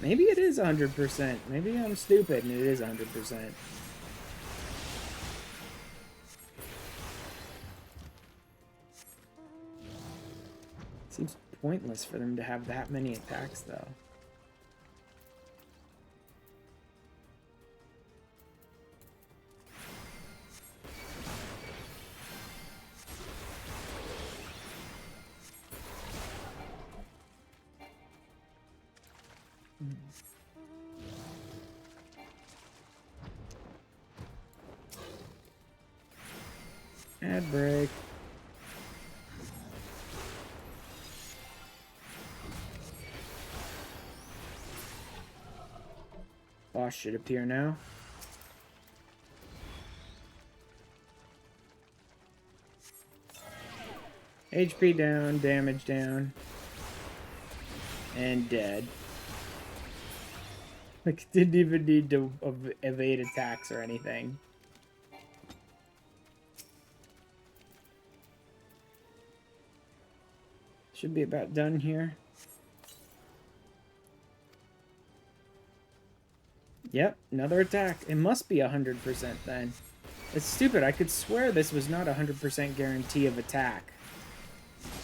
Maybe it is 100%. Maybe I'm stupid and it is 100%. Seems pointless for them to have that many attacks, though. Ad break. Boss should appear now. HP down, damage down. And dead. Like, didn't even need to evade attacks or anything. Should be about done here. Yep, another attack. It must be 100% then. It's stupid. I could swear this was not 100% guarantee of attack.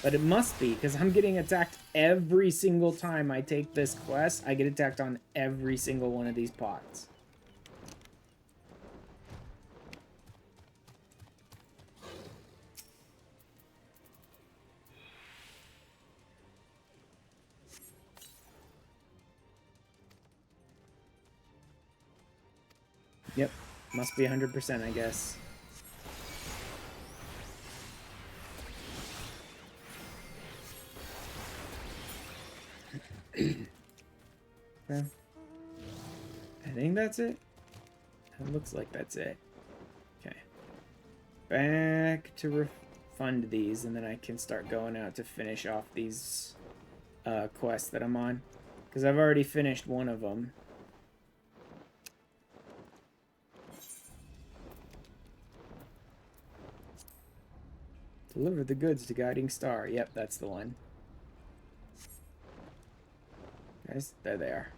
But it must be, because I'm getting attacked every single time I take this quest. I get attacked on every single one of these pots. Yep, must be 100%, I guess. Okay. I think that's it. It looks like that's it. Okay. Back to refund these, and then I can start going out to finish off these quests that I'm on. Because I've already finished one of them. Deliver the goods to Guiding Star. Yep, that's the one. Guys, there they are.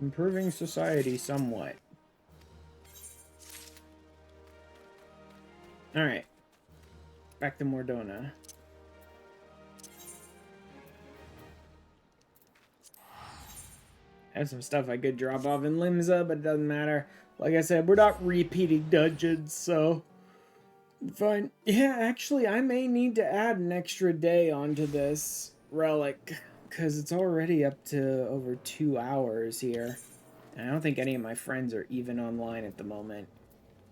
Improving society somewhat. Alright. Back to Mordona. I have some stuff I could drop off in Limsa, but it doesn't matter. Like I said, we're not repeating dungeons, so fine. Yeah, actually, I may need to add an extra day onto this Relic, because it's already up to over 2 hours here. And I don't think any of my friends are even online at the moment.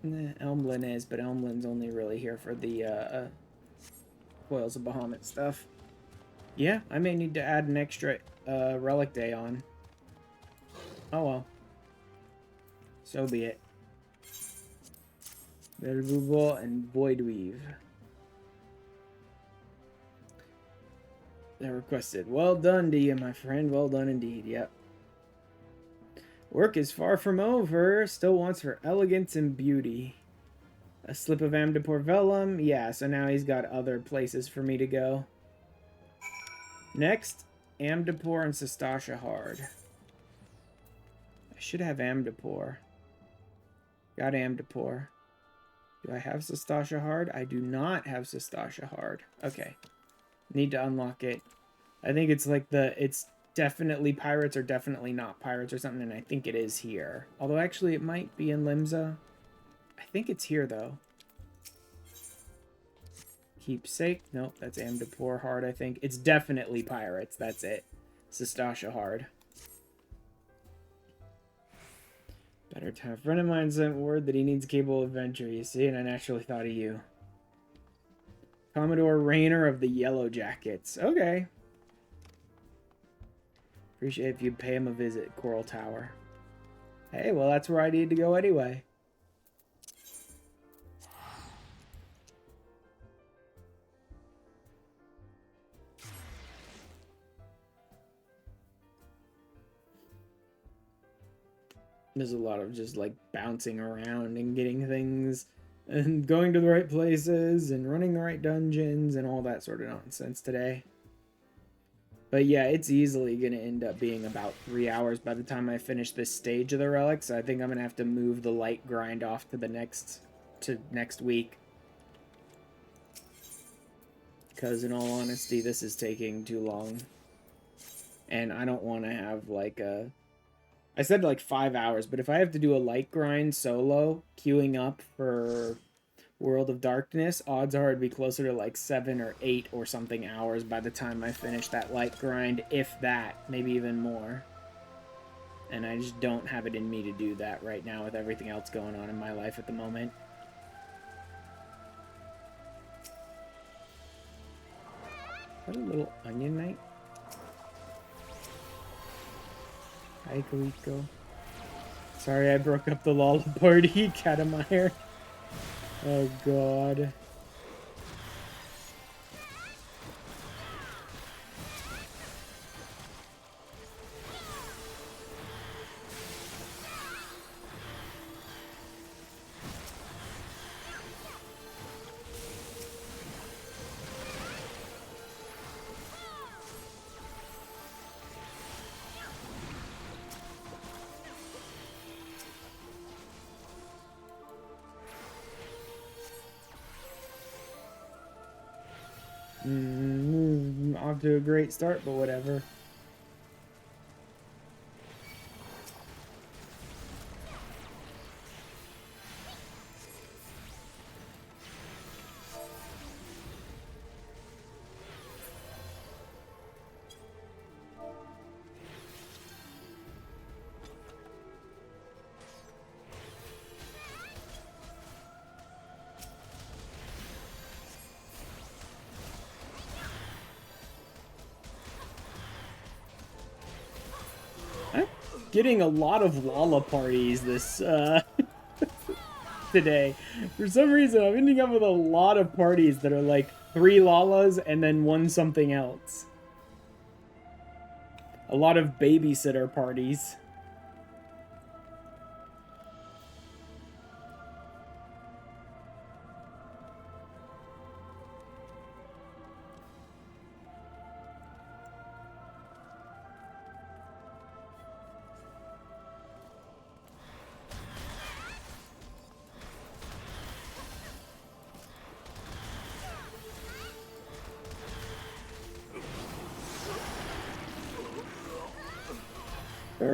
Elmlin is, but Elmlin's only really here for the Coils of Bahamut stuff. Yeah, I may need to add an extra Relic day on. Oh well. So be it. Vervubal and Voidweave. They're requested. Well done to you, my friend. Well done indeed. Yep. Work is far from over. Still wants for elegance and beauty. A slip of Amdapor Vellum. Yeah, so now he's got other places for me to go. Next, Amdapor and Sestasha Hard. I should have Amdapor. Got Amdapor. Do I have Sestasha Hard? I do not have Sestasha Hard. Okay. Need to unlock it. I think it's like it's definitely pirates or definitely not pirates or something, and I think it is here. Although actually it might be in Limsa. I think it's here though. Keepsake. Nope, that's Amdapor Hard, I think. It's definitely pirates. That's it. Sestasha Hard. Better time. A friend of mine sent word that he needs Cable Adventure, you see, and I naturally thought of you. Commodore Rainer of the Yellow Jackets. Okay. Appreciate if you'd pay him a visit, Coral Tower. Hey, well, that's where I need to go anyway. There's a lot of just, like, bouncing around and getting things and going to the right places and running the right dungeons and all that sort of nonsense today. But yeah, it's easily going to end up being about 3 hours by the time I finish this stage of the Relic, so I think I'm going to have to move the light grind off to the next week. Because in all honesty, this is taking too long. And I don't want to have like a I said like 5 hours, but if I have to do a light grind solo, queuing up for World of Darkness, odds are it'd be closer to like 7 or 8 or something hours by the time I finish that light grind, if that, maybe even more. And I just don't have it in me to do that right now with everything else going on in my life at the moment. What a little onion knight. Hi, Kaliko. Sorry I broke up the Lola party, Katamire. Oh god. Off to a great start, but whatever. Getting a lot of Lala parties this today. For some reason, I'm ending up with a lot of parties that are like 3 Lalas and then 1 something else. A lot of babysitter parties.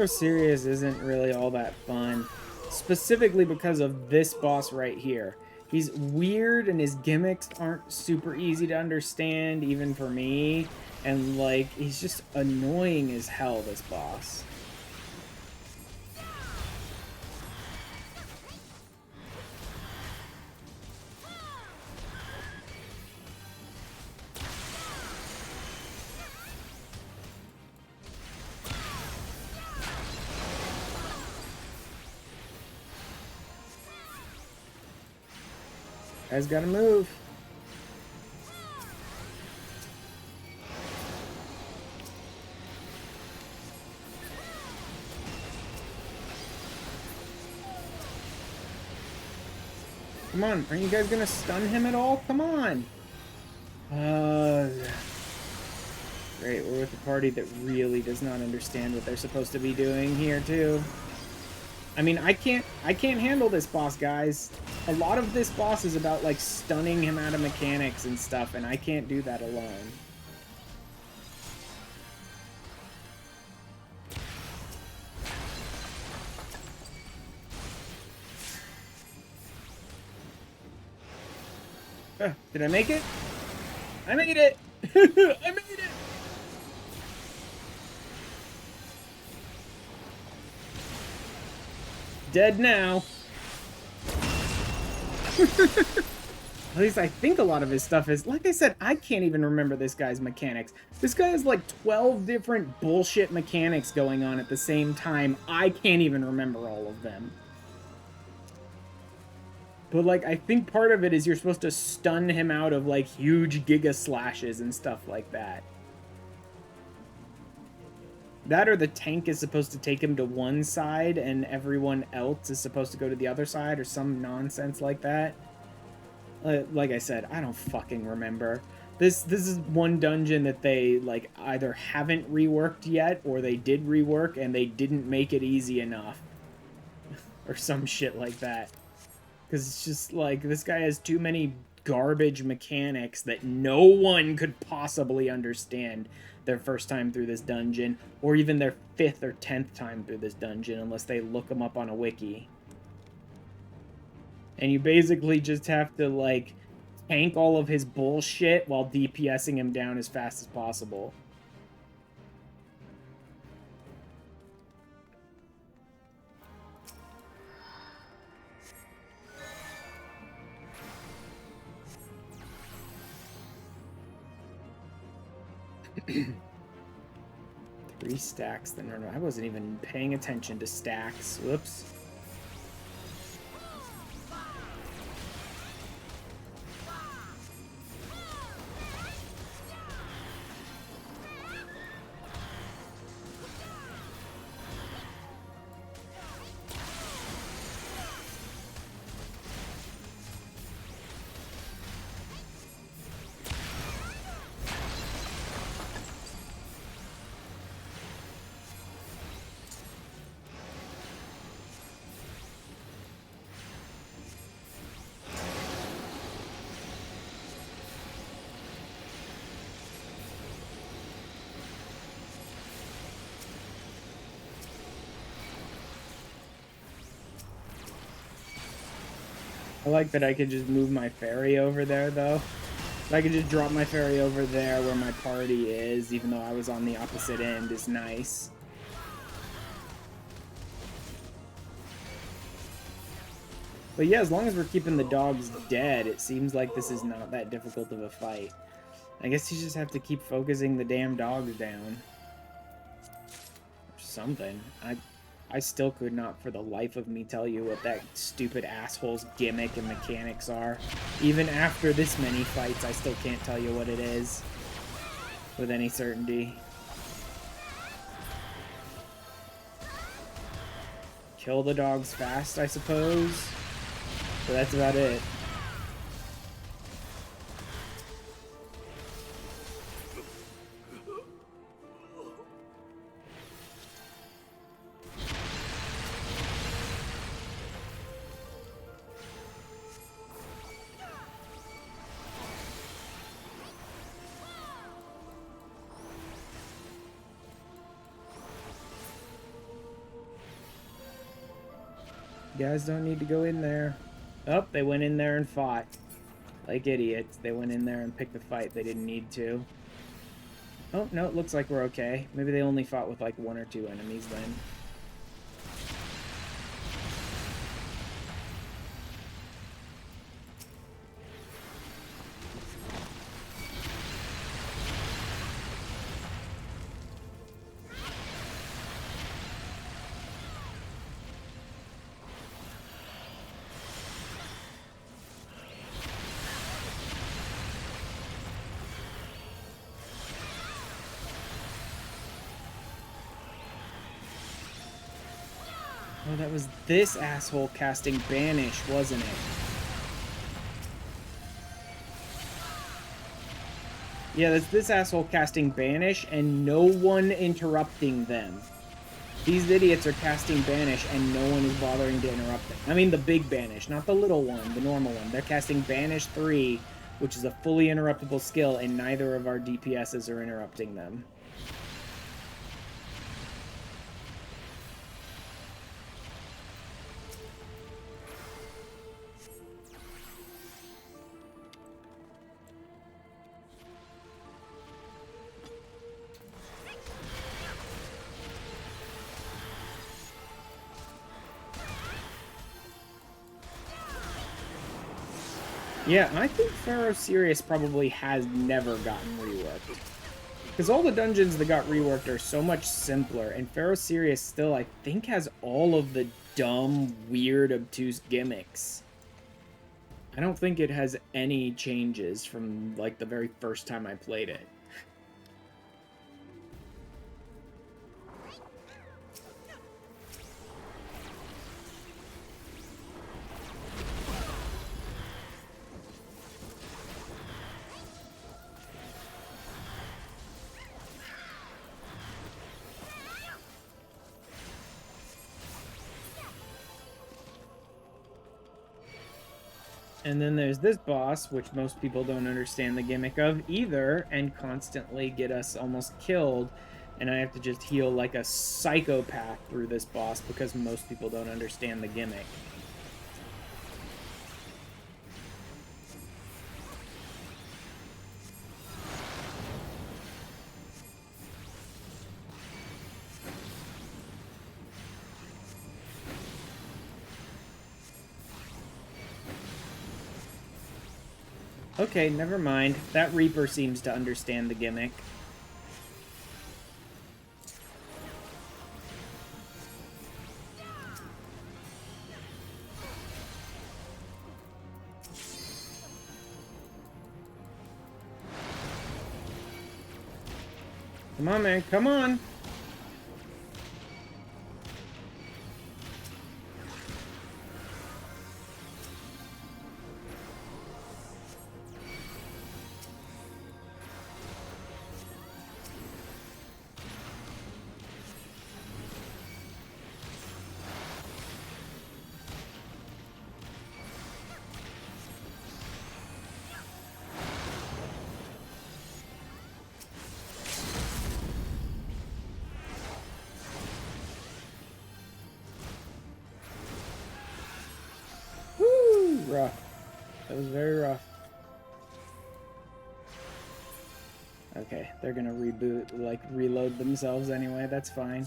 Sirius isn't really all that fun, specifically because of this boss right here. He's weird and his gimmicks aren't super easy to understand, even for me, and like, he's just annoying as hell, this boss. Guys gotta move. Come on, aren't you guys gonna stun him at all? Come on! Great, we're with a party that really does not understand what they're supposed to be doing here, too. I mean, I can't handle this boss, guys. A lot of this boss is about, like, stunning him out of mechanics and stuff, and I can't do that alone. Did I make it? I made it! I made it! Dead now. At least I think a lot of his stuff is... Like I said, I can't even remember this guy's mechanics. This guy has like 12 different bullshit mechanics going on at the same time. I can't even remember all of them. But like, I think part of it is you're supposed to stun him out of like huge giga slashes and stuff like that. That or the tank is supposed to take him to one side and everyone else is supposed to go to the other side or some nonsense like that. Like I said, I don't fucking remember. This is one dungeon that they like either haven't reworked yet or they did rework and they didn't make it easy enough. Or some shit like that. Because it's just like, this guy has too many garbage mechanics that no one could possibly understand. their first time through this dungeon, or even their 5th or 10th time through this dungeon, unless they look them up on a wiki. And you basically just have to, like, tank all of his bullshit while DPSing him down as fast as possible. Three stacks. Then I wasn't even paying attention to stacks. Whoops. I like that I could just move my ferry over there, though. I could just drop my ferry over there where my party is, even though I was on the opposite end, is nice. But yeah, as long as we're keeping the dogs dead, it seems like this is not that difficult of a fight. I guess you just have to keep focusing the damn dogs down. Or something. I still could not for the life of me tell you what that stupid asshole's gimmick and mechanics are. Even after this many fights, I still can't tell you what it is with any certainty. Kill the dogs fast, I suppose. But that's about it. You guys don't need to go in there. Oh, they went in there and fought. Like idiots. They went in there and picked a fight they didn't need to. Oh, no, it looks like we're okay. Maybe they only fought with like 1 or 2 enemies then. Oh, that was this asshole casting Banish, wasn't it? Yeah, that's this asshole casting Banish and no one interrupting them. These idiots are casting Banish and no one is bothering to interrupt them. I mean the big Banish, not the little one, the normal one. They're casting Banish 3, which is a fully interruptible skill, and neither of our DPSs are interrupting them. Yeah, I think Pharaoh Sirius probably has never gotten reworked. Because all the dungeons that got reworked are so much simpler, and Pharaoh Sirius still, I think, has all of the dumb, weird, obtuse gimmicks. I don't think it has any changes from, like, the very first time I played it. And then there's this boss, which most people don't understand the gimmick of either, and constantly get us almost killed. And I have to just heal like a psychopath through this boss because most people don't understand the gimmick. Okay, never mind. That Reaper seems to understand the gimmick. Come on, man. Come on. Rough. That was very rough. Okay, they're gonna reboot, like, reload themselves anyway, that's fine.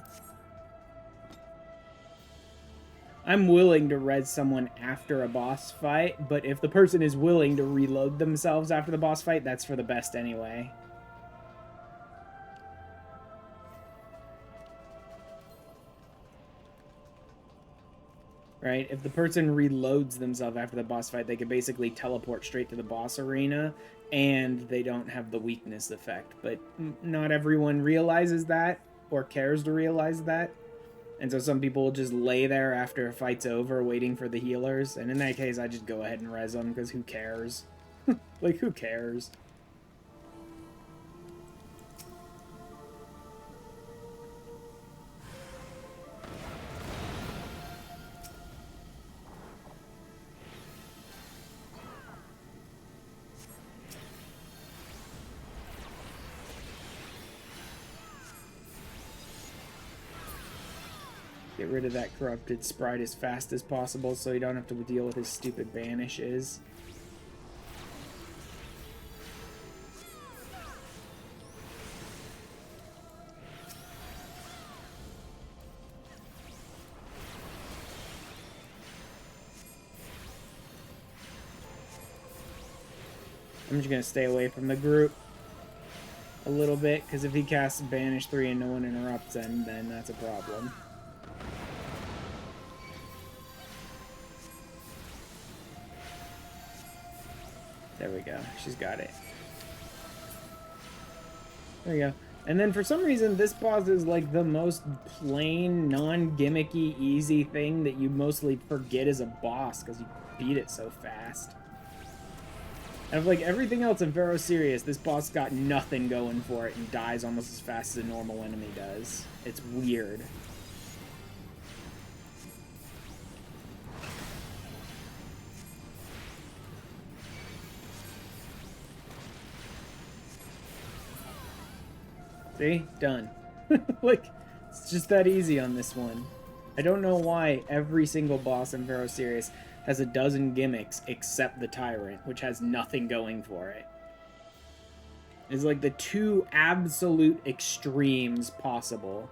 I'm willing to res someone after a boss fight, but if the person is willing to reload themselves after the boss fight, that's for the best anyway. Right? If the person reloads themselves after the boss fight, they can basically teleport straight to the boss arena, and they don't have the weakness effect. But not everyone realizes that, or cares to realize that. And so some people will just lay there after a fight's over, waiting for the healers. And in that case, I just go ahead and res them, because who cares? Like, who cares? Get rid of that corrupted sprite as fast as possible so you don't have to deal with his stupid banishes. I'm just going to stay away from the group a little bit, because if he casts Banish 3 and no one interrupts him, then that's a problem. There we go. She's got it. There we go. And then for some reason, this boss is like the most plain, non-gimmicky, easy thing that you mostly forget is a boss because you beat it so fast. And of like everything else in Vero Sirius, this boss got nothing going for it and dies almost as fast as a normal enemy does. It's weird. See? Done. Like, it's just that easy on this one. I don't know why every single boss in Vero Sirius has a dozen gimmicks except the Tyrant, which has nothing going for it. It's like the two absolute extremes possible.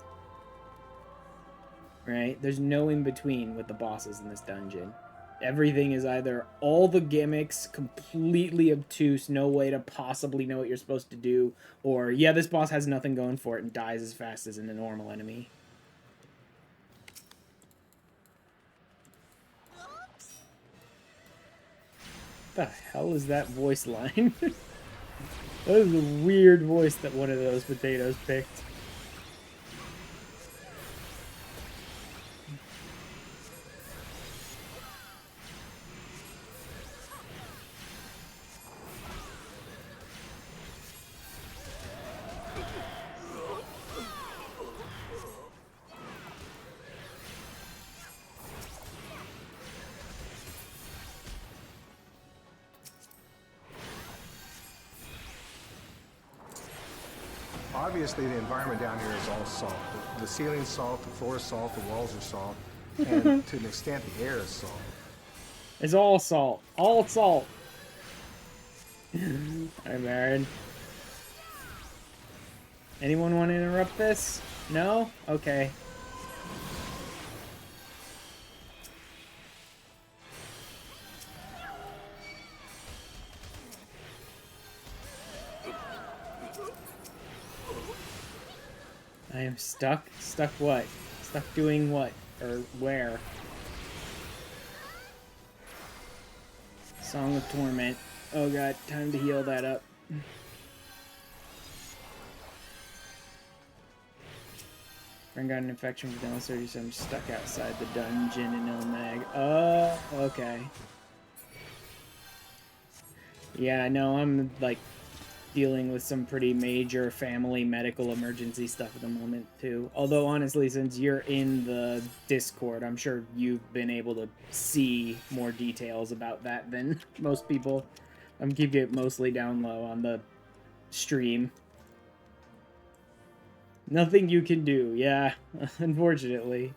Right? There's no in-between with the bosses in this dungeon. Everything is either all the gimmicks, completely obtuse, no way to possibly know what you're supposed to do, or, yeah, this boss has nothing going for it and dies as fast as a normal enemy. What the hell is that voice line? That is a weird voice that one of those potatoes picked. obviously the environment down here is all salt. The ceiling's salt, the floor is salt, the walls are salt, and to an extent the air is salt. It's all salt. All salt. Alright, Baron. Anyone want to interrupt this? No? Okay. I am stuck? Stuck what? Stuck doing what? Or where? Song of Torment. Oh god, time to heal that up. Friend got an infection for downstairs, so I'm stuck outside the dungeon in Ilmag. Oh, okay. Yeah, no, I'm, like, dealing with some pretty major family medical emergency stuff at the moment, too. Although, honestly, since you're in the Discord, I'm sure you've been able to see more details about that than most people. I'm keeping it mostly down low on the stream. Nothing you can do, yeah, unfortunately.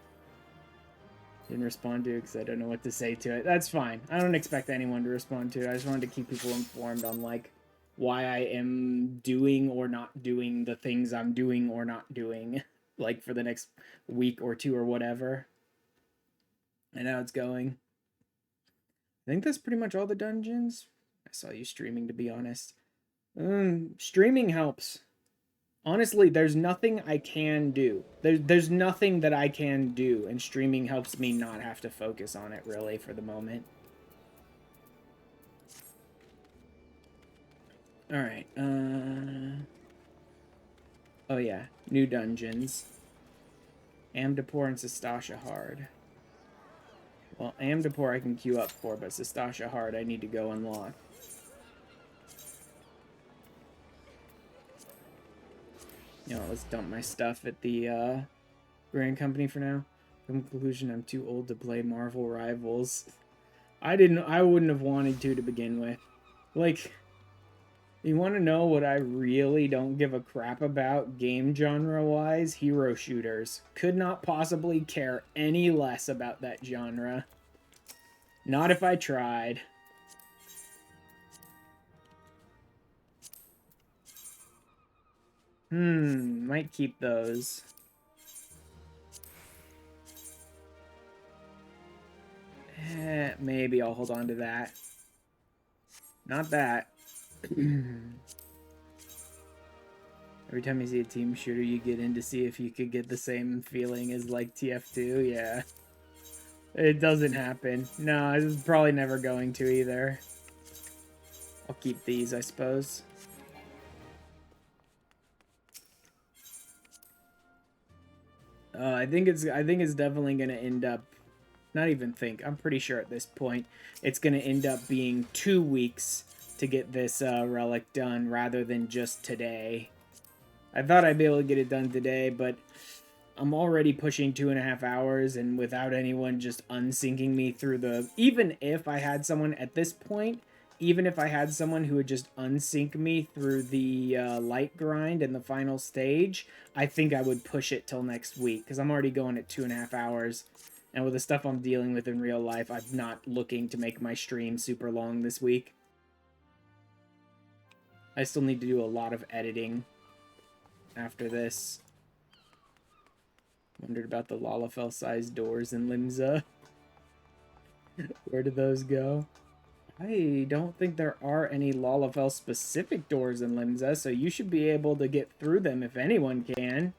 Didn't respond to it because I don't know what to say to it. That's fine. I don't expect anyone to respond to it. I just wanted to keep people informed on, like, why I am doing or not doing the things I'm doing or not doing, like, for the next week or two or whatever. And how it's going. I think that's pretty much all the dungeons. I saw you streaming, to be honest. Streaming helps. Honestly, there's nothing I can do. There's nothing that I can do, and streaming helps me not have to focus on it, really, for the moment. Alright, oh yeah, new dungeons. Amdapor and Sestasha Hard. Well, Amdapor I can queue up for, but Sestasha Hard I need to go unlock. You know, let's dump my stuff at the, Grand Company for now. Conclusion, I'm too old to play Marvel Rivals. I wouldn't have wanted to begin with. Like, you want to know what I really don't give a crap about game genre-wise? Hero shooters. Could not possibly care any less about that genre. Not if I tried. Might keep those. Maybe I'll hold on to that. Not that. Every time you see a team shooter, you get in to see if you could get the same feeling as, like, TF2, yeah. It doesn't happen. No, it's probably never going to either. I'll keep these, I suppose. I think it's definitely gonna end up, not even think, I'm pretty sure at this point, it's gonna end up being 2 weeks to get this relic done rather than just today. I thought I'd be able to get it done today, but I'm already pushing 2.5 hours, and without anyone just unsyncing me through the... Even if I had someone at this point, even if I had someone who would just unsync me through the light grind and the final stage, I think I would push it till next week, because I'm already going at 2.5 hours. And with the stuff I'm dealing with in real life, I'm not looking to make my stream super long this week. I still need to do a lot of editing after this. Wondered about the Lalafell-sized doors in Limsa. Where did those go? I don't think there are any Lalafell-specific doors in Limsa, so you should be able to get through them if anyone can.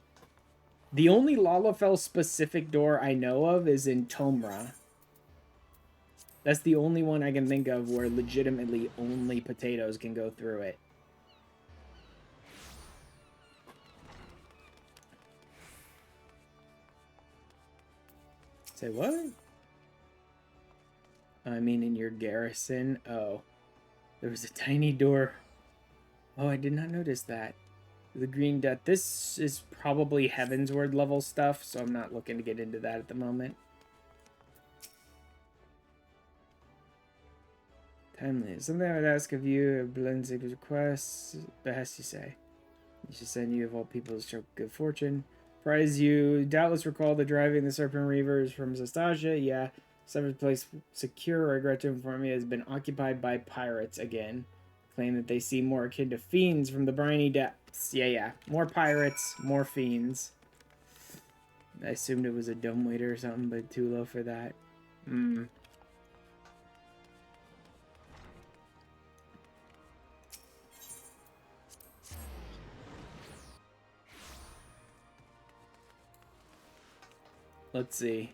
The only Lalafell-specific door I know of is in Tomra. That's the only one I can think of where legitimately only potatoes can go through it. Say what? I mean in your garrison? Oh. There was a tiny door. Oh, I did not notice that. The green dot. This is probably Heavensward level stuff, so I'm not looking to get into that at the moment. Timely. Something I would ask of you, Blend's requests. Behest, you say. You should send you of all people to show good fortune. Prize you doubtless recall the driving the Serpent Reavers from Zastasia. Yeah. Seventh place secure. I regret to inform you has been occupied by pirates again. Claim that they seem more akin to fiends from the briny depths. Yeah. More pirates, more fiends. I assumed it was a dumbwaiter or something, but too low for that. Let's see.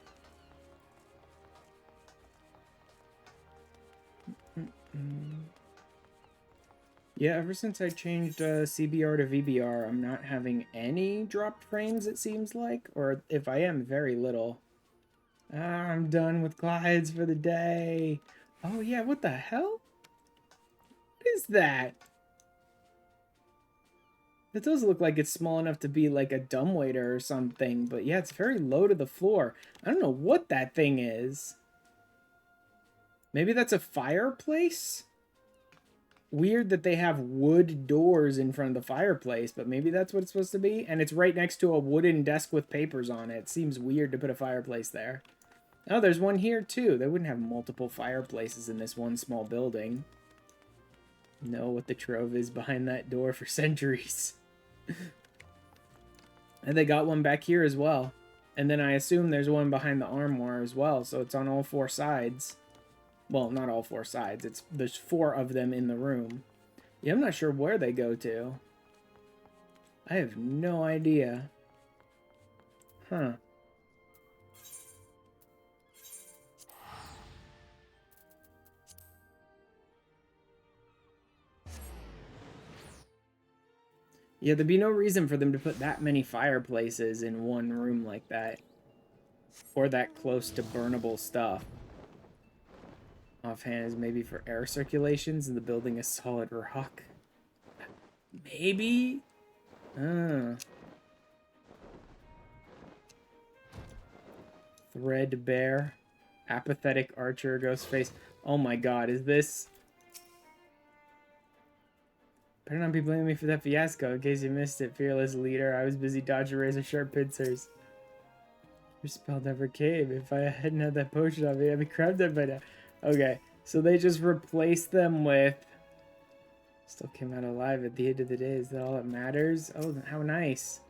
Yeah, ever since I changed CBR to VBR, I'm not having any dropped frames, it seems like. Or if I am, very little. I'm done with glides for the day. Oh, yeah, what the hell? What is that? It does look like it's small enough to be like a dumbwaiter or something. But yeah, it's very low to the floor. I don't know what that thing is. Maybe that's a fireplace? Weird that they have wood doors in front of the fireplace, but maybe that's what it's supposed to be. And it's right next to a wooden desk with papers on it. It seems weird to put a fireplace there. Oh, there's one here too. They wouldn't have multiple fireplaces in this one small building. Know what the trove is behind that door for centuries. And they got one back here as well. And then I assume there's one behind the armoire as well, so it's on all four sides. Well, not all four sides. There's four of them in the room. Yeah, I'm not sure where they go to. I have no idea. Huh. Yeah, there'd be no reason for them to put that many fireplaces in one room like that. Or that close to burnable stuff. Offhand is maybe for air circulations and the building is solid rock. Maybe? Threadbare. Apathetic archer, ghost face. Oh my god, is this... Better not be blaming me for that fiasco, in case you missed it, fearless leader. I was busy dodging razor sharp pincers. Your spell never came. If I hadn't had that potion on me, I'd be crabbed dead by now. Okay, so they just replaced them with... Still came out alive at the end of the day. Is that all that matters? Oh, how nice.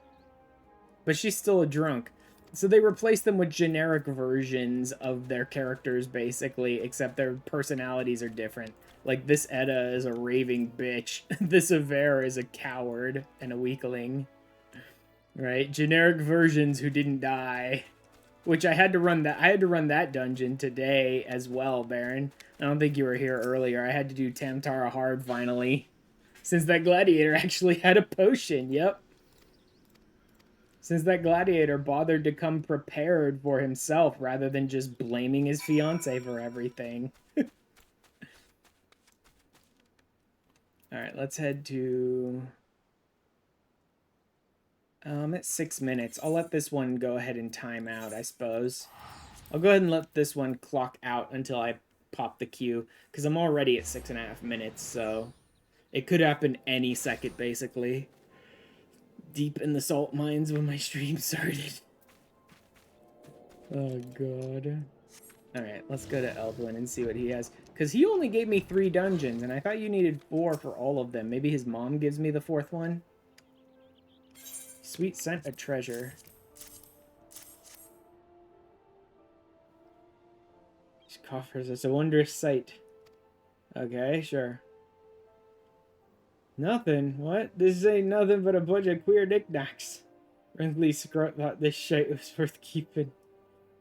But she's still a drunk. So they replaced them with generic versions of their characters, basically, except their personalities are different. Like, this Edda is a raving bitch. This Avera is a coward and a weakling. Right? Generic versions who didn't die. Which I had to run that. I had to run that dungeon today as well, Baron. I don't think you were here earlier. I had to do Tamtara hard finally. Since that gladiator actually had a potion. Yep. Since that gladiator bothered to come prepared for himself rather than just blaming his fiance for everything. Alright, let's head to... it's 6 minutes. I'll let this one go ahead and time out, I suppose. I'll go ahead and let this one clock out until I pop the queue, because I'm already at 6.5 minutes, so it could happen any second, basically. Deep in the salt mines when my stream started. Oh, God. Alright, let's go to Elfwin and see what he has. Because he only gave me 3 dungeons, and I thought you needed 4 for all of them. Maybe his mom gives me the 4th one? Sweet scent of treasure. These coffers, it's a wondrous sight. Okay, sure. Nothing? What? This ain't nothing but a bunch of queer knickknacks. Wrinkly Scrot thought this shite was worth keeping.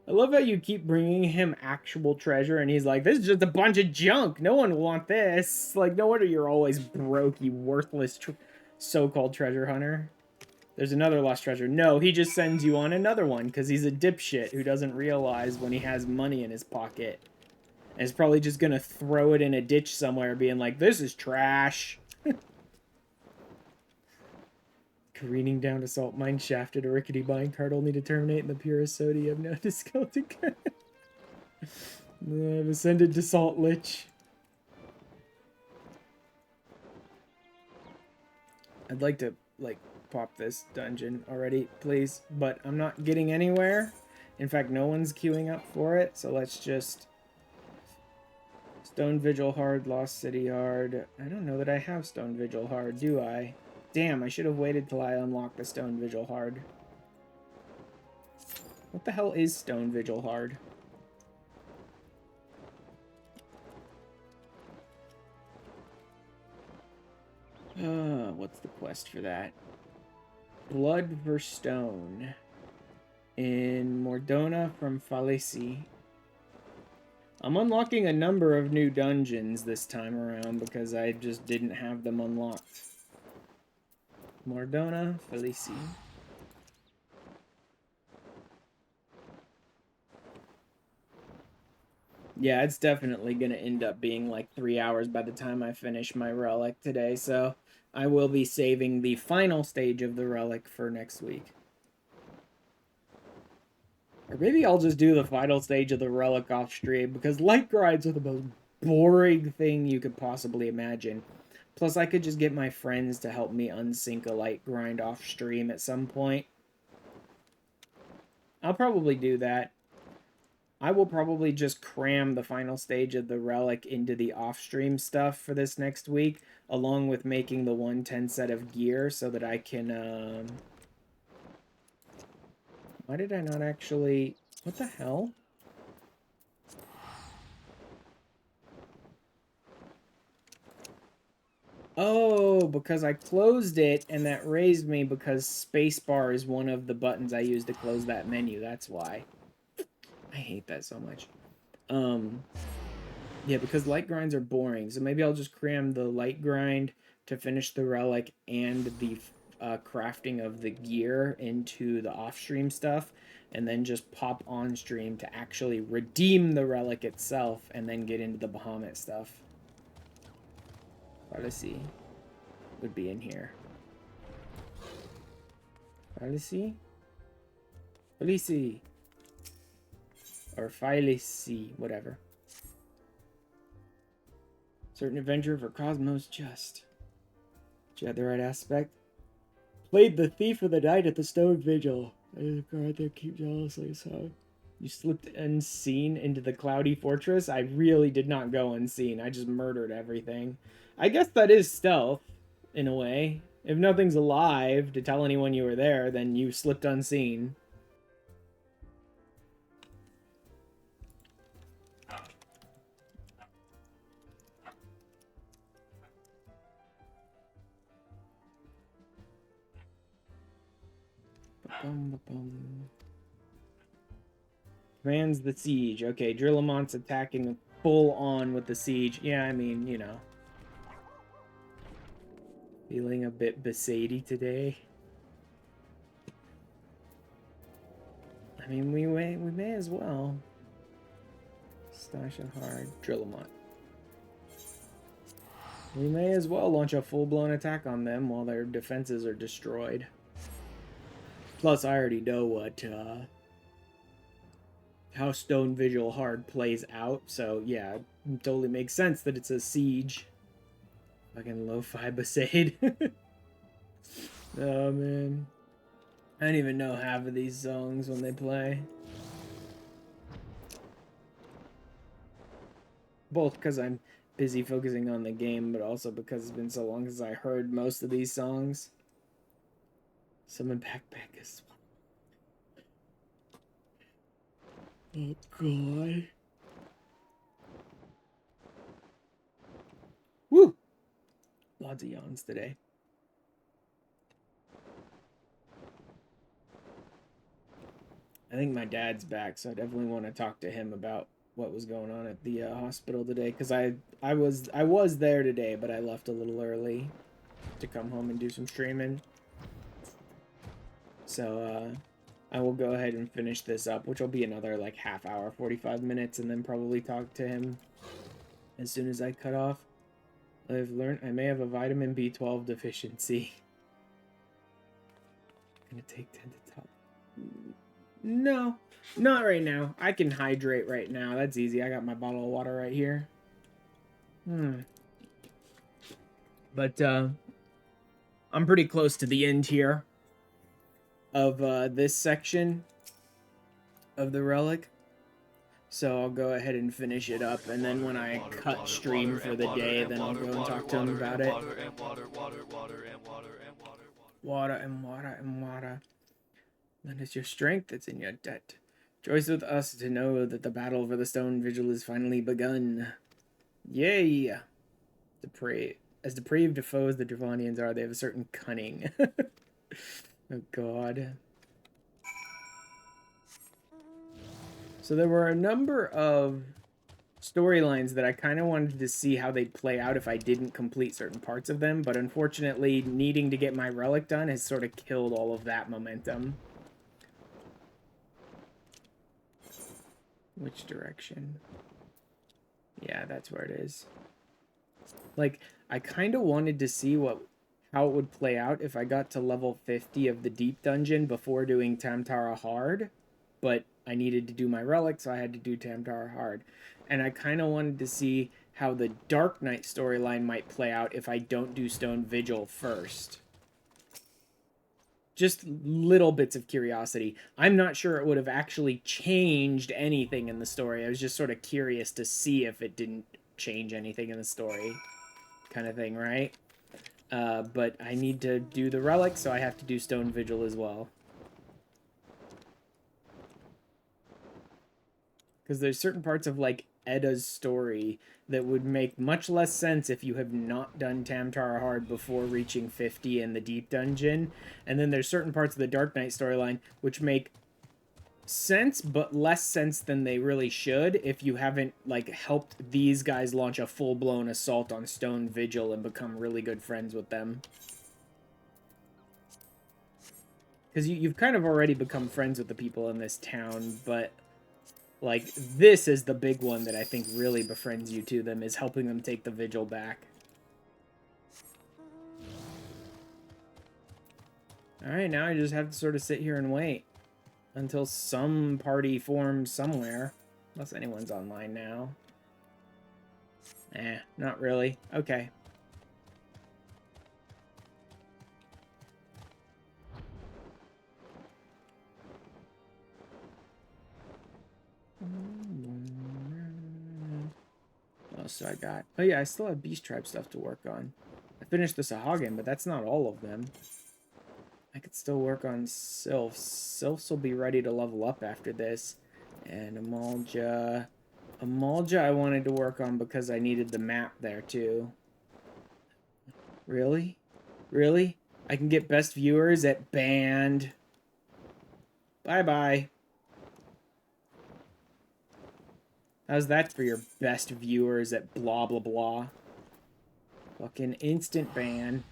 I love how you keep bringing him actual treasure, and he's like, this is just a bunch of junk. No one will want this. Like, no wonder you're always broke, you worthless so-called treasure hunter. There's another lost treasure. No, he just sends you on another one, because he's a dipshit who doesn't realize when he has money in his pocket. And is probably just going to throw it in a ditch somewhere, being like, this is trash. Careening down a salt mine shaft at a rickety mine cart only to terminate in the purest sodium. No skeleton. I've ascended to Salt Lich. I'd like to, like, pop this dungeon already, please. But I'm not getting anywhere. In fact, no one's queuing up for it, so let's just... Stone Vigil hard, Lost City hard. I don't know that I have Stone Vigil hard, do I? Damn, I should have waited till I unlocked the Stone Vigil hard. What the hell is Stone Vigil hard? What's the quest for that? Blood for Stone. In Mordona from Falisi. I'm unlocking a number of new dungeons this time around because I just didn't have them unlocked. Mordona, Falisi. Yeah, it's definitely going to end up being like 3 hours by the time I finish my Relic today, so I will be saving the final stage of the Relic for next week. Or maybe I'll just do the final stage of the Relic off stream, because light grinds are the most boring thing you could possibly imagine. Plus, I could just get my friends to help me unsync a light grind off stream at some point. I'll probably do that. I will probably just cram the final stage of the Relic into the off-stream stuff for this next week, along with making the 110 set of gear so that I can, Why did I not actually... What the hell? Oh, because I closed it, and that raised me because spacebar is one of the buttons I use to close that menu. That's why. I hate that so much. Yeah, because light grinds are boring. So maybe I'll just cram the light grind to finish the Relic and the crafting of the gear into the off-stream stuff, and then just pop on-stream to actually redeem the Relic itself, and then get into the Bahamut stuff. Policy would be in here. Policy? Policy. Or Phylisi, whatever. Certain adventure for Cosmos Just. Did you have the right aspect? Played the Thief of the Night at the Stone Vigil. I guard there keep jealously, so... You slipped unseen into the Cloudy Fortress? I really did not go unseen. I just murdered everything. I guess that is stealth, in a way. If nothing's alive to tell anyone you were there, then you slipped unseen. Commands the siege. Okay, Drillamont's attacking full on with the siege. Yeah, I mean, you know. Feeling a bit besady today. I mean, we may as well. Stash a hard. Drillamont. We may as well launch a full-blown attack on them while their defenses are destroyed. Plus, I already know what, how Stone Vigil hard plays out, so yeah, it totally makes sense that it's a siege. Fucking lo-fi Besaid. Oh, man. I don't even know half of these songs when they play. Both because I'm busy focusing on the game, but also because it's been so long since I heard most of these songs. Summon Backpack as well. Oh, God. Woo! Lots of yawns today. I think my dad's back, so I definitely want to talk to him about what was going on at the hospital today, because I was there today, but I left a little early to come home and do some streaming. So I will go ahead and finish this up, which will be another like half hour, 45 minutes, and then probably talk to him as soon as I cut off. I've learned I may have a vitamin B12 deficiency. Gonna take 10 to top. No, not right now. I can hydrate right now. That's easy. I got my bottle of water right here. But I'm pretty close to the end here of this section of the relic. So I'll go ahead and finish it up, and then when I cut stream for the day, then I'll go and talk to him about it. Water and water and water. That is your strength, it's in your debt. Joyce with us to know that the battle for the stone vigil is finally begun. Yay! As depraved foes the Dravanians are, they have a certain cunning. Oh god. So there were a number of storylines that I kind of wanted to see how they'd play out if I didn't complete certain parts of them, but unfortunately needing to get my relic done has sort of killed all of that momentum. Which direction? Yeah, that's where it is. Like, I kind of wanted to see how it would play out if I got to level 50 of the deep dungeon before doing Tamtara hard, but I needed to do my relic, so I had to do Tamtara hard. And I kind of wanted to see how the Dark Knight storyline might play out if I don't do Stone Vigil first. Just little bits of curiosity. I'm not sure it would have actually changed anything in the story. I was just sort of curious to see if it didn't change anything in the story. Kind of thing, right? But I need to do the relic, so I have to do Stone Vigil as well. Because there's certain parts of, like, Edda's story that would make much less sense if you have not done Tamtara hard before reaching 50 in the deep dungeon. And then there's certain parts of the Dark Knight storyline which make sense, but less sense than they really should if you haven't, like, helped these guys launch a full-blown assault on Stone Vigil and become really good friends with them. Because you've kind of already become friends with the people in this town, but... like, this is the big one that I think really befriends you to them, is helping them take the Vigil back. Alright, now I just have to sort of sit here and wait until some party forms somewhere. Unless anyone's online now. Not really. Okay. What else do I got? Oh yeah, I still have Beast Tribe stuff to work on. I finished the Sahagin, but that's not all of them. I could still work on Sylphs. Sylphs will be ready to level up after this. And Amalja. Amalja I wanted to work on because I needed the map there too. Really? Really? I can get best viewers at band. Bye-bye. How's that for your best viewers at blah blah blah? Fucking instant ban.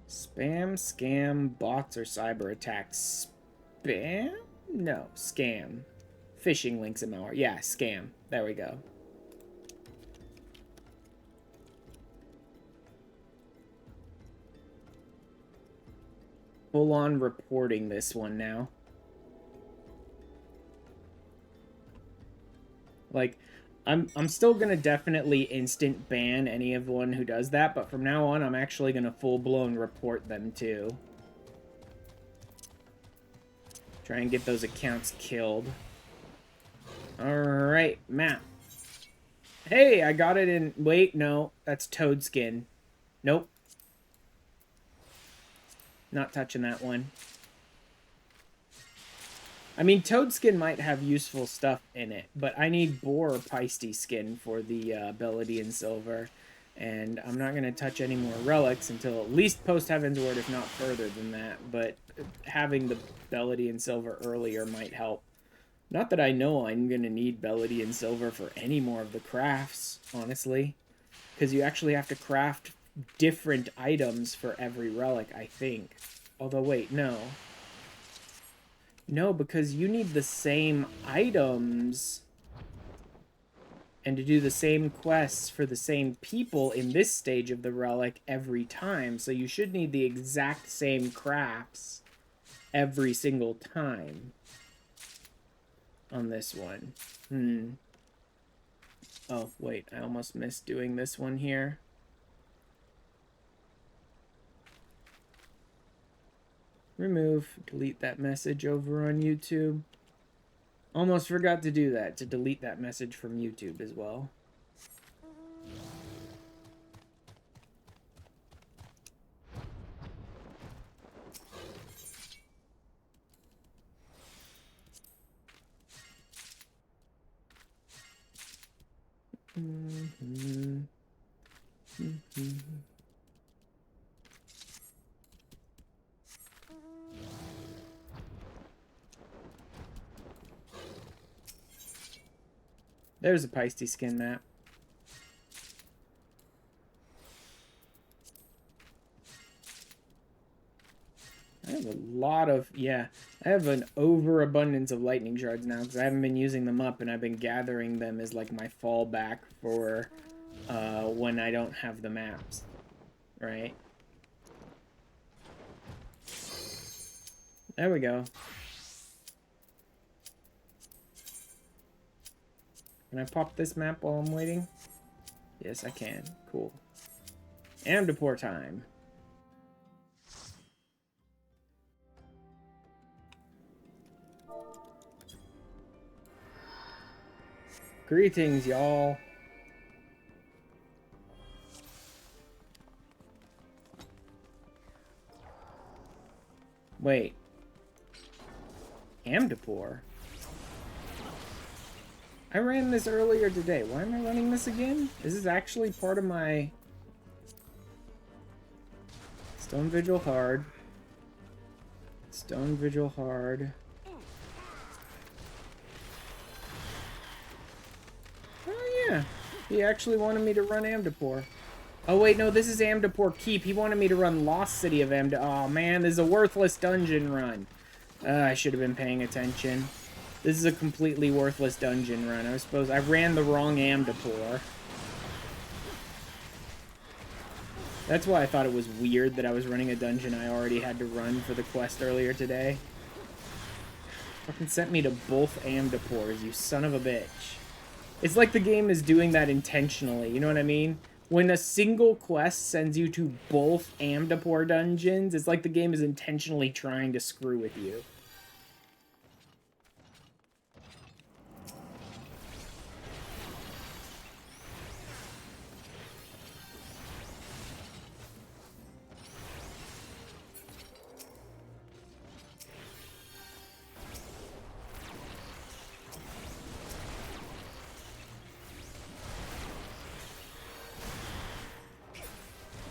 Spam, scam, bots, or cyber attacks. Spam? No, scam. Phishing links and malware. Yeah, scam. There we go. Full on reporting this one now. Like, I'm still gonna definitely instant ban anyone who does that, but from now on, I'm actually gonna full-blown report them too. Try and get those accounts killed. Alright, map. Hey, I got it in... Wait, no. That's toad skin. Nope. Not touching that one. I mean, toad skin might have useful stuff in it, but I need boar or Peisty skin for the Belladine Silver. And I'm not going to touch any more relics until at least post-Heaven's Word, if not further than that. But having the Belladine Silver earlier might help. Not that I know I'm going to need Belladine Silver for any more of the crafts, honestly. Because you actually have to craft different items for every relic, I think. Although, wait, no. No, because you need the same items and to do the same quests for the same people in this stage of the relic every time. So you should need the exact same crafts every single time on this one. Oh, wait, I almost missed doing this one here. Delete that message over on YouTube. Almost forgot to do that, to delete that message from YouTube as well. There's a Peisty skin map. I have a lot of, yeah, I have an overabundance of lightning shards now because I haven't been using them up, and I've been gathering them as like my fallback for when I don't have the maps, right? There we go. Can I pop this map while I'm waiting? Yes, I can. Cool. Amdapor time. Greetings, y'all. Wait. Amdapor? I ran this earlier today. Why am I running this again? Is this actually part of my... Stone Vigil hard. Stone Vigil hard. Oh yeah. He actually wanted me to run Amdapor. Oh wait, no, this is Amdapor Keep. He wanted me to run Lost City of Amdapor. Oh man, this is a worthless dungeon run. I should have been paying attention. This is a completely worthless dungeon run. I ran the wrong Amdapor. That's why I thought it was weird that I was running a dungeon I already had to run for the quest earlier today. Fucking sent me to both Amdapors, you son of a bitch. It's like the game is doing that intentionally, you know what I mean? When a single quest sends you to both Amdapor dungeons, it's like the game is intentionally trying to screw with you.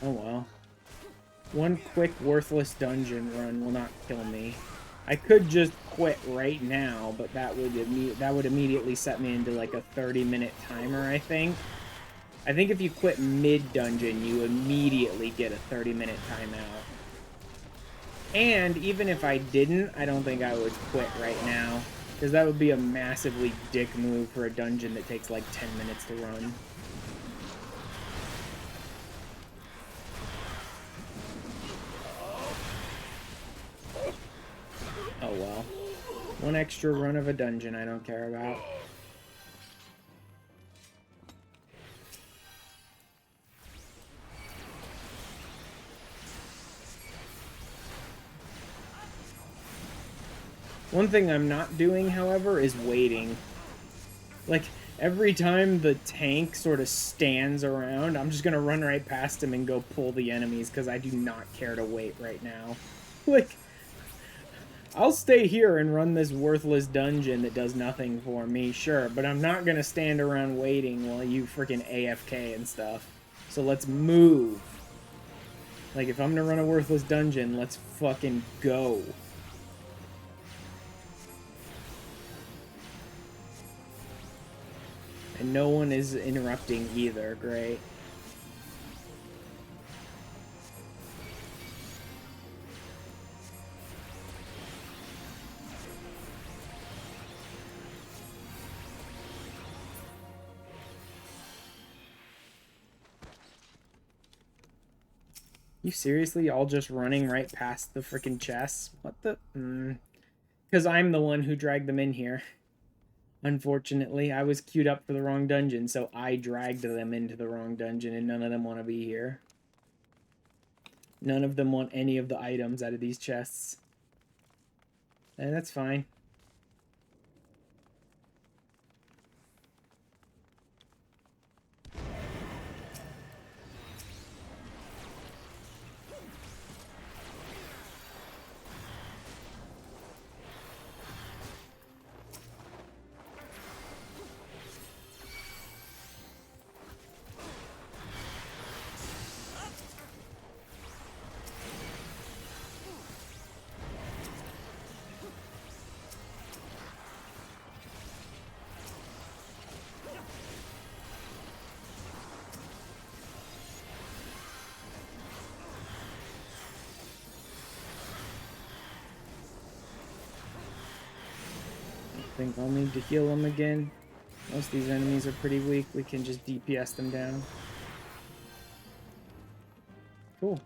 Oh well. One quick worthless dungeon run will not kill me. I could just quit right now, but that would immediately set me into like a 30-minute timer, I think. I think if you quit mid-dungeon, you immediately get a 30-minute timeout. And even if I didn't, I don't think I would quit right now, because that would be a massively dick move for a dungeon that takes like 10 minutes to run. Oh well. One extra run of a dungeon I don't care about. One thing I'm not doing, however, is waiting. Like, every time the tank sort of stands around, I'm just gonna run right past him and go pull the enemies, because I do not care to wait right now. Like, I'll stay here and run this worthless dungeon that does nothing for me, sure, but I'm not gonna stand around waiting while you freaking AFK and stuff. So let's move. Like, if I'm gonna run a worthless dungeon, let's fucking go. And no one is interrupting either, great. You seriously all just running right past the freaking chests? What the? Because I'm the one who dragged them in here. Unfortunately, I was queued up for the wrong dungeon, so I dragged them into the wrong dungeon, and none of them want to be here. None of them want any of the items out of these chests. And that's fine. I think I'll need to heal them again. Most of these enemies are pretty weak. We can just DPS them down. Cool.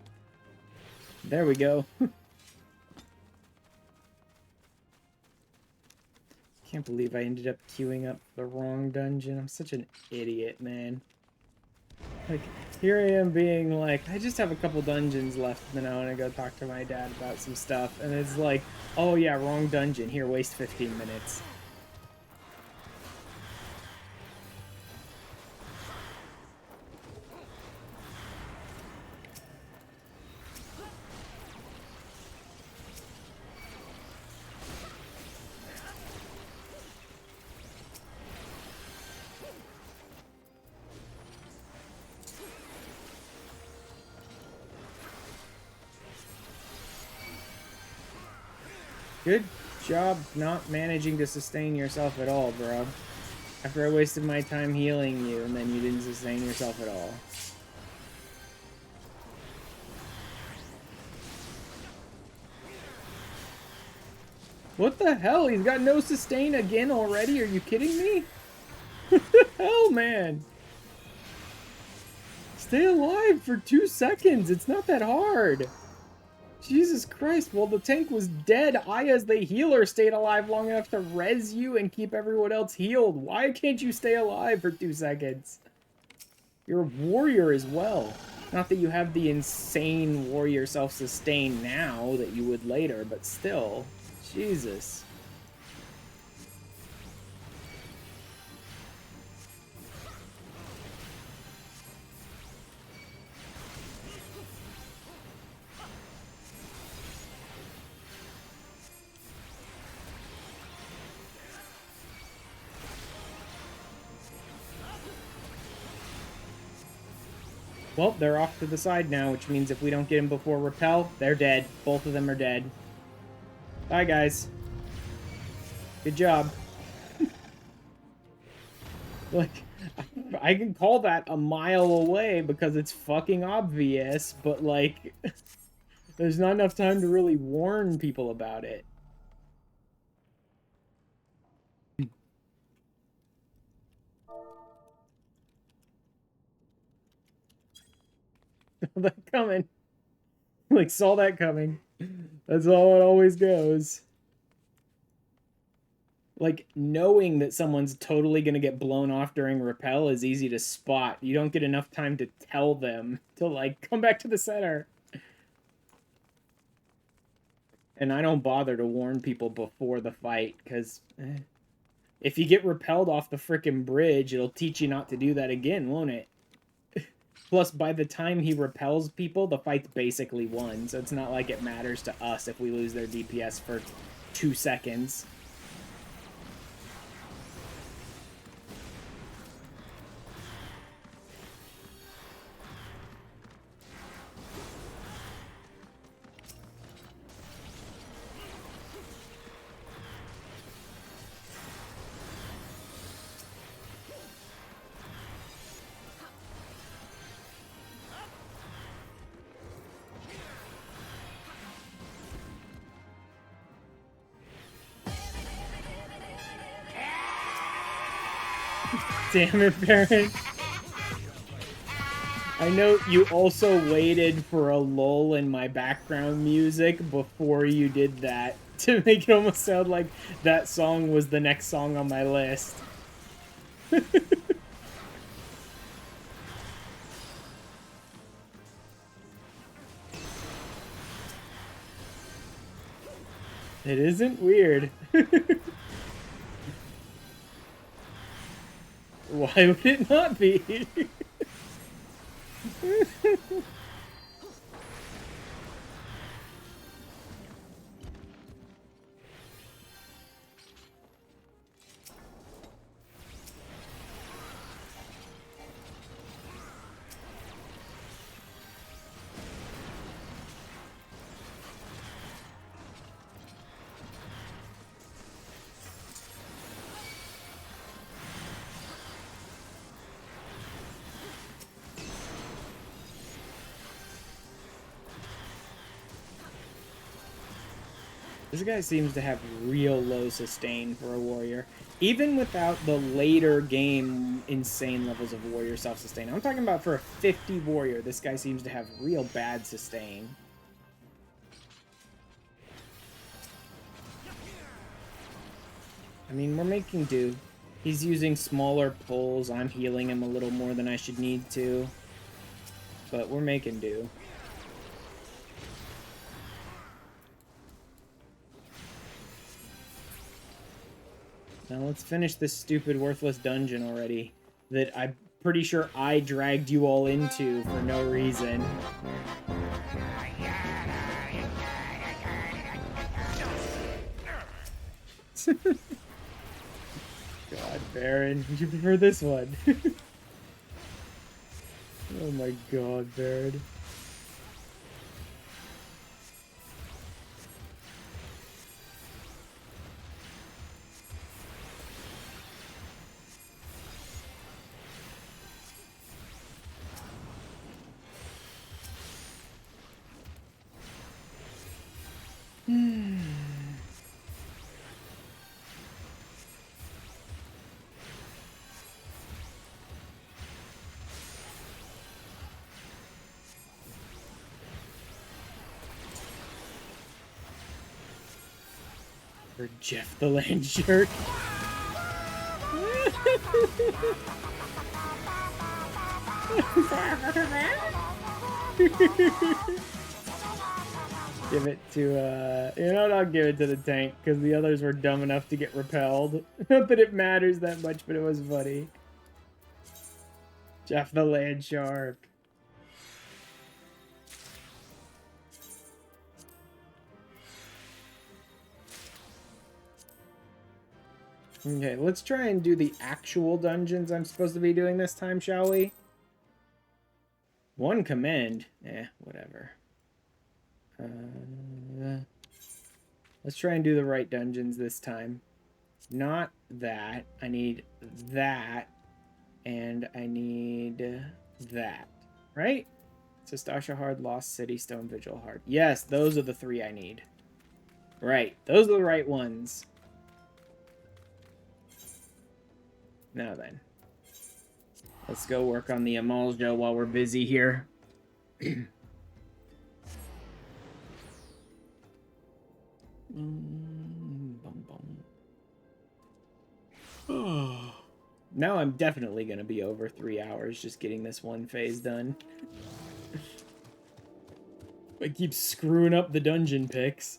There we go. Can't believe I ended up queuing up the wrong dungeon. I'm such an idiot, man. Like, here I am being like, I just have a couple dungeons left, and then I want to go talk to my dad about some stuff. And it's like, oh yeah, wrong dungeon. Here, waste 15 minutes. Good job not managing to sustain yourself at all, bro. After I wasted my time healing you, and then you didn't sustain yourself at all. What the hell? He's got no sustain again already? Are you kidding me? What the hell, man? Stay alive for 2 seconds. It's not that hard. Jesus Christ, well, the tank was dead. I, as the healer, stayed alive long enough to res you and keep everyone else healed. Why can't you stay alive for 2 seconds? You're a warrior as well. Not that you have the insane warrior self-sustain now that you would later, but still. Jesus. Well, they're off to the side now, which means if we don't get them before repel, they're dead. Both of them are dead. Bye, guys. Good job. Like, I can call that a mile away because it's fucking obvious, but, like, there's not enough time to really warn people about it. Saw that coming. Like, saw that coming. That's all it always goes. Like, knowing that someone's totally gonna get blown off during repel is easy to spot. You don't get enough time to tell them to, like, come back to the center. And I don't bother to warn people before the fight, because if you get repelled off the frickin' bridge, it'll teach you not to do that again, won't it? Plus, by the time he repels people, the fight's basically won, so it's not like it matters to us if we lose their DPS for 2 seconds. Damn it, Baron. I know you also waited for a lull in my background music before you did that to make it almost sound like that song was the next song on my list. It isn't weird. Why would it not be? This guy seems to have real low sustain for a warrior. Even without the later game insane levels of warrior self-sustain. I'm talking about for a 50 warrior, this guy seems to have real bad sustain. I mean, we're making do. He's using smaller pulls. I'm healing him a little more than I should need to. But we're making do. Now let's finish this stupid, worthless dungeon already that I'm pretty sure I dragged you all into for no reason. God, Baron, you prefer this one. Oh my god, Baron. For Jeff the Land Shark. Give it to, you know what, I'll give it to the tank, because the others were dumb enough to get repelled. Not that it matters that much, but it was funny. Jeff the Land Shark. Okay, let's try and do the actual dungeons I'm supposed to be doing this time, shall we? One commend. Whatever. Let's try and do the right dungeons this time. Not that. I need that. And I need that. Right? Sestasha Hard, Lost City, Stone Vigil Hard. Yes, those are the three I need. Right. Those are the right ones. Now then. Let's go work on the Amalja while we're busy here. Now I'm definitely going to be over 3 hours just getting this one phase done. I keep screwing up the dungeon picks.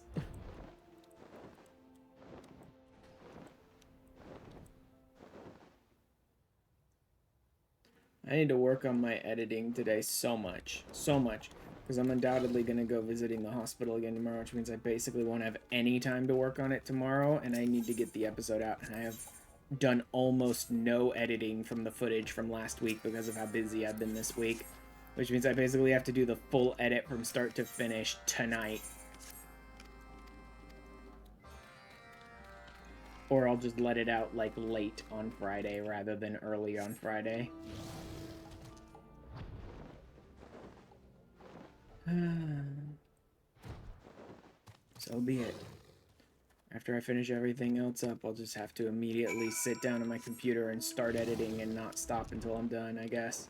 I need to work on my editing today so much. So much. Because I'm undoubtedly going to go visiting the hospital again tomorrow, which means I basically won't have any time to work on it tomorrow, and I need to get the episode out. And I have done almost no editing from the footage from last week because of how busy I've been this week. Which means I basically have to do the full edit from start to finish tonight. Or I'll just let it out, like, late on Friday rather than early on Friday. So be it. After I finish everything else up, I'll just have to immediately sit down at my computer and start editing and not stop until I'm done, I guess.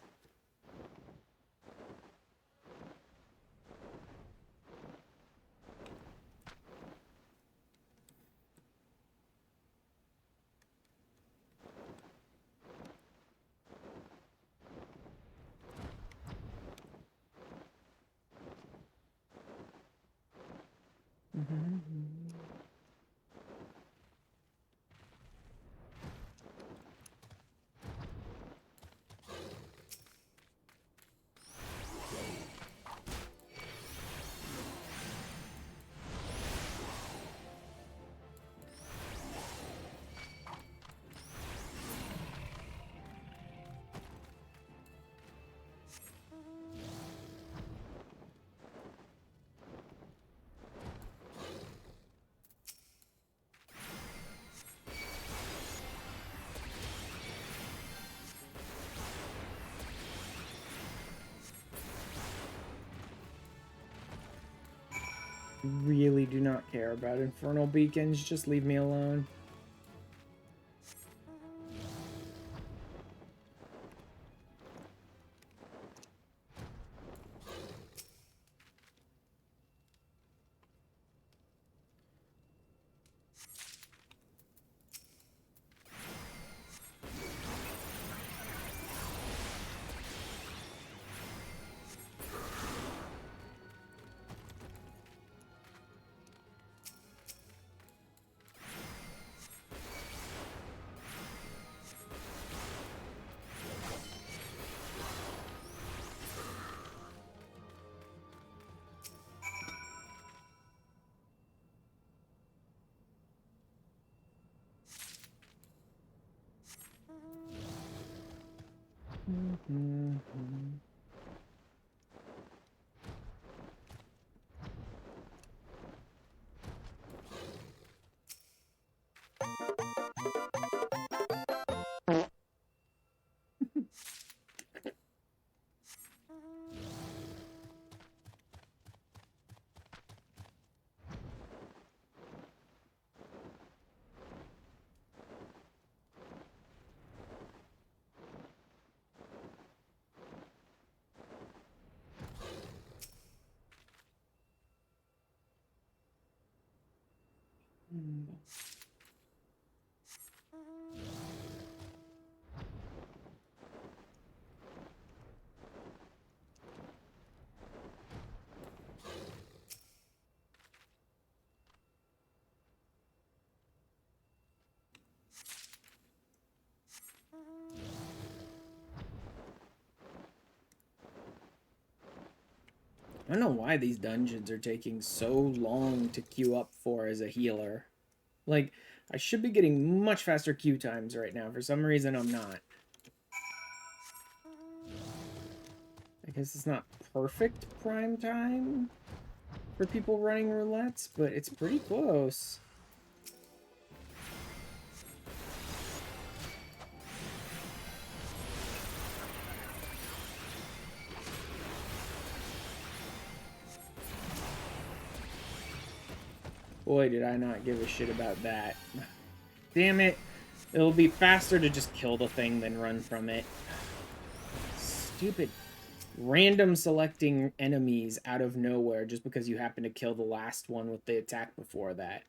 Really do not care about infernal beacons. Just leave me alone. I don't know why these dungeons are taking so long to queue up for as a healer. Like, I should be getting much faster queue times right now. For some reason, I'm not. I guess it's not perfect prime time for people running roulettes, but it's pretty close. Boy, did I not give a shit about that. Damn it. It'll be faster to just kill the thing than run from it. Stupid. Random selecting enemies out of nowhere just because you happen to kill the last one with the attack before that.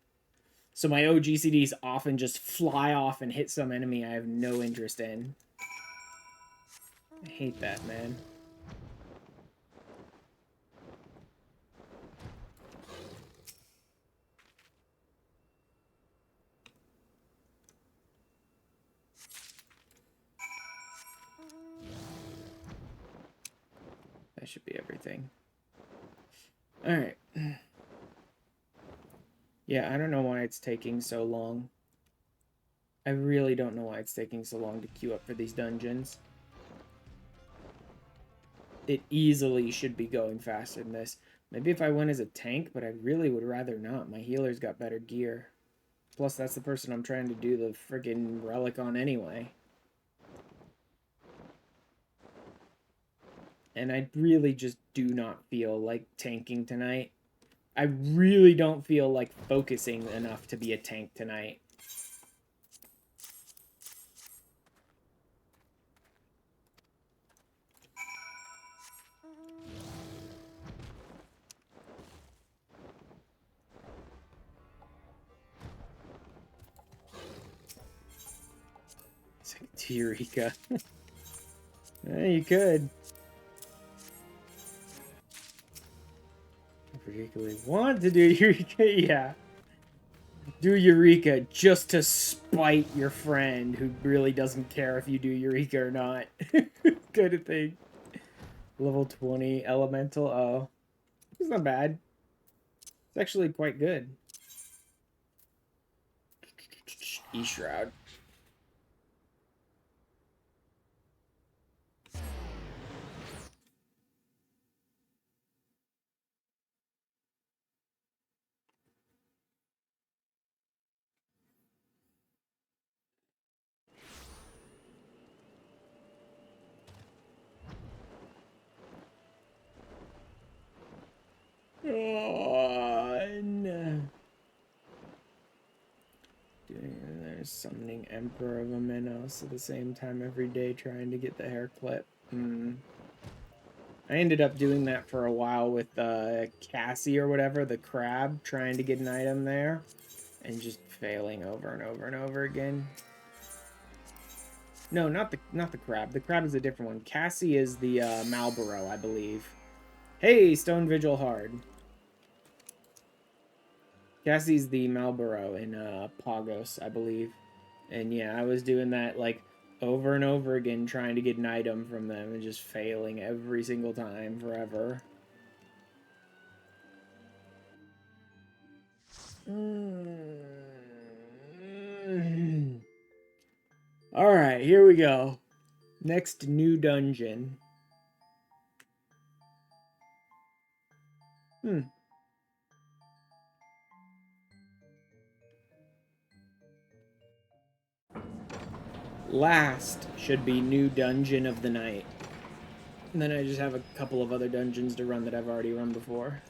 So my OGCDs often just fly off and hit some enemy I have no interest in. I hate that, man. That should be everything. Alright. Yeah, I don't know why it's taking so long. I really don't know why it's taking so long to queue up for these dungeons. It easily should be going faster than this. Maybe if I went as a tank, but I really would rather not. My healer's got better gear. Plus, that's the person I'm trying to do the friggin' Relic on anyway. And I really just do not feel like tanking tonight. I really don't feel like focusing enough to be a tank tonight. It's like Eureka. Yeah, you could. I particularly want to do Eureka, yeah. Do Eureka just to spite your friend who really doesn't care if you do Eureka or not. Kind of thing. Level 20 Elemental. Oh. It's not bad. It's actually quite good. E-Shroud. Oh, Summoning Emperor of Amenos at the same time every day trying to get the hair clip. I ended up doing that for a while with Cassie or whatever, the crab, trying to get an item there, and just failing over and over and over again. No, not the crab. The crab is a different one. Cassie is the Marlboro, I believe. Hey, Stone Vigil Hard. Cassie's the Marlboro in Pagos, I believe. And yeah, I was doing that like over and over again, trying to get an item from them and just failing every single time forever. Alright, here we go. Next new dungeon. Last should be new dungeon of the night. And then I just have a couple of other dungeons to run that I've already run before.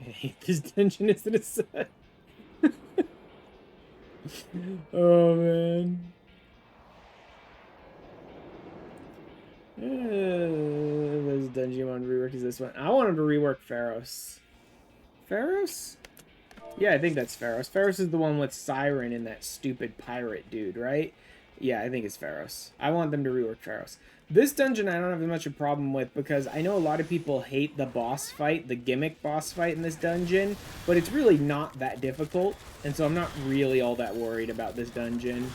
I hate this dungeon, isn't it sad? Oh, man. There's a dungeon you want to rework. Is this one? I wanted to rework Pharos. Pharos? Yeah, I think that's Pharos. Pharos is the one with Siren and that stupid pirate dude, right? Yeah, I think it's Pharos. I want them to rework Pharos. This dungeon I don't have as much a problem with because I know a lot of people hate the boss fight, the gimmick boss fight in this dungeon, but it's really not that difficult, and so I'm not really all that worried about this dungeon.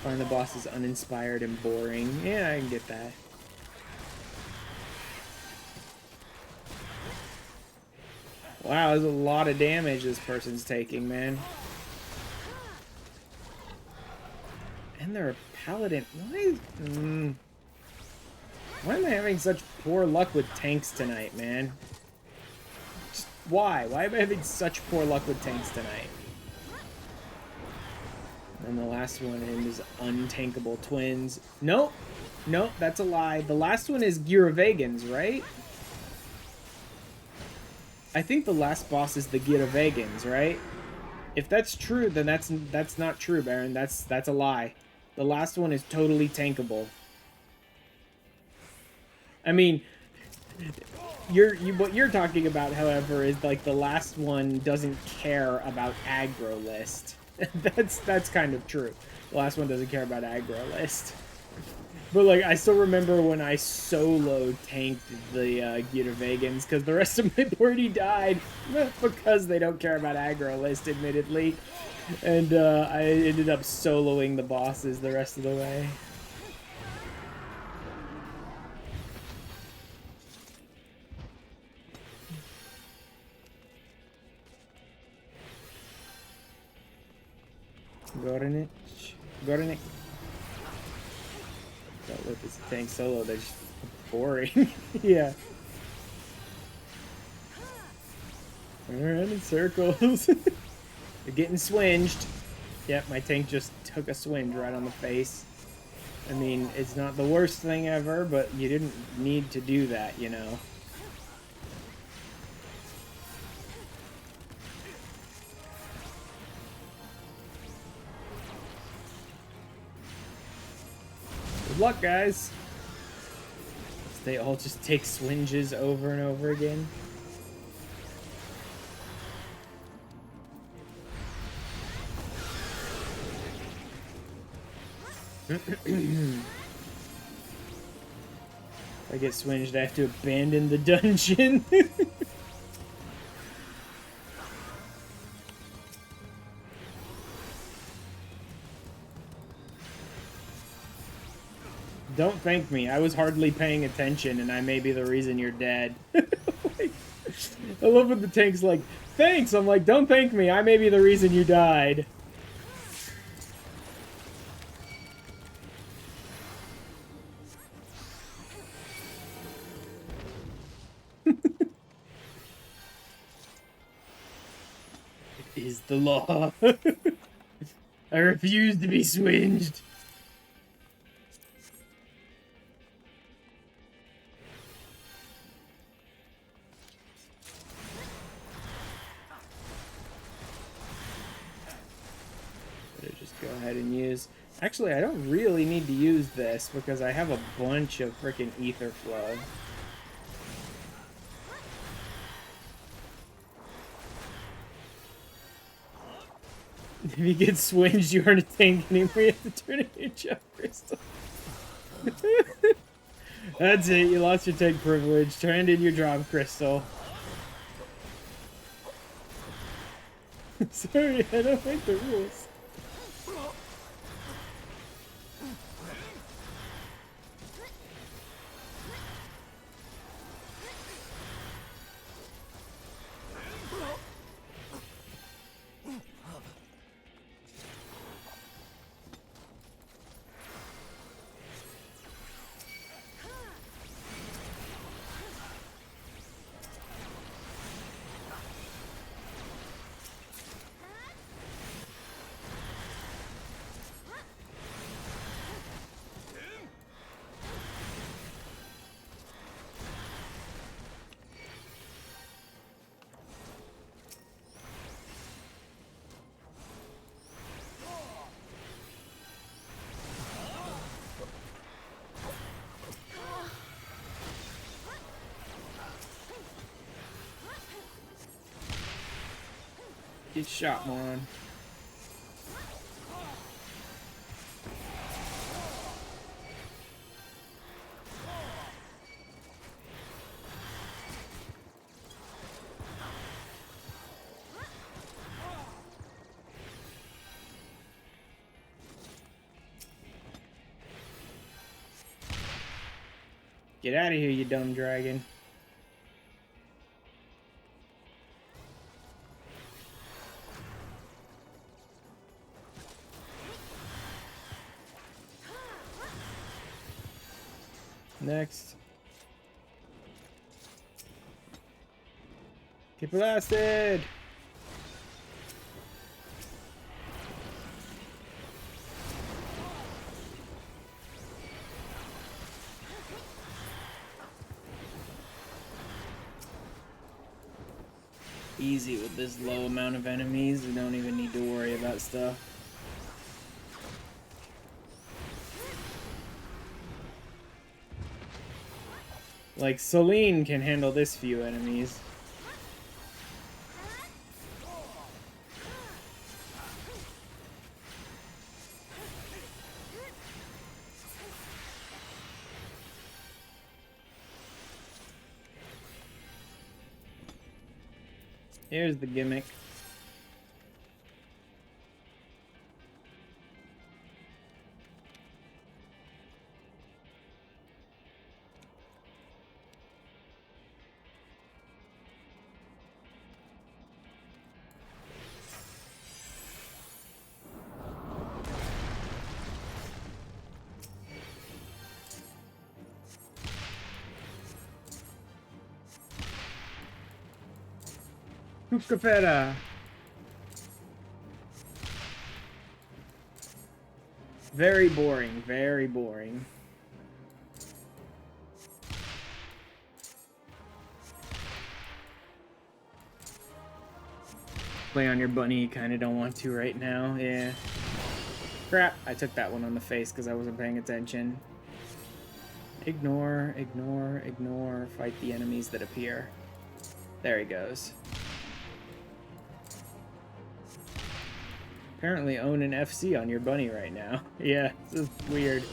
Find the boss is uninspired and boring. Yeah, I can get that. Wow, there's a lot of damage this person's taking, man. And they're a paladin. Why am I having such poor luck with tanks tonight, man? Just why? Why am I having such poor luck with tanks tonight? And the last one is Untankable Twins. Nope. Nope, that's a lie. The last one is Giravagans, right? I think the last boss is the Giravagans, right? If that's true, then that's not true, Baron. That's a lie. The last one is totally tankable. I mean, what you're talking about, however, is like the last one doesn't care about aggro list. that's kind of true. The last one doesn't care about aggro list. But like, I still remember when I solo tanked the Giravagans because the rest of my party died because they don't care about aggro list, admittedly. And I ended up soloing the bosses the rest of the way. Gorenik. Don't let this tank solo, they're just boring. Yeah. Around in circles. They're getting swinged. Yep, my tank just took a swinge right on the face. I mean, it's not the worst thing ever, but you didn't need to do that, you know. Good luck, guys. They all just take swinges over and over again. If I get swinged, I have to abandon the dungeon. Don't thank me. I was hardly paying attention, and I may be the reason you're dead. Like, I love when the tank's like, thanks! I'm like, don't thank me. I may be the reason you died. It is the law. I refuse to be swinged. Better just go ahead and use... Actually, I don't really need to use this because I have a bunch of freaking ether flow. If you get swinged, you aren't a tank anymore. You have to turn it into a crystal. That's it. You lost your tank privilege. Turned in your drop crystal. Sorry, I don't like the rules. Get shot, moron. Get out of here, you dumb dragon. Next. Get blasted! Easy with this low amount of enemies. We don't even need to worry about stuff. Like, Celine can handle this few enemies. Here's the gimmick. Hookapeta. Very boring, very boring. Play on your bunny, you kinda don't want to right now, yeah. Crap, I took that one on the face because I wasn't paying attention. Ignore, ignore, ignore, fight the enemies that appear. There he goes. Apparently own an FC on your bunny right now. Yeah, this is weird.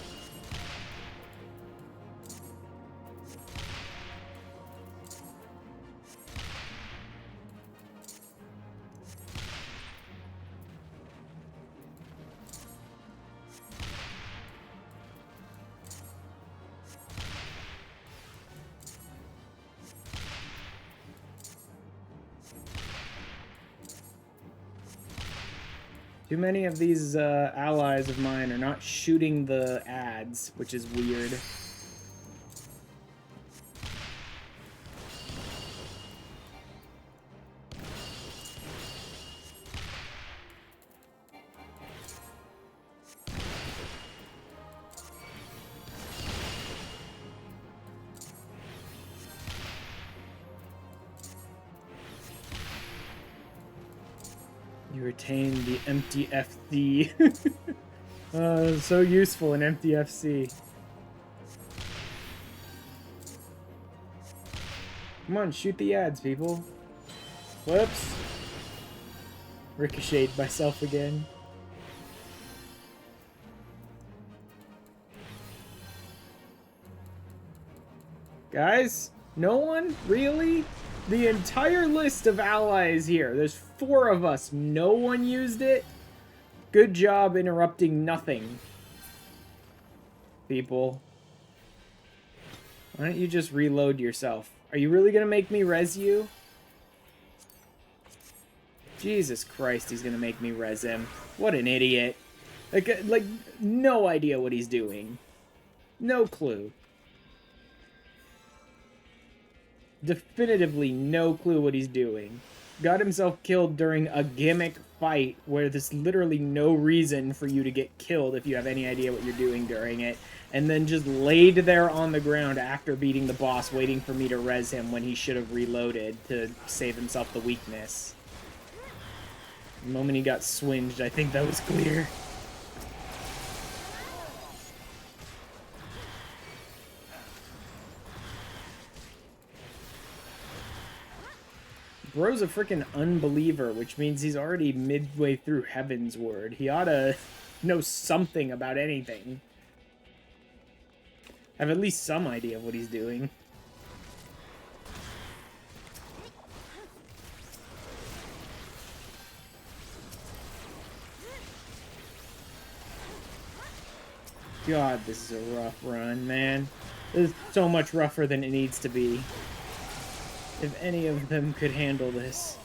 Too many of these allies of mine are not shooting the ads, which is weird. retain the empty FC. So useful in empty FC. Come on, shoot the ads, people. Whoops. Ricocheted myself again. Guys? No one? Really? The entire list of allies here. There's 4 of us. No one used it? Good job interrupting nothing. People. Why don't you just reload yourself? Are you really gonna make me res you? Jesus Christ, he's gonna make me res him. What an idiot. Like, no idea what he's doing. No clue. Definitively no clue what he's doing. Got himself killed during a gimmick fight where there's literally no reason for you to get killed if you have any idea what you're doing during it. And then just laid there on the ground after beating the boss, waiting for me to res him when he should have reloaded to save himself the weakness. The moment he got swinged, I think that was clear. Bro's a freaking unbeliever, which means he's already midway through Heaven's Word. He ought to know something about anything. Have at least some idea of what he's doing. God, this is a rough run, man. This is so much rougher than it needs to be. If any of them could handle this.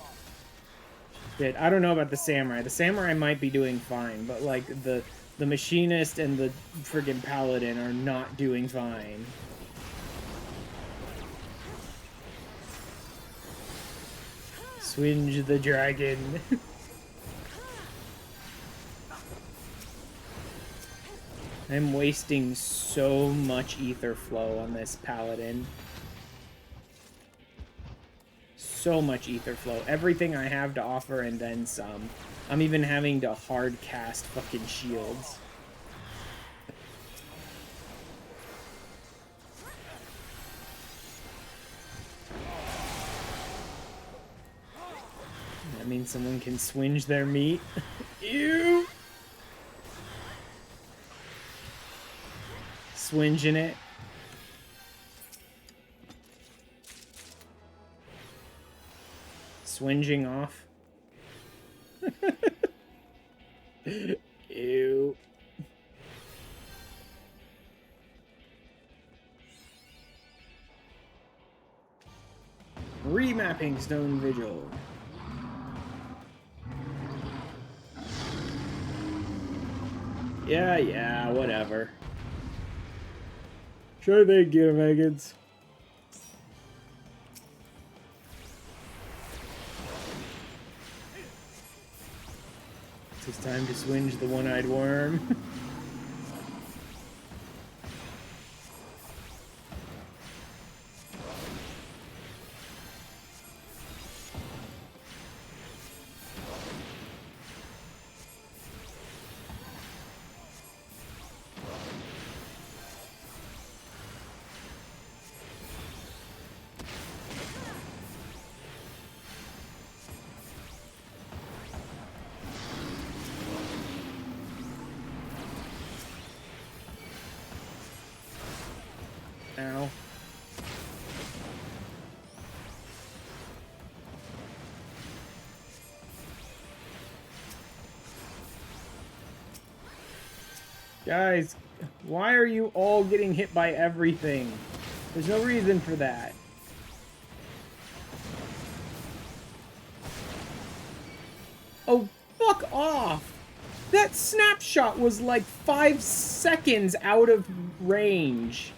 Shit, I don't know about the samurai. The samurai might be doing fine, but like the machinist and the friggin' paladin are not doing fine. Swinge the dragon. I'm wasting so much ether flow on this paladin. So much ether flow. Everything I have to offer and then some. I'm even having to hard cast fucking shields. That means someone can swinge their meat. Ew! Swinging it. Swinging off. Ew. Remapping Stone Vigil. Yeah, whatever. Sure, thank you, Megans. It's time to swinge the one-eyed worm. Ow. Guys, why are you all getting hit by everything? There's no reason for that. Oh, fuck off! That snapshot was like 5 seconds out of range.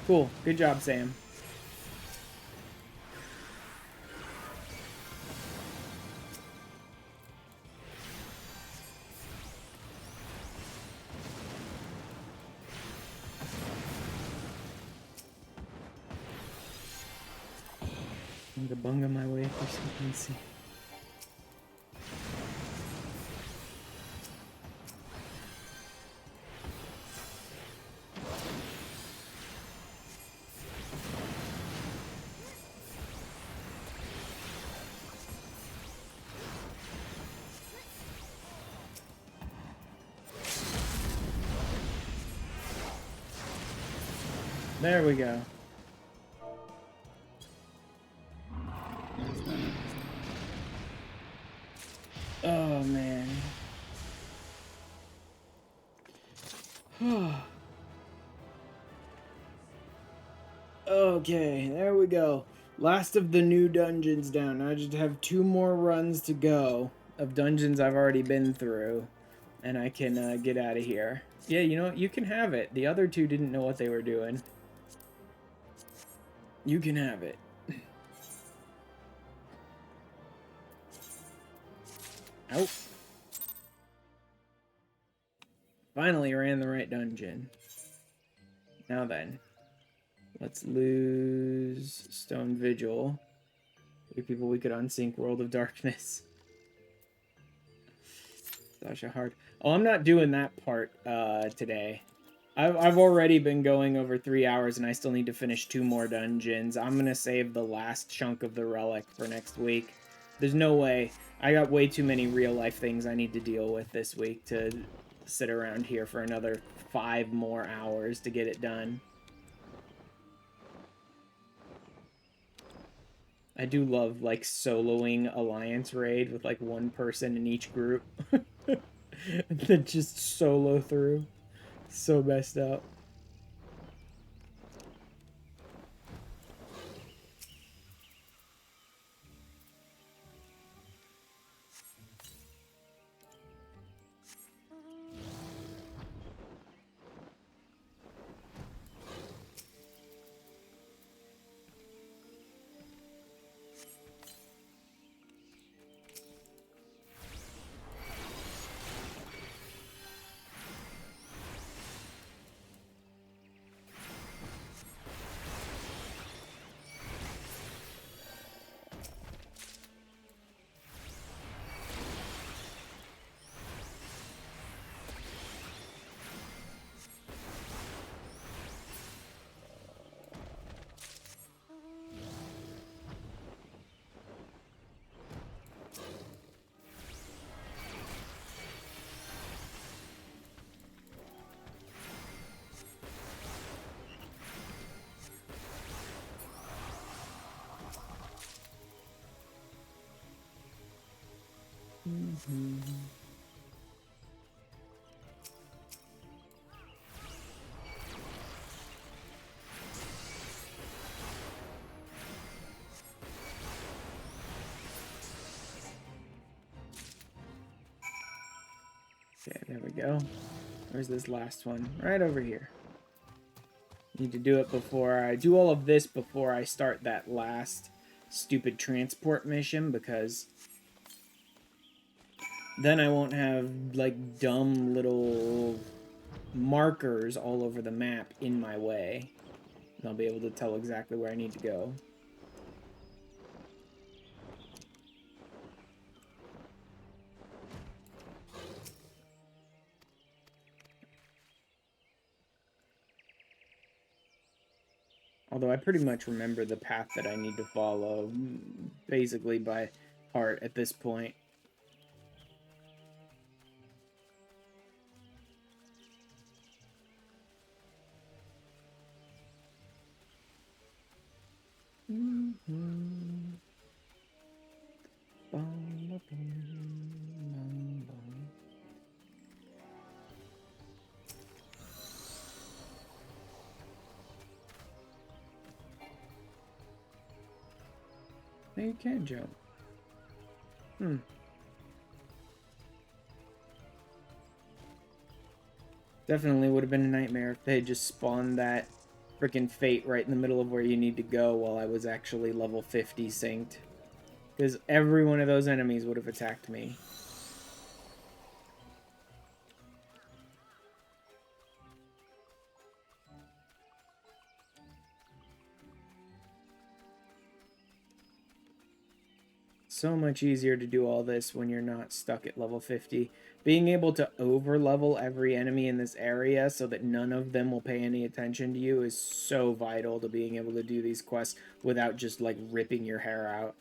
Cool. Good job, Sam. I'm gonna bunga my way for something. See. There we go. Oh, man. Okay, there we go. Last of the new dungeons down. I just have 2 more runs to go of dungeons I've already been through. And I can get out of here. Yeah, you know what? You can have it. The other 2 didn't know what they were doing. You can have it. Out. Finally ran the right dungeon. Now then. Let's lose Stone Vigil. 3 people we could unsync World of Darkness. Such a hard... Oh, I'm not doing that part today. I've already been going over 3 hours and I still need to finish 2 more dungeons. I'm going to save the last chunk of the Relic for next week. There's no way. I got way too many real-life things I need to deal with this week to sit around here for another 5 more hours to get it done. I do love, like, soloing Alliance Raid with, like, 1 person in each group. And then just solo through. So messed up. Okay, there we go. Where's this last one? Right over here. Need to do it before I do all of this before I start that last stupid transport mission, because then I won't have, like, dumb little markers all over the map in my way. And I'll be able to tell exactly where I need to go. Although I pretty much remember the path that I need to follow, basically by heart at this point. No, you can't jump. Definitely would have been a nightmare if they had just spawned that freaking fate right in the middle of where you need to go while I was actually level 50 synced. Because every one of those enemies would have attacked me. so much easier to do all this when you're not stuck at level 50. Being able to over-level every enemy in this area so that none of them will pay any attention to you is so vital to being able to do these quests without just, like, ripping your hair out.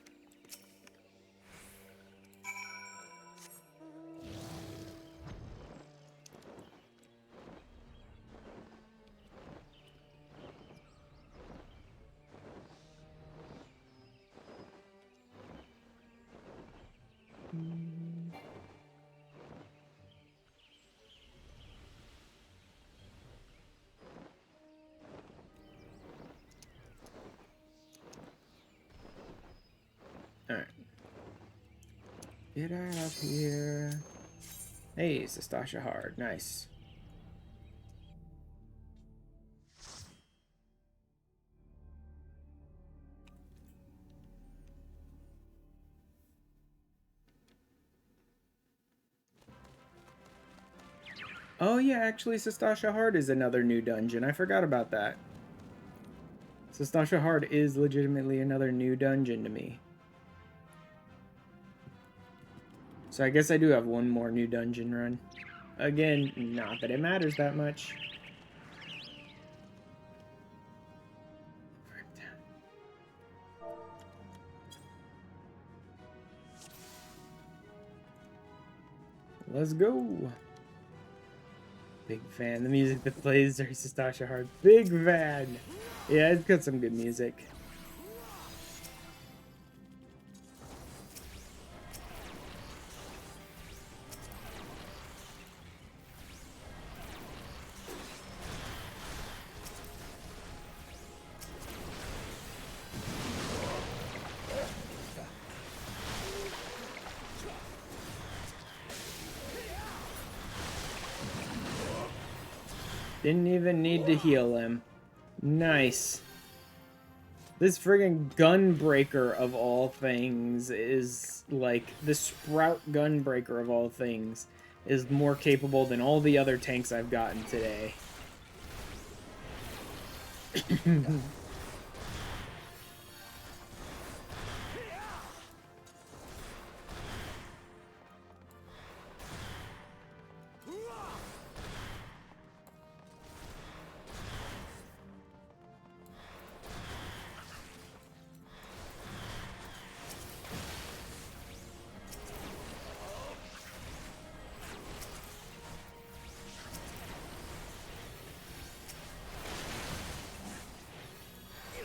Alright. Get out of here. Hey, Sastasha Hard. Nice. Oh yeah, actually Sastasha Hard is another new dungeon. I forgot about that. Sastasha Hard is legitimately another new dungeon to me. So I guess I do have one more new dungeon run. Again, not that it matters that much. Let's go. Big fan. The music that plays during Sastasha Hard. Big fan. Yeah, it's got some good music. Didn't even need to heal him. Nice. This friggin' Gunbreaker of all things is, like, the Sprout Gunbreaker of all things is more capable than all the other tanks I've gotten today.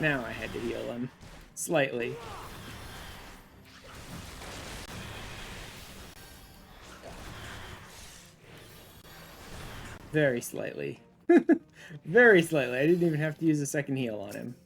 Now I had to heal him. Slightly. Very slightly. Very slightly. I didn't even have to use a second heal on him.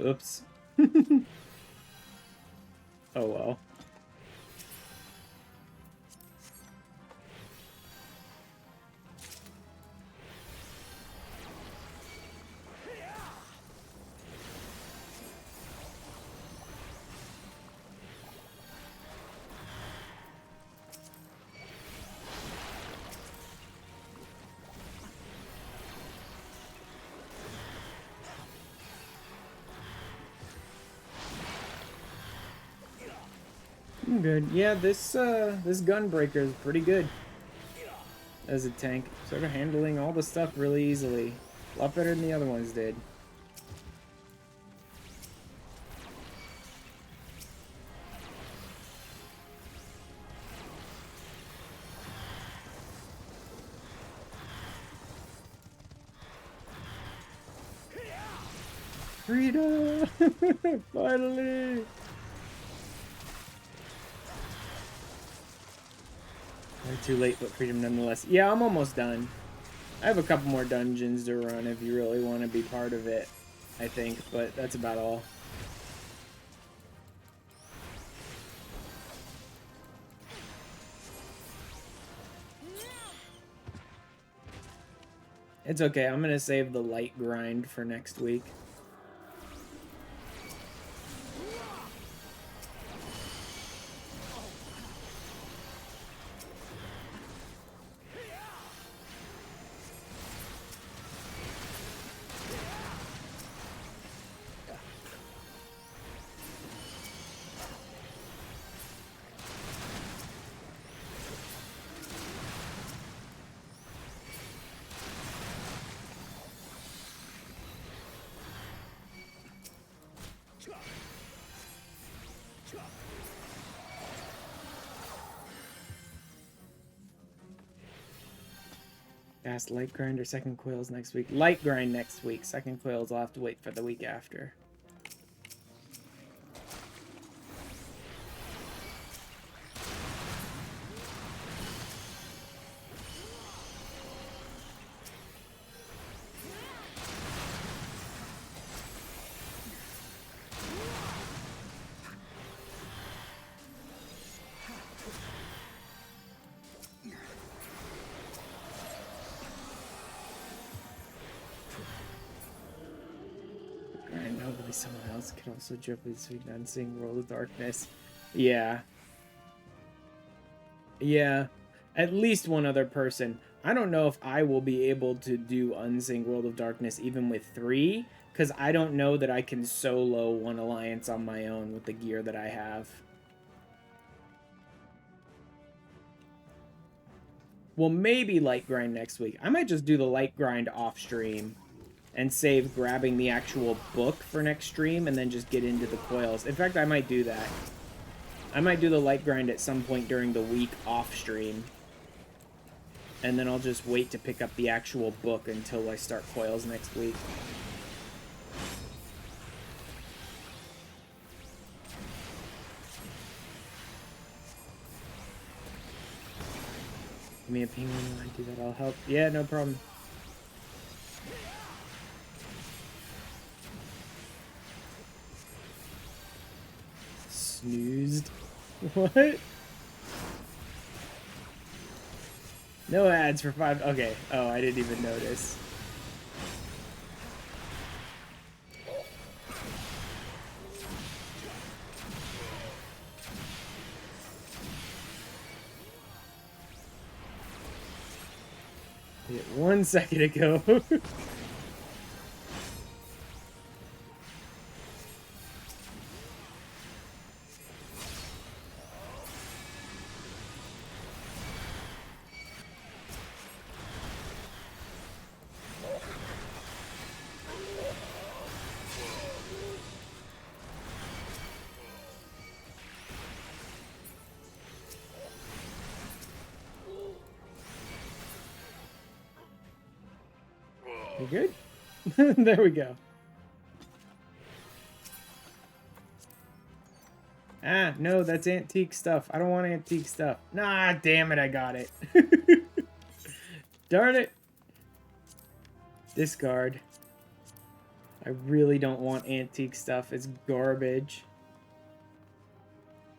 Oops. Oh well. I'm good. Yeah, this gunbreaker is pretty good as a tank. Sort of handling all the stuff really easily. A lot better than the other ones did. Freedom! Finally! Too late, but freedom nonetheless. Yeah, I'm almost done. I have a couple more dungeons to run if you really want to be part of it, I think, but that's about all. It's okay, I'm gonna save the light grind for next week. Fast light grind or second coils next week? Light grind next week. Second coils I'll have to wait for the week after. Someone else could also jump this week on seeing World of Darkness. Yeah. Yeah. At least one other person. I don't know if I will be able to do Unsing World of Darkness even with 3, because I don't know that I can solo one alliance on my own with the gear that I have. Well, maybe light grind next week. I might just do the light grind off stream and save grabbing the actual book for next stream and then just get into the coils. In fact, I might do that. I might do the light grind at some point during the week off stream. And then I'll just wait to pick up the actual book until I start coils next week. Give me a penguin when I do that, I'll help. Yeah, no problem. Snoozed. What? No ads for 5. Okay. Oh, I didn't even notice. Hit 1 second ago. You good? There we go. Ah, no, that's antique stuff. I don't want antique stuff. Nah, damn it, I got it. Darn it. Discard. I really don't want antique stuff. It's garbage.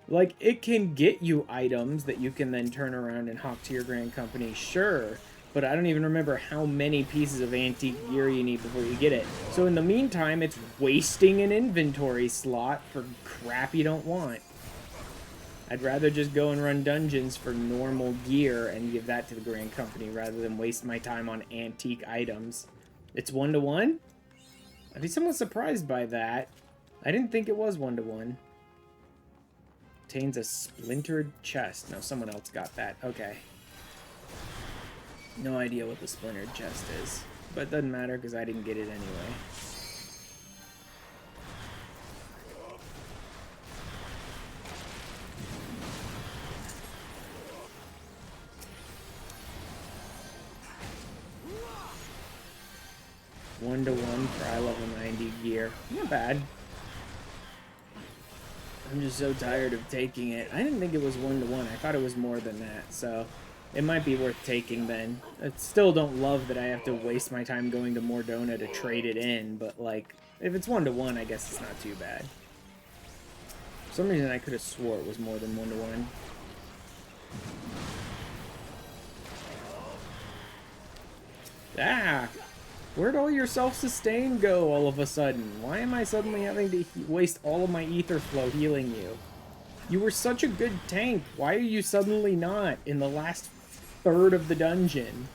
Like, it can get you items that you can then turn around and hawk to your grand company, sure. But I don't even remember how many pieces of antique gear you need before you get it. So in the meantime, it's wasting an inventory slot for crap you don't want. I'd rather just go and run dungeons for normal gear and give that to the grand company rather than waste my time on antique items. It's 1-to-1? I'd be somewhat surprised by that. I didn't think it was 1-to-1. obtains a splintered chest. No, someone else got that. Okay. No idea what the splintered chest is. But it doesn't matter because I didn't get it anyway. One-to-one for eye level 90 gear. Not bad. I'm just so tired of taking it. I didn't think it was 1-to-1. I thought it was more than that, so it might be worth taking then. I still don't love that I have to waste my time going to Mordona to trade it in, but like, if it's 1-to-1, I guess it's not too bad. For some reason, I could have swore it was more than 1-to-1. Ah! Where'd all your self-sustain go all of a sudden? Why am I suddenly having to waste all of my ether flow healing you? You were such a good tank. Why are you suddenly not in the last third of the dungeon?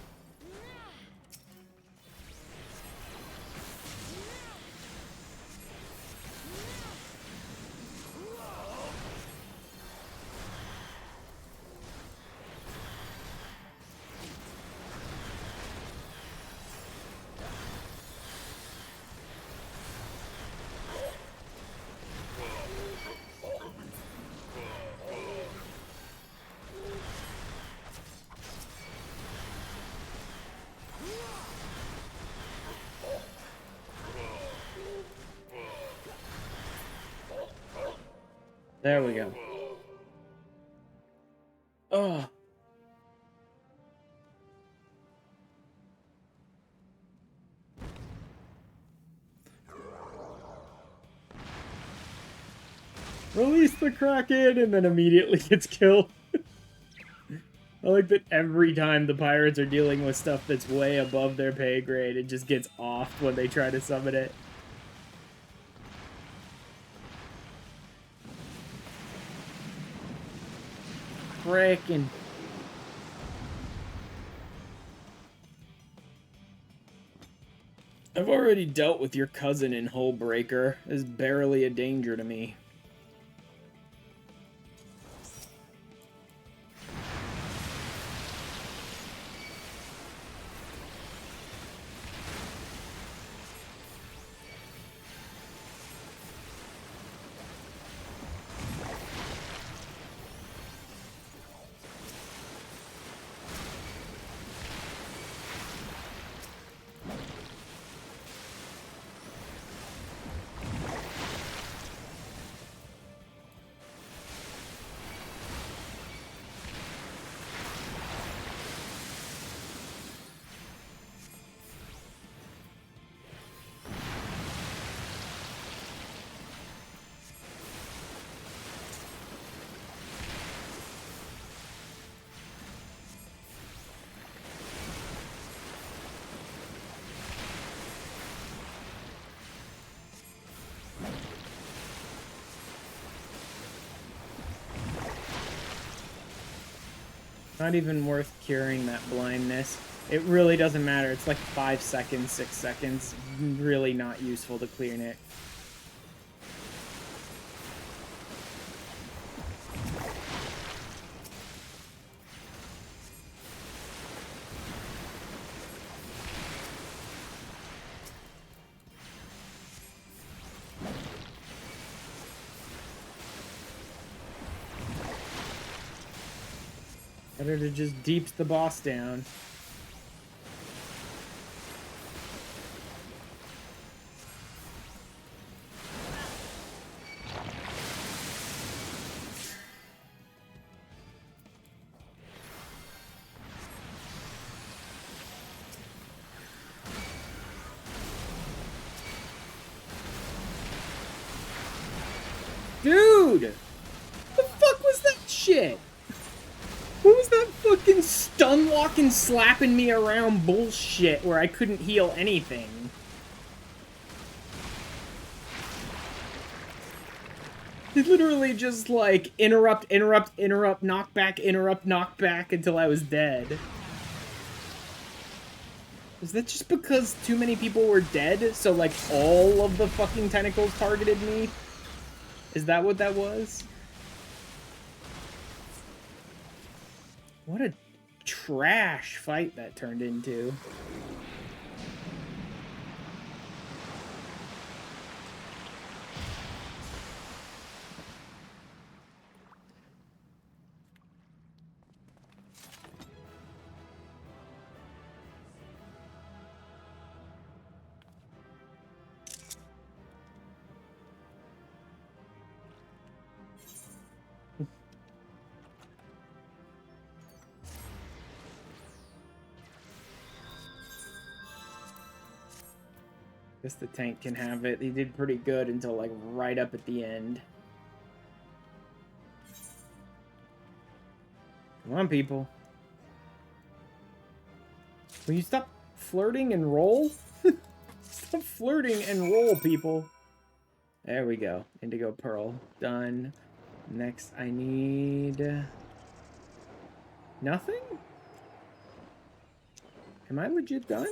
There we go. Oh. Release the Kraken, and then immediately gets killed. I like that every time the pirates are dealing with stuff that's way above their pay grade, it just gets offed when they try to summon it. Frickin'. I've already dealt with your cousin in Hullbreaker. It's barely a danger to me. Not even worth curing that blindness. It really doesn't matter. It's like 5 seconds, 6 seconds. Really not useful to clear it. Better to just deep the boss down. Dude! What the fuck was that shit? What was that fucking stun locking slapping me around bullshit where I couldn't heal anything? It literally just like interrupt, knock back until I was dead. Is that just because too many people were dead? So like all of the fucking tentacles targeted me? Is that what that was? What a trash fight that turned into. Guess the tank can have it. He did pretty good until like right up at the end. Come on, people. Will you stop flirting and roll? Stop flirting and roll, people. There we go. Indigo Pearl. Done. Next, I need... nothing? Am I legit done?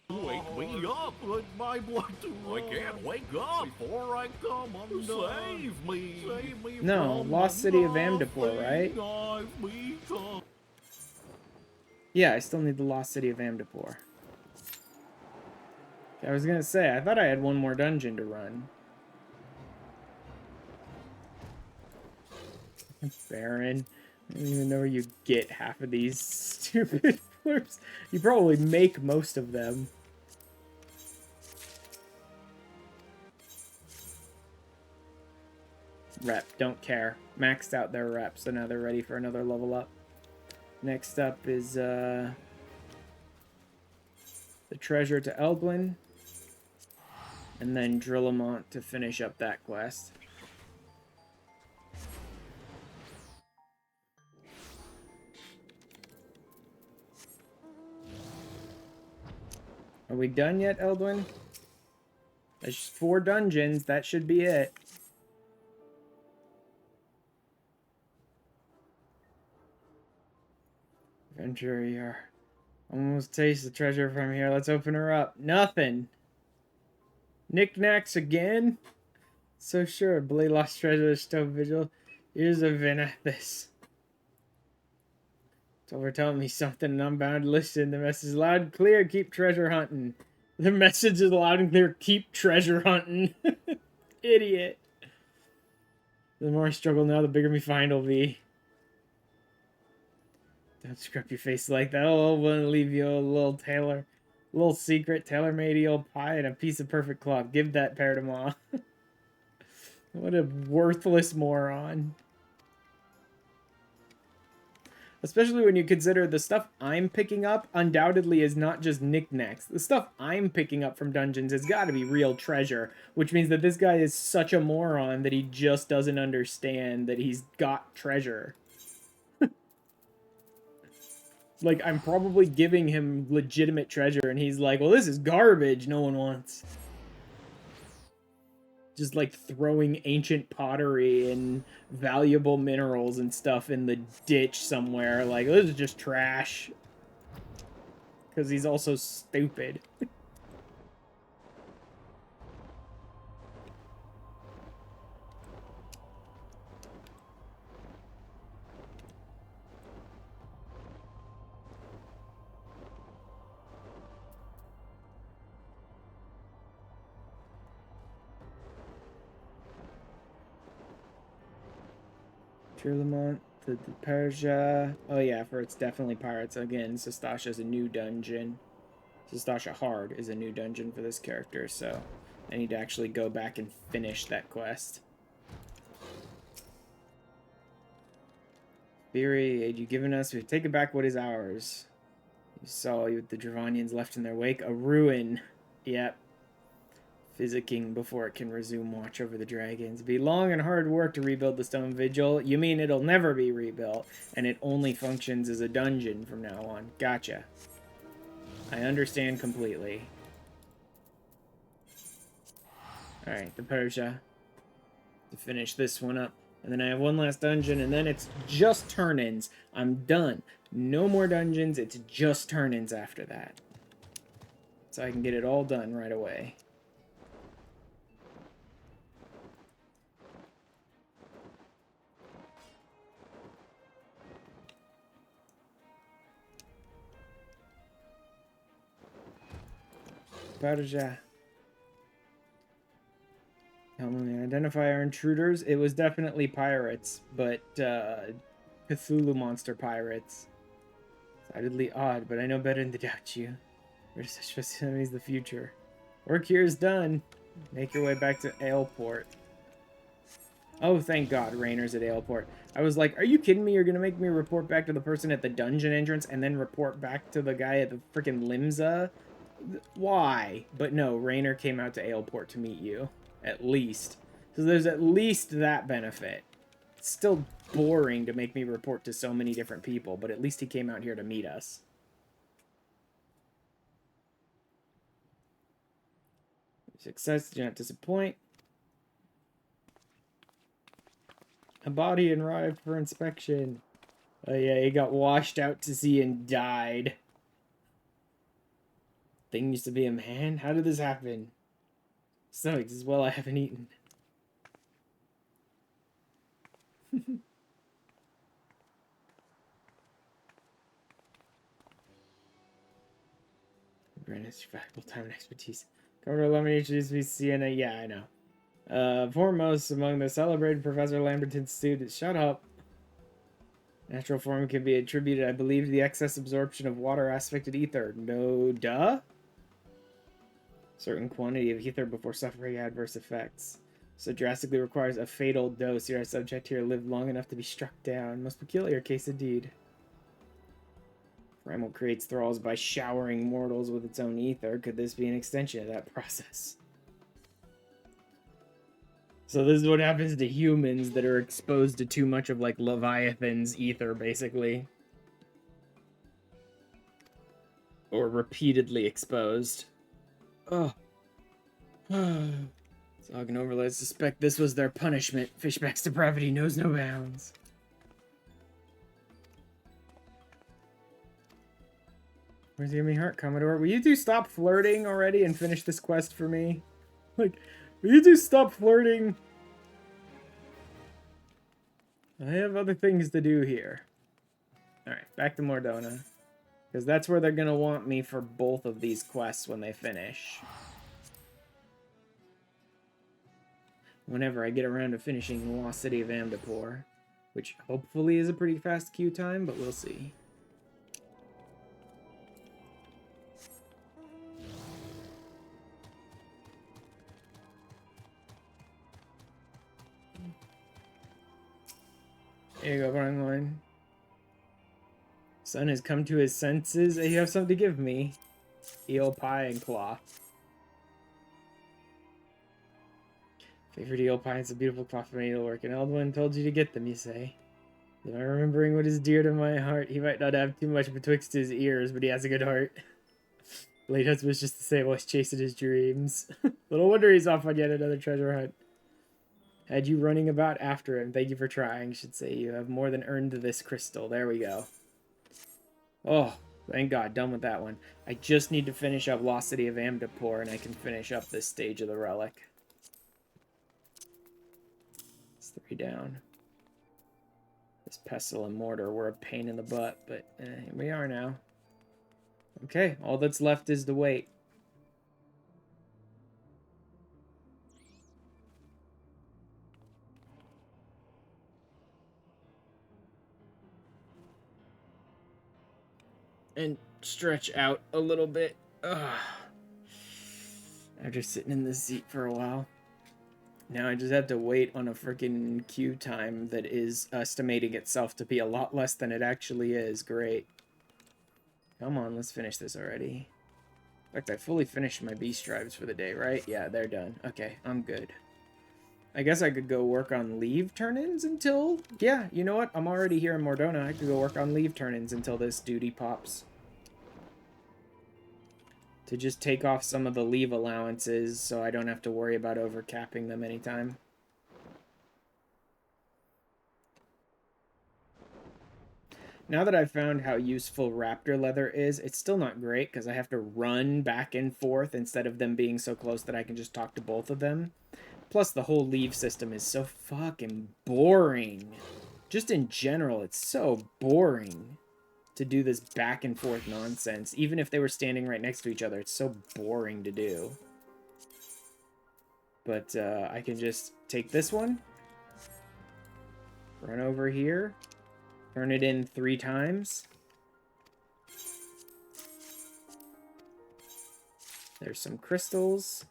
Wake me up with my blood to I can't wake up before I come undone. Save me. Save me. No, Lost City of Amdapor, right? Yeah, I still need the Lost City of Amdapor. I was gonna say, I thought I had one more dungeon to run. Baron. I don't even know where you get half of these stupid flips. You probably make most of them. Rep, don't care. Maxed out their rep, so now they're ready for another level up. Next up is the treasure to Elglin. And then Drillamont to finish up that quest. Are we done yet, Eldwin? There's 4 dungeons. That should be it. Adventure here. Almost taste the treasure from here. Let's open her up. Nothing. Knickknacks again? So sure. Blade lost treasure. Stone vigil. Here's a vin at this. So they're telling me something and I'm bound to listen. The message is loud and clear. Keep treasure hunting. The message is loud and clear. Keep treasure hunting. Idiot. The more I struggle now, the bigger me find will be. Don't scrub your face like that. Oh, I want to leave you a little secret, tailor-made old pie and a piece of perfect cloth. Give that pair to Ma. What a worthless moron. Especially when you consider the stuff I'm picking up undoubtedly is not just knickknacks. The stuff I'm picking up from dungeons has got to be real treasure, which means that this guy is such a moron that he just doesn't understand that he's got treasure. Like, I'm probably giving him legitimate treasure, and he's like, well, this is garbage no one wants. Just, like, throwing ancient pottery and valuable minerals and stuff in the ditch somewhere. Like, this is just trash. Because he's also stupid. Lamont, the Persia. Oh yeah, for it's definitely pirates again. Sestasha's a new dungeon. Sestasha Hard is a new dungeon for this character, so I need to actually go back and finish that quest. Theory, aid you given us, we've taken back what is ours. You saw you with the Dravanians left in their wake. A ruin. Yep. Physicking before it can resume watch over the dragons. Be long and hard work to rebuild the stone vigil. You mean it'll never be rebuilt, and it only functions as a dungeon from now on. Gotcha. I understand completely. Alright, the Persia. To finish this one up. And then I have one last dungeon, and then it's just turn-ins. I'm done. No more dungeons, it's just turn-ins after that. So I can get it all done right away. Persia. Identify our intruders. It was definitely pirates, but Cthulhu monster pirates. Decidedly odd, but I know better than to doubt you. We're such enemies the future. Work here is done. Make your way back to Aleport. Oh, thank God, Rainer's at Aleport. I was like, are you kidding me? You're gonna make me report back to the person at the dungeon entrance and then report back to the guy at the freaking Limsa? Why? But no, Rainer came out to Aleport to meet you. At least. So there's at least that benefit. It's still boring to make me report to so many different people, but at least he came out here to meet us. Success, do not disappoint. A body arrived for inspection. Oh yeah, he got washed out to sea and died. Thing used to be a man? How did this happen? Stomach as well, I haven't eaten. Brandon's valuable time and expertise. Covered 11 HSB Sienna. Yeah, I know. Foremost among the celebrated Professor Lamberton's students. Shut up. Natural form can be attributed, I believe, to the excess absorption of water aspected ether. No, duh? Certain quantity of ether before suffering adverse effects. So drastically requires a fatal dose. Your subject here lived long enough to be struck down. Most peculiar case indeed. Primal creates thralls by showering mortals with its own ether. Could this be an extension of that process? So this is what happens to humans that are exposed to too much of, like, Leviathan's ether, basically. Or repeatedly exposed. Oh. Zog and overlords suspect this was their punishment. Fishback's depravity knows no bounds. Where's the enemy heart, Commodore? Will you two stop flirting already and finish this quest for me? Like, will you two stop flirting? I have other things to do here. Alright, back to Mordona. Because that's where they're going to want me for both of these quests when they finish. Whenever I get around to finishing the Lost City of Amdapor. Which hopefully is a pretty fast queue time, but we'll see. There you go, Brangloin. Son has come to his senses. You have something to give me. Eel pie and claw. Favorite eel pie, it's a beautiful cloth from needlework, and Eldwin told you to get them, you say. Am I remembering what is dear to my heart? He might not have too much betwixt his ears, but he has a good heart. Late husband was just the same, always chasing his dreams. Little wonder he's off on yet another treasure hunt. Had you running about after him. Thank you for trying, should say. You have more than earned this crystal. There we go. Oh, thank God. Done with that one. I just need to finish up Lost City of Amdapor, and I can finish up this stage of the Relic. It's 3 down. This pestle and mortar were a pain in the butt, but here we are now. Okay, all that's left is to wait. And stretch out a little bit. Ugh. After sitting in this seat for a while. Now I just have to wait on a freaking queue time that is estimating itself to be a lot less than it actually is. Great. Come on, let's finish this already. In fact, I fully finished my beast drives for the day, right? Yeah, they're done. Okay, I'm good. I guess I could go work on leave turn-ins until... Yeah, you know what? I'm already here in Mordona. I could go work on leave turn-ins until this duty pops. To just take off some of the leave allowances so I don't have to worry about overcapping them anytime. Now that I've found how useful raptor leather is, it's still not great because I have to run back and forth instead of them being so close that I can just talk to both of them. Plus, the whole leave system is so fucking boring. Just in general, it's so boring. to do this back and forth nonsense. Even if they were standing right next to each other, it's so boring to do. But I can just take this one, run over here, turn it in 3 times. There's some crystals.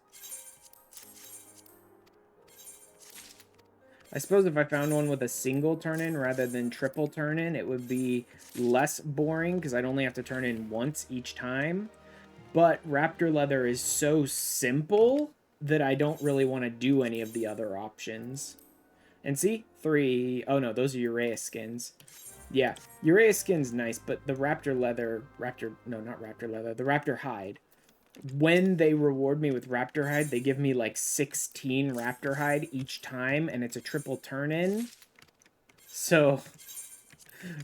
I suppose if I found one with a single turn-in rather than triple turn-in, it would be less boring because I'd only have to turn in once each time. But Raptor Leather is so simple that I don't really want to do any of the other options. And see? 3... Oh no, those are Urea skins. Yeah, Urea skin's nice, but the Raptor Leather... No, not Raptor Leather. The Raptor Hide. When they reward me with Raptor Hide, they give me like 16 Raptor Hide each time, and it's a triple turn-in. So,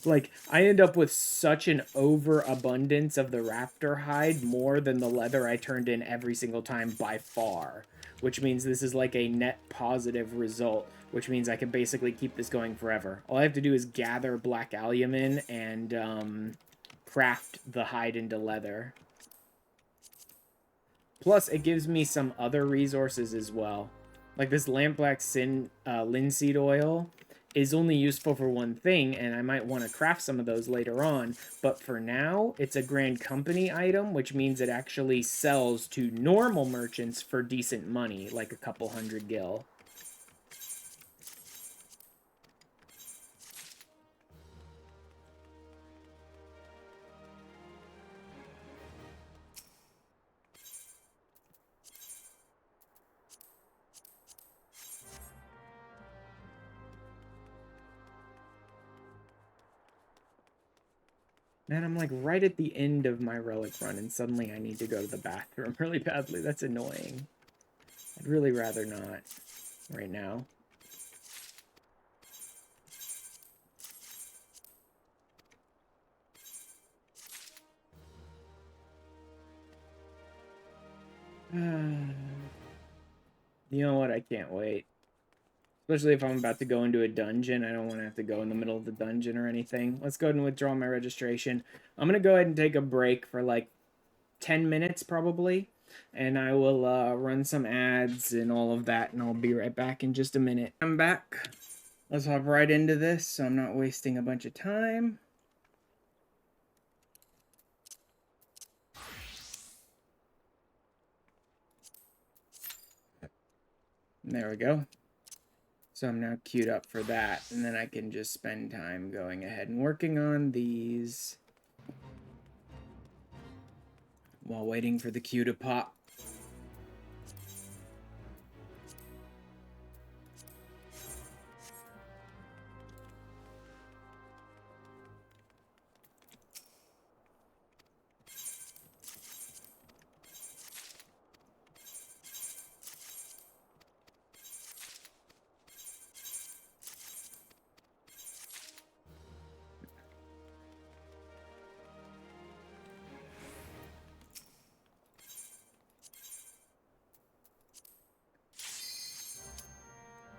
like, I end up with such an overabundance of the Raptor Hide, more than the leather I turned in every single time by far. Which means this is like a net positive result, which means I can basically keep this going forever. All I have to do is gather black albumin and craft the hide into leather. Plus, it gives me some other resources as well. Like this lampblack linseed oil is only useful for one thing, and I might want to craft some of those later on. But for now, it's a Grand Company item, which means it actually sells to normal merchants for decent money, like a couple 100 gil. Man, I'm like right at the end of my Relic run, and suddenly I need to go to the bathroom really badly. That's annoying. I'd really rather not right now. You know what? I can't wait. Especially if I'm about to go into a dungeon. I don't want to have to go in the middle of the dungeon or anything. Let's go ahead and withdraw my registration. I'm going to go ahead and take a break for like 10 minutes probably. And I will run some ads and all of that. And I'll be right back in just a minute. I'm back. Let's hop right into this so I'm not wasting a bunch of time. There we go. So I'm now queued up for that, and then I can just spend time going ahead and working on these while waiting for the queue to pop.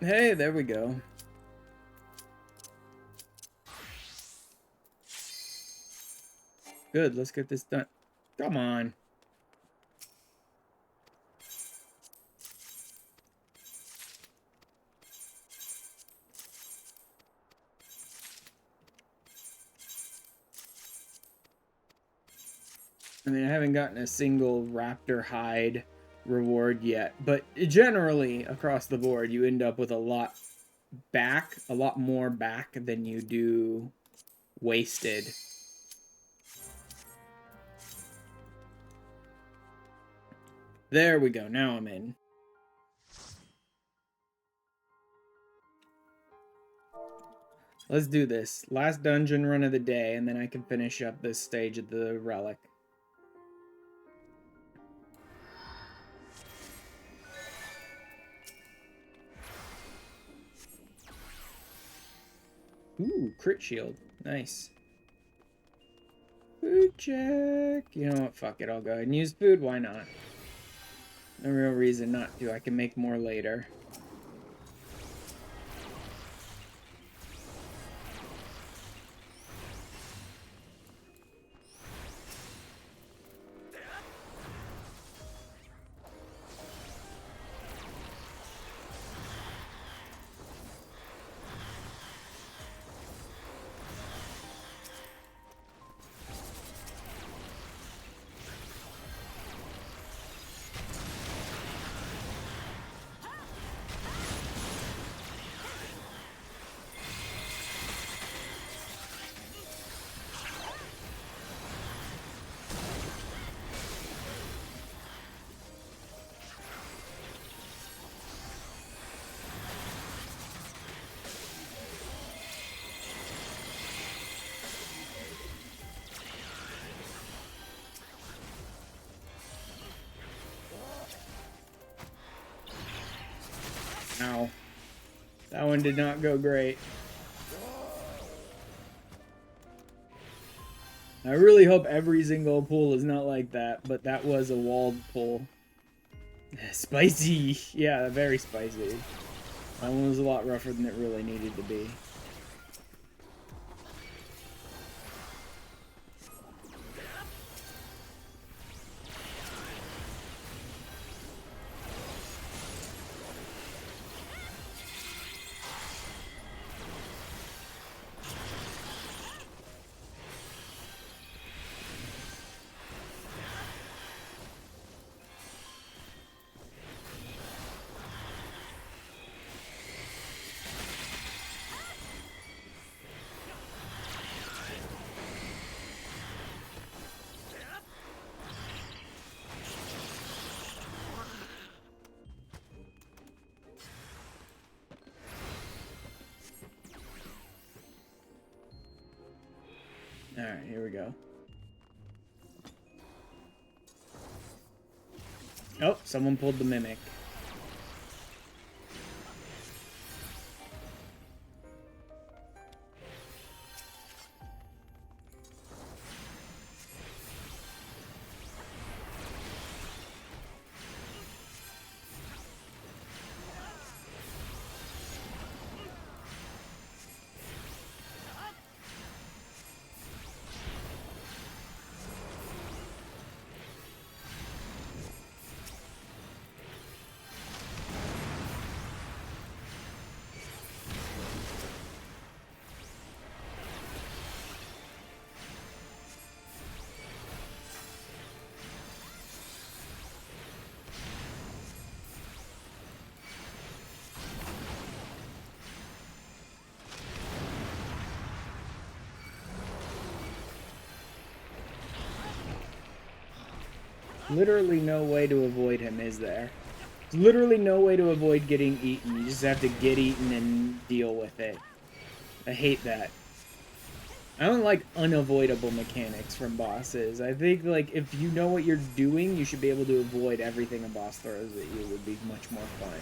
Hey, there we go. Good, let's get this done. Come on. I mean, I haven't gotten a single Raptor Hide reward yet, but generally across the board you end up with a lot more back than you do wasted. There we go, now I'm in. Let's do this. Last dungeon run of the day, and then I can finish up this stage of the Relic. Ooh, crit shield. Nice. Food check. You know what? Fuck it. I'll go ahead and use food. Why not? No real reason not to. I can make more later. Ow. That one did not go great. I really hope every single pull is not like that, but that was a walled pull. Spicy! Yeah, very spicy. That one was a lot rougher than it really needed to be. Alright, here we go. Oh, someone pulled the Mimic. Literally no way to avoid him, is there? There's literally no way to avoid getting eaten. You just have to get eaten and deal with it. I hate that. I don't like unavoidable mechanics from bosses. I think, like, if you know what you're doing, you should be able to avoid everything a boss throws at you. It would be much more fun.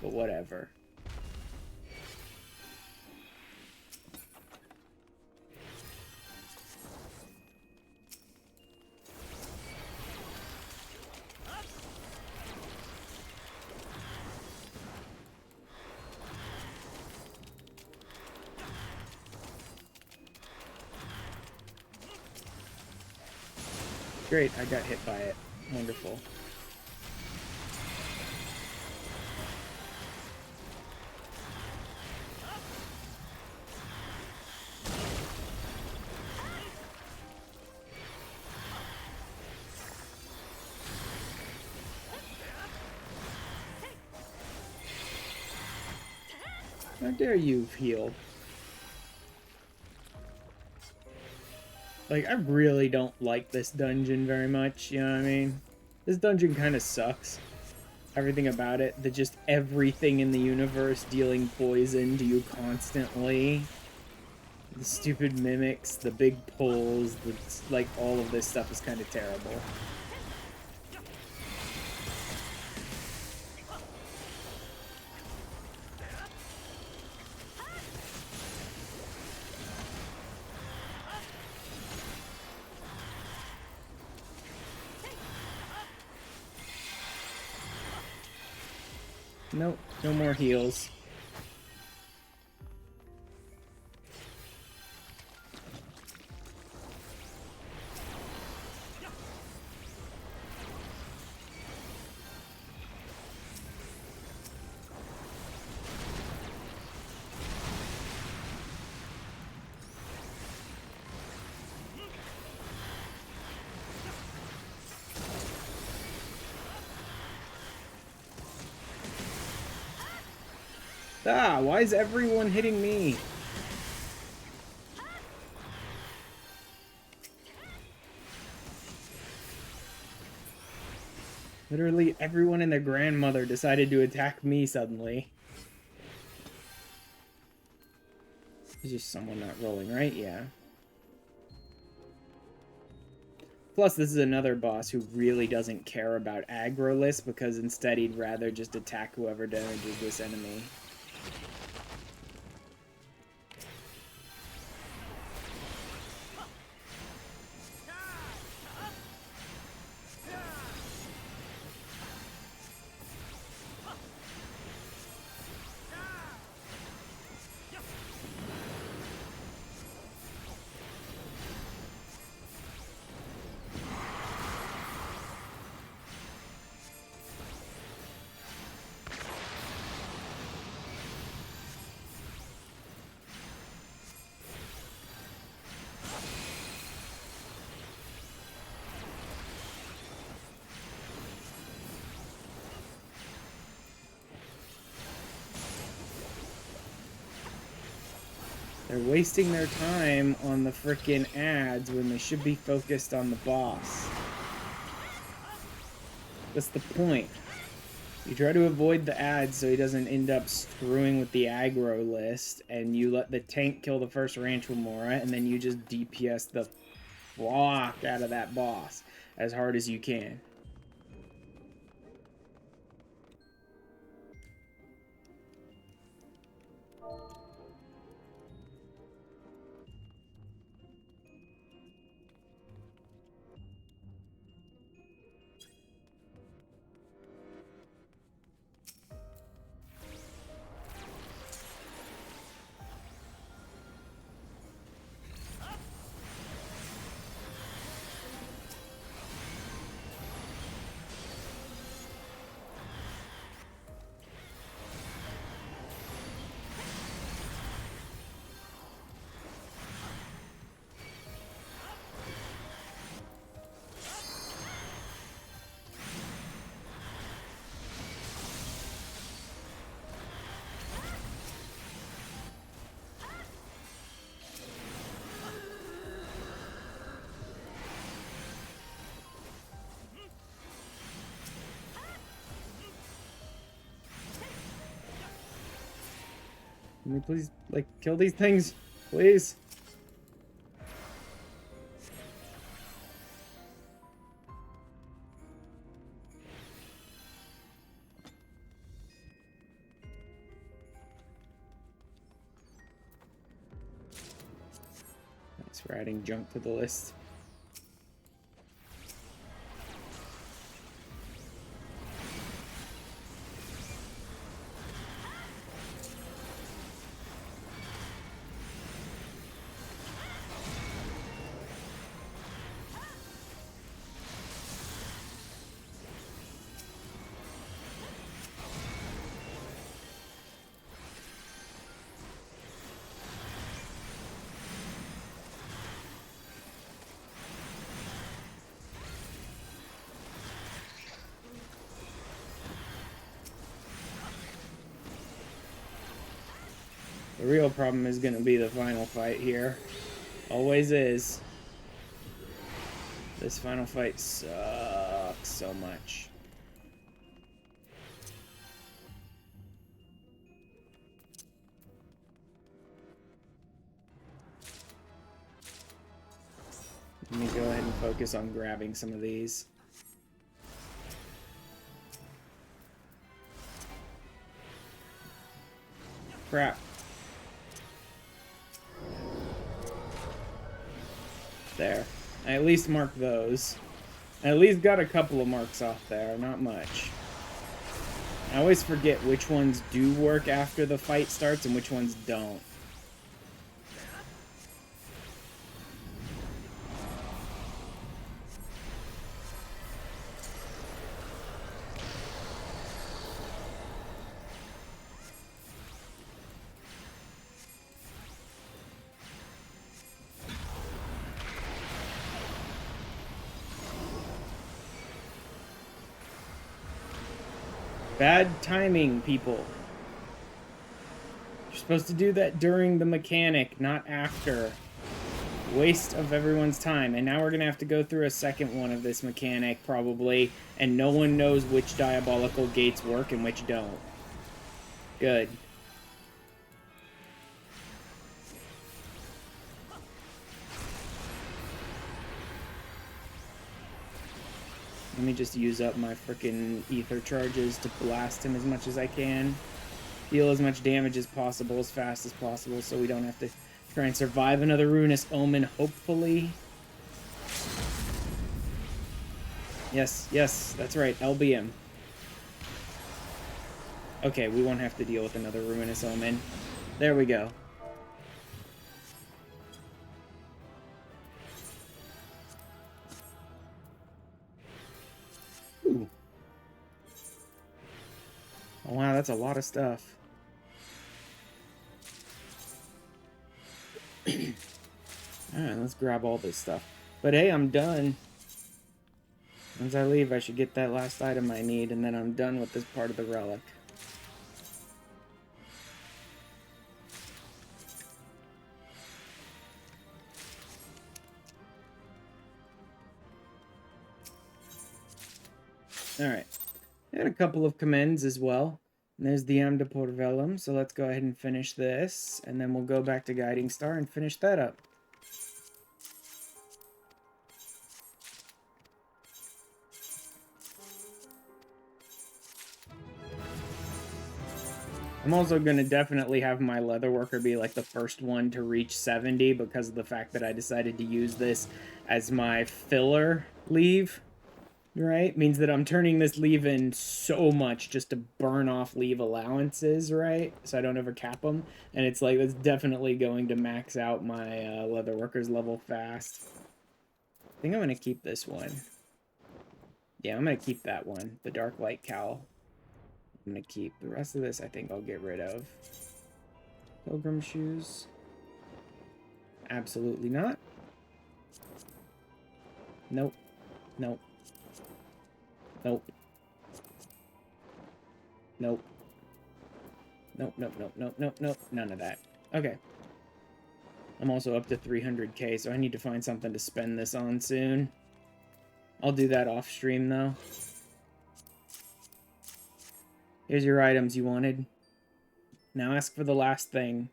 But whatever. Great, I got hit by it. Wonderful. How dare you heal? Like, I really don't like this dungeon very much, you know what I mean? This dungeon kind of sucks. Everything about it, just everything in the universe dealing poison to you constantly. The stupid mimics, the big pulls, like, all of this stuff is kind of terrible. Nope, no more heals. Ah, why is everyone hitting me? Literally everyone and their grandmother decided to attack me suddenly. There's just someone not rolling, right? Yeah. Plus, this is another boss who really doesn't care about aggro lists, because instead he'd rather just attack whoever damages this enemy. They're wasting their time on the frickin' ads when they should be focused on the boss. That's the point. You try to avoid the ads so he doesn't end up screwing with the aggro list, and you let the tank kill the first Ranch Remora, and then you just DPS the fuck out of that boss as hard as you can. Can we please, like, kill these things? Please? Thanks for adding junk to the list. The real problem is going to be the final fight here. Always is. This final fight sucks so much. Let me go ahead and focus on grabbing some of these. Crap. There. I at least marked those. I at least got a couple of marks off there, not much. I always forget which ones do work after the fight starts and which ones don't. Bad timing, people. You're supposed to do that during the mechanic, not after. Waste of everyone's time. And now we're going to have to go through a second one of this mechanic, probably. And no one knows which diabolical gates work and which don't. Good. Let me just use up my freaking ether charges to blast him as much as I can. Deal as much damage as possible, as fast as possible, so we don't have to try and survive another Ruinous Omen, hopefully. Yes, yes, that's right, LBM. Okay, we won't have to deal with another Ruinous Omen. There we go. Ooh. Oh, wow, that's a lot of stuff. Alright, let's grab all this stuff. But hey, I'm done. Once I leave, I should get that last item I need, and then I'm done with this part of the relic. Alright. I got a couple of commends as well. And there's the Am de Porvelum, so let's go ahead and finish this, and then we'll go back to Guiding Star and finish that up. I'm also going to definitely have my Leatherworker be like the first one to reach 70 because of the fact that I decided to use this as my filler leave, right? Means that I'm turning this leave in so much just to burn off leave allowances, right? So I don't ever cap them. And it's like, that's definitely going to max out my Leatherworker's level fast. I think I'm going to keep this one. Yeah, I'm going to keep that one, the Dark Light Cowl. I'm going to keep the rest of this. I think I'll get rid of. Pilgrim shoes. Absolutely not. Nope. Nope. Nope. Nope. Nope, nope, nope, nope, nope, nope. None of that. Okay. I'm also up to 300k, so I need to find something to spend this on soon. I'll do that off stream, though. Here's your items you wanted. Now ask for the last thing.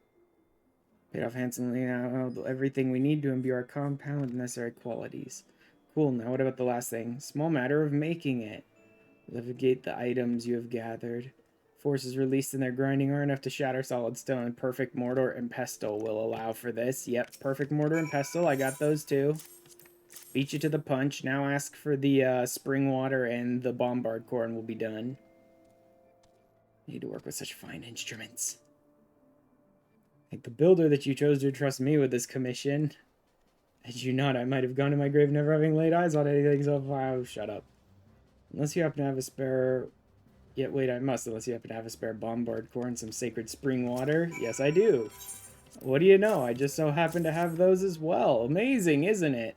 Paid off handsomely now. Everything we need to imbue our compound with necessary qualities. Cool, now what about the last thing? Small matter of making it. Levitate the items you have gathered. Forces released in their grinding are enough to shatter solid stone. Perfect Mortar and Pestle will allow for this. Yep, Perfect Mortar and Pestle, I got those too. Beat you to the punch. Now ask for the spring water and the bombard core and we'll be done. Need to work with such fine instruments. Like the builder that you chose to trust me with this commission. Had you not, I might have gone to my grave never having laid eyes on anything so far. Shut up. Unless you happen to have a spare... Yeah, wait, I must. Unless you happen to have a spare bombard core and some sacred spring water. Yes, I do. What do you know? I just so happen to have those as well. Amazing, isn't it?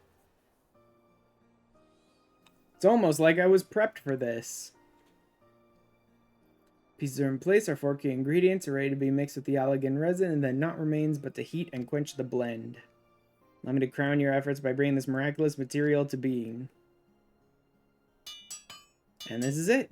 It's almost like I was prepped for this. Pieces are in place, our 4 key ingredients are ready to be mixed with the Allegan resin, and then naught remains but to heat and quench the blend. Allow me to crown your efforts by bringing this miraculous material to being. And this is it.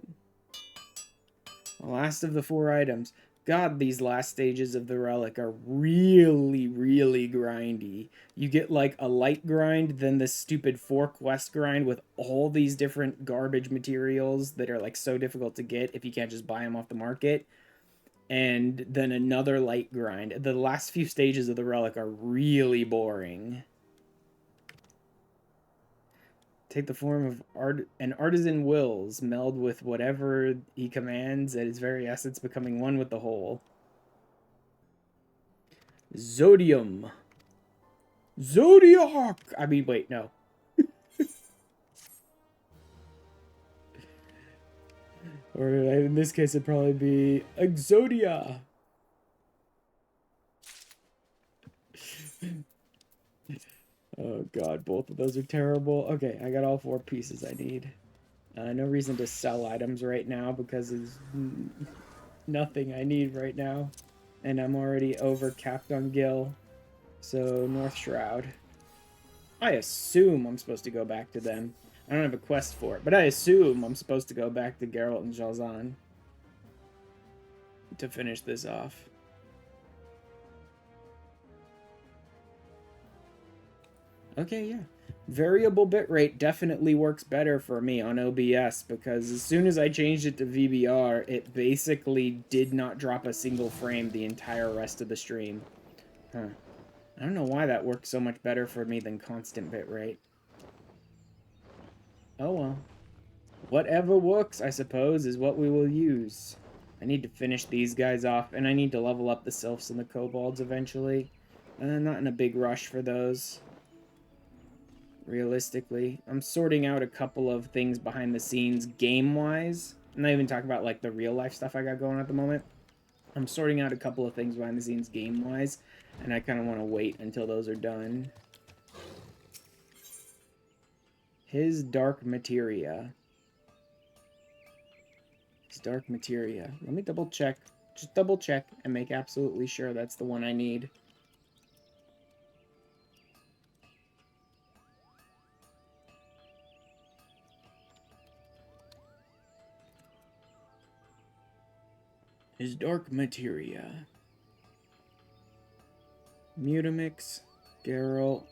The last of the 4 items. God, these last stages of the relic are really, really grindy. You get like a light grind, then this stupid 4 quest grind with all these different garbage materials that are like so difficult to get if you can't just buy them off the market. And then another light grind. The last few stages of the relic are really boring. Take the form of an artisan wills, meld with whatever he commands, at his very essence becoming one with the whole. Zodium. Zodiac! I mean, wait, no. Or in this case, it'd probably be Exodia. Oh god, both of those are terrible. Okay, I got all 4 pieces I need. No reason to sell items right now because there's nothing I need right now. And I'm already over capped on Gil. So, North Shroud. I assume I'm supposed to go back to them. I don't have a quest for it, but I assume I'm supposed to go back to Geralt and Jalzahn to finish this off. Okay, yeah. Variable bitrate definitely works better for me on OBS because as soon as I changed it to VBR, it basically did not drop a single frame the entire rest of the stream. Huh. I don't know why that works so much better for me than constant bitrate. Oh well. Whatever works, I suppose, is what we will use. I need to finish these guys off, and I need to level up the sylphs and the kobolds eventually. Not in a big rush for those. Realistically, I'm sorting out a couple of things behind the scenes game-wise. I'm not even talking about like the real life stuff I got going at the moment. I'm sorting out a couple of things behind the scenes game-wise, and I kind of want to wait until those are done. His dark materia. His dark materia. Let me double check. Just double check and make absolutely sure that's the one I need. His dark materia. Mutamix, Geralt.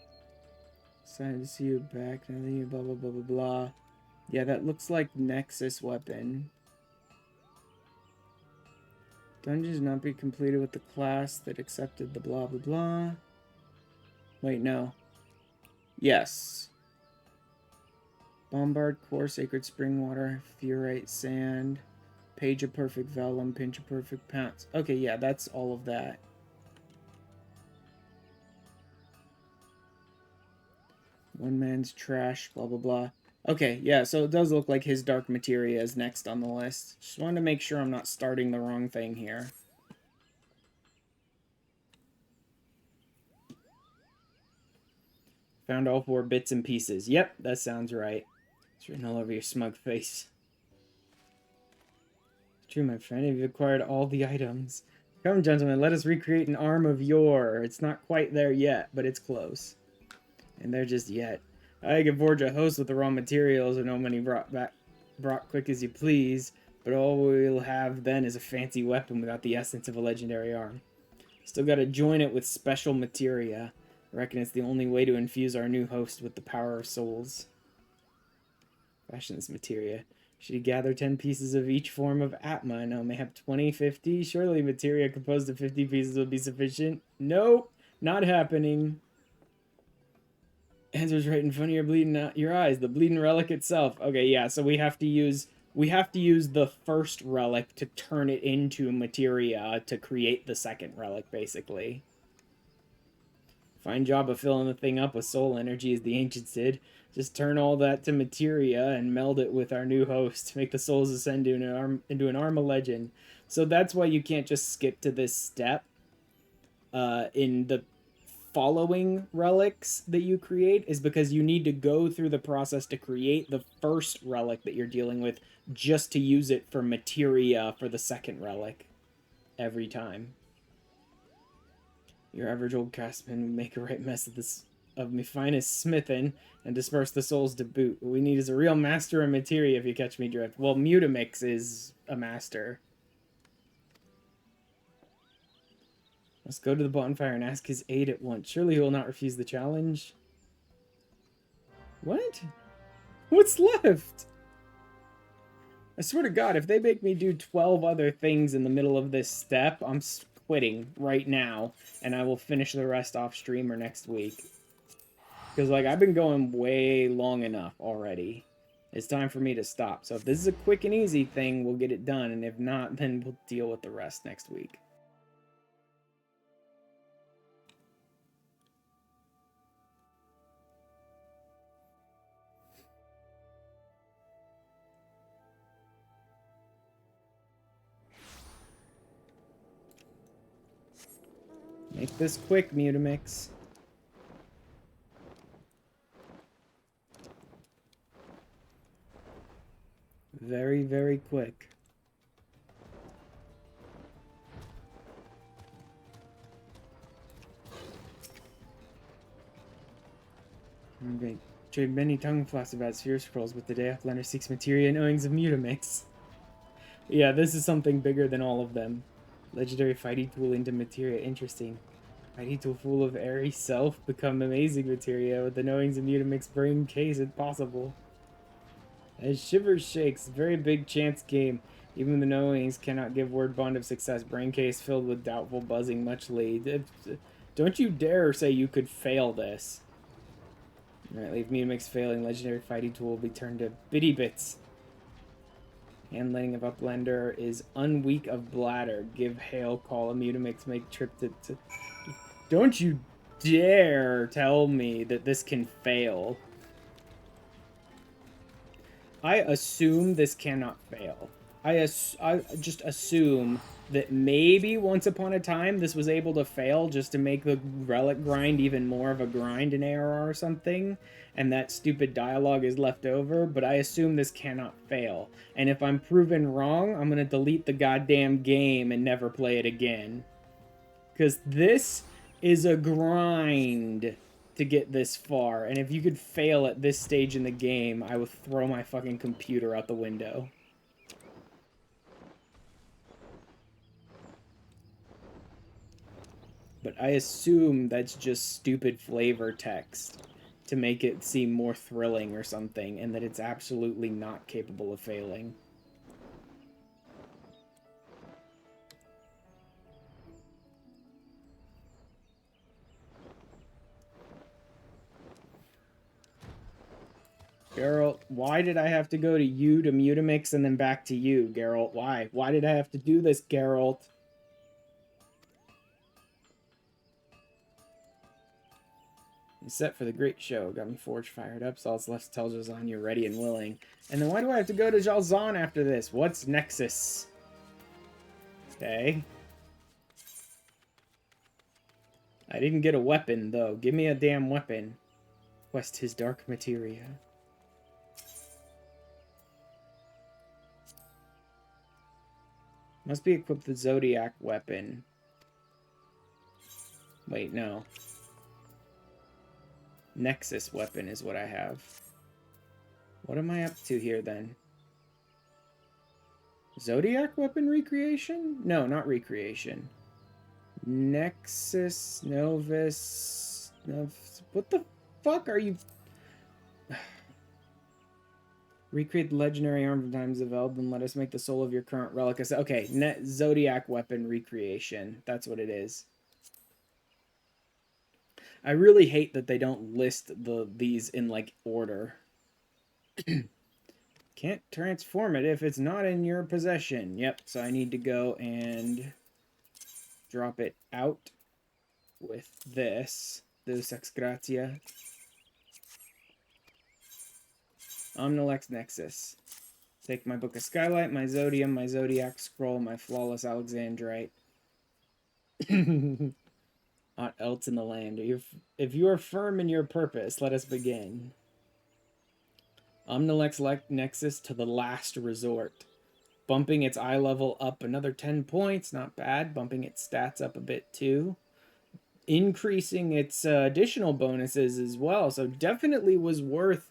Excited to see you back. Blah blah blah blah blah. Yeah, that looks like Nexus weapon. Dungeons not be completed with the class that accepted the blah blah blah. Wait, no. Yes. Bombard Core, Sacred Springwater, Furite Sand, Page of Perfect Vellum, Pinch of Perfect Pounce. Okay, yeah, that's all of that. One man's trash, blah blah blah. Okay, yeah, so it does look like his dark materia is next on the list. Just wanted to make sure I'm not starting the wrong thing here. Found all 4 bits and pieces. Yep, that sounds right. It's written all over your smug face. It's true, my friend. You've acquired all the items. Come, gentlemen, let us recreate an arm of yore. It's not quite there yet, but it's close. And there just yet. I can forge a host with the raw materials and no money brought quick as you please, but all we'll have then is a fancy weapon without the essence of a legendary arm. Still gotta join it with special materia. I reckon it's the only way to infuse our new host with the power of souls. Fashion this materia. Should you gather 10 pieces of each form of Atma? No, may have 20, 50? Surely materia composed of 50 pieces would be sufficient? Nope, not happening. Answer's right in front of your bleeding your eyes. The bleeding relic itself. Okay, yeah, so we have to use the first relic to turn it into materia to create the second relic, basically. Fine job of filling the thing up with soul energy, as the ancients did. Just turn all that to materia and meld it with our new host to make the souls ascend into an arm of legend. So that's why you can't just skip to this step in the following relics that you create, is because you need to go through the process to create the first relic that you're dealing with just to use it for materia for the second relic every time. Your average old craftsman would make a right mess of me finest smithing and disperse the souls to boot. What we need is a real master of materia, if you catch me drift. Well, Mutamix is a master. Let's go to the bonfire and ask his aid at once. Surely he will not refuse the challenge. What? What's left? I swear to God, if they make me do 12 other things in the middle of this step, I'm quitting right now, and I will finish the rest off stream or next week. Because, like, I've been going way long enough already. It's time for me to stop. So if this is a quick and easy thing, we'll get it done, and if not, then we'll deal with the rest next week. Make this quick, Mutamix. Very, very quick. Okay. Trade many tongue flops about sphere scrolls, but today Outlander seeks materia and owings of Mutamix. Yeah, this is something bigger than all of them. Legendary fighting tool into materia. Interesting. Mighty tool full of airy self become amazing materia with the knowings of Mutamix brain case if possible. As Shivers shakes, very big chance game. Even the knowings cannot give word bond of success. Brain case filled with doubtful buzzing, much lead. Don't you dare say you could fail this. Alright, leave Mutamix failing. Legendary fighting tool will be turned to bitty bits. Handling of Upblender is unweak of bladder. Give hail call a Mutamix make trip to... Don't you dare tell me that this can fail. I assume this cannot fail. I just assume that maybe once upon a time this was able to fail just to make the relic grind even more of a grind in ARR or something, and that stupid dialogue is left over, but I assume this cannot fail. And if I'm proven wrong, I'm gonna delete the goddamn game and never play it again. Because this is a grind to get this far, and if you could fail at this stage in the game, I would throw my fucking computer out the window. But I assume that's just stupid flavor text to make it seem more thrilling or something, and that it's absolutely not capable of failing. Geralt, why did I have to go to you to Mutamix and then back to you, Geralt? Why? Why did I have to do this, Geralt? You're set for the great show. Got me forged fired up. So all that's left tells Jalzahn you're ready and willing. And then why do I have to go to Jalzahn after this? What's Nexus? Okay. I didn't get a weapon, though. Give me a damn weapon. Quest his dark materia. Must be equipped with Zodiac weapon. Wait, no. Nexus weapon is what I have. What am I up to here, then? Zodiac weapon recreation? No, not recreation. Nexus, Novus... What the fuck are you... Recreate the legendary arm from Times of Eld, and let us make the soul of your current relic. Okay, Zodiac weapon recreation. That's what it is. I really hate that they don't list these in, like, order. Can't transform it if it's not in your possession. Yep, so I need to go and drop it out with this. Deus Ex Gratia. Omnilex Nexus. Take my Book of Skylight, my Zodium, my Zodiac Scroll, my Flawless Alexandrite. Aught else in the land. If you are firm in your purpose, let us begin. Omnilex Nexus to the last resort. Bumping its eye level up another 10 points. Not bad. Bumping its stats up a bit too. Increasing its additional bonuses as well. So definitely was worth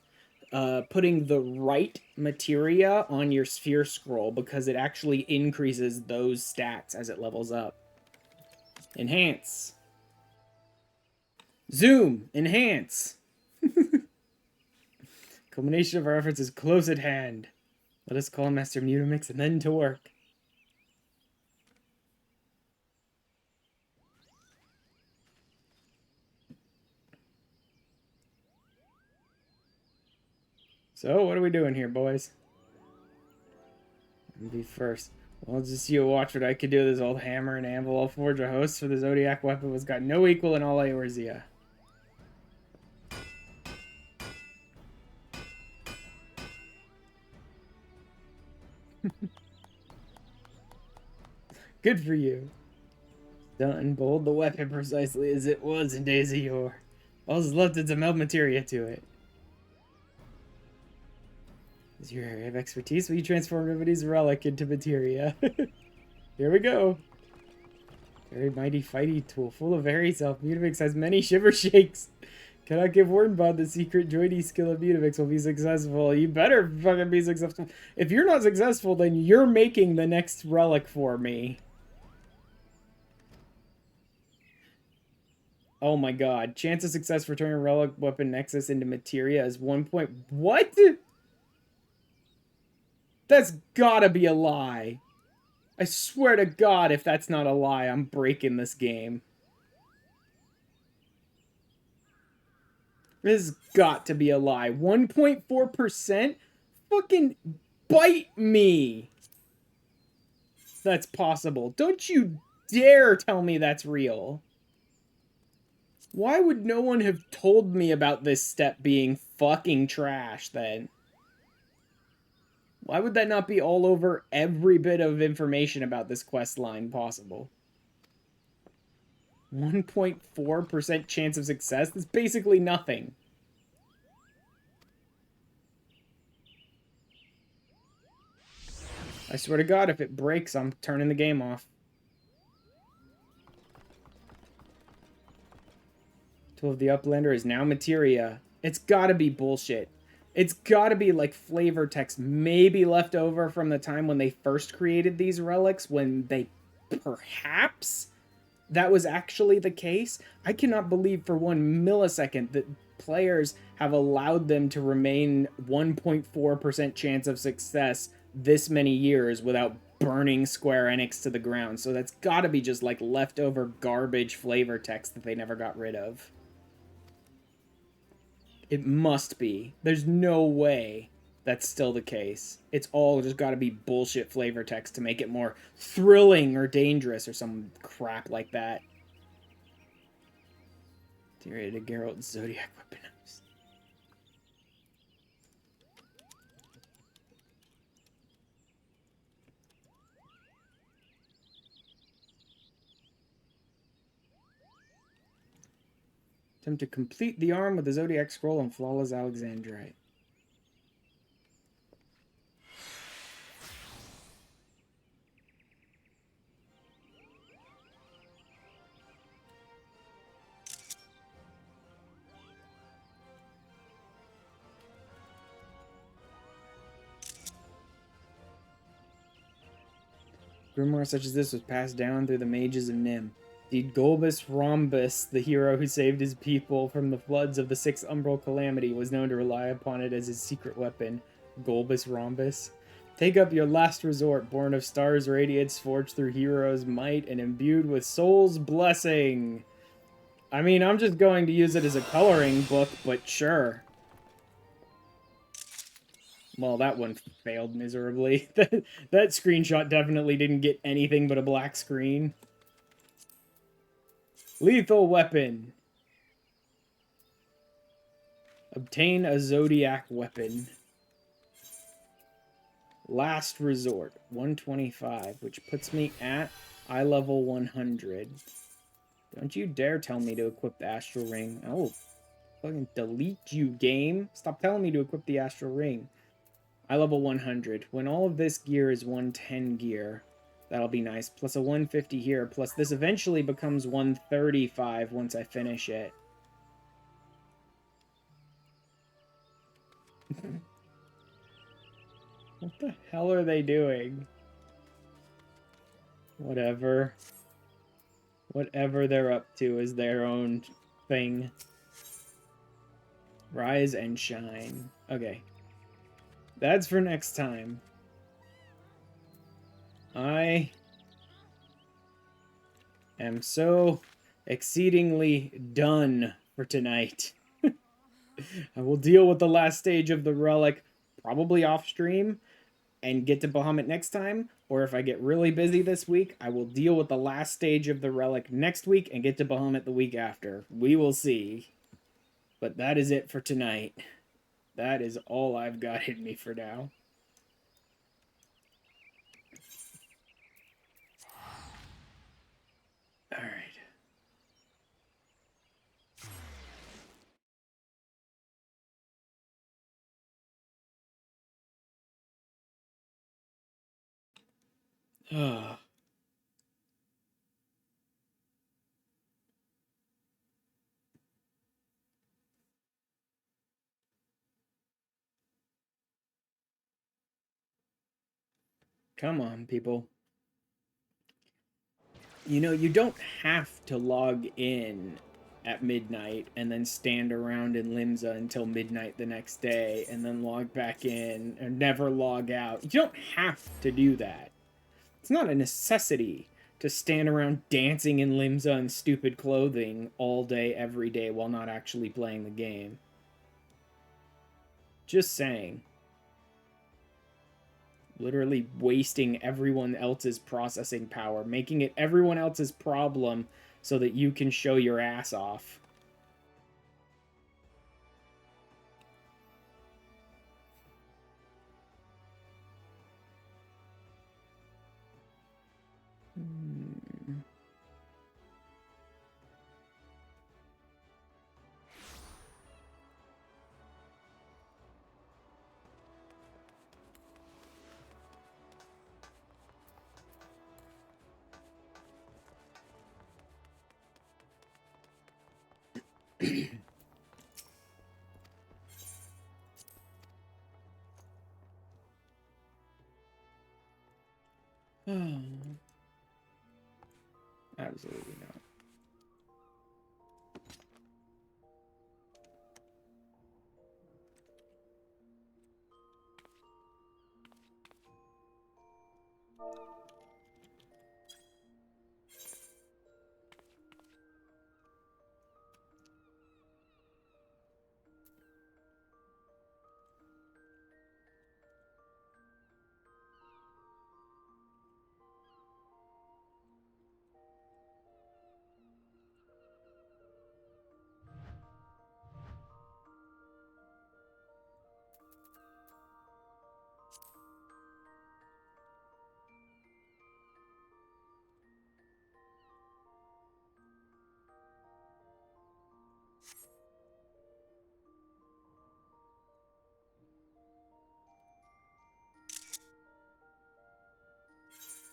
putting the right materia on your sphere scroll, because it actually increases those stats as it levels up. Enhance. Zoom. Enhance. Culmination of our efforts is close at hand. Let us call Master Mutamix and then to work. So, what are we doing here, boys? Be first. Well, just you watch what I could do with this old hammer and anvil. I'll forge a host for the Zodiac weapon was got no equal in all Eorzea. Good for you. Done. Bold the weapon precisely as it was in days of yore. All that's left is a meld materia to it. Is your area of expertise? Will you transform everybody's relic into materia? Here we go. Very mighty fighty tool, full of airy self. Mutamix has many shiver shakes. Cannot give Wardenbod the secret joiny skill of Mutamix will be successful. You better fucking be successful. If you're not successful, then you're making the next relic for me. Oh my god. Chance of success for turning Relic Weapon Nexus into materia is 1 point... What? That's gotta be a lie. I swear to God, if that's not a lie, I'm breaking this game. This has got to be a lie. 1.4%? Fucking bite me. That's possible. Don't you dare tell me that's real. Why would no one have told me about this step being fucking trash then? Why would that not be all over every bit of information about this quest line possible? 1.4% chance of success? That's basically nothing. I swear to God, if it breaks, I'm turning the game off. Tool of the Uplander is now materia. It's gotta be bullshit. It's gotta be like flavor text maybe left over from the time when they first created these relics, when they perhaps that was actually the case. I cannot believe for 1 millisecond that players have allowed them to remain 1.4% chance of success this many years without burning Square Enix to the ground. So that's gotta be just like leftover garbage flavor text that they never got rid of. It must be. There's no way that's still the case. It's all just gotta be bullshit flavor text to make it more thrilling or dangerous or some crap like that. Deteriorated Geralt Zodiac weapon. Attempt to complete the arm with the Zodiac Scroll and Flawless Alexandrite. Grimoire such as this was passed down through the mages of Nim. Indeed, Golbus Rhombus, the hero who saved his people from the floods of the Sixth Umbral Calamity, was known to rely upon it as his secret weapon. Golbus Rhombus. Take up your last resort, born of stars' radiance, forged through heroes' might, and imbued with soul's blessing. I mean, I'm just going to use it as a coloring book, but sure. Well, that one failed miserably. that screenshot definitely didn't get anything but a black screen. Lethal weapon. Obtain a Zodiac weapon. Last resort, 125, which puts me at eye level 100. Don't you dare tell me to equip the Astral Ring. Oh, fucking delete you, game. Stop telling me to equip the Astral Ring. Eye level 100. When all of this gear is 110 gear, that'll be nice. Plus a 150 here. Plus this eventually becomes 135 once I finish it. What the hell are they doing? Whatever. Whatever they're up to is their own thing. Rise and shine. Okay. That's for next time. I am so exceedingly done for tonight. I will deal with the last stage of the Relic probably off stream and get to Bahamut next time, or if I get really busy this week, I will deal with the last stage of the Relic next week and get to Bahamut the week after. We will see. But that is it for tonight. That is all I've got in me for now. All right. Come on, people. You know, you don't have to log in at midnight and then stand around in Limsa until midnight the next day and then log back in and never log out. You don't have to do that. It's not a necessity to stand around dancing in Limsa and stupid clothing all day, every day, while not actually playing the game. Just saying. Literally wasting everyone else's processing power, making it everyone else's problem so that you can show your ass off. Absolutely not.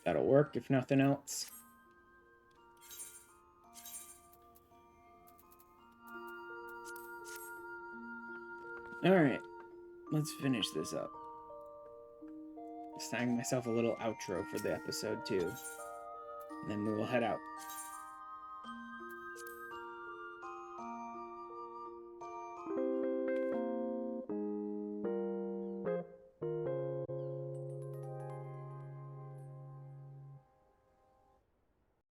That'll work, if nothing else. Alright, let's finish this up. Snag myself a little outro for the episode, too. And then we will head out.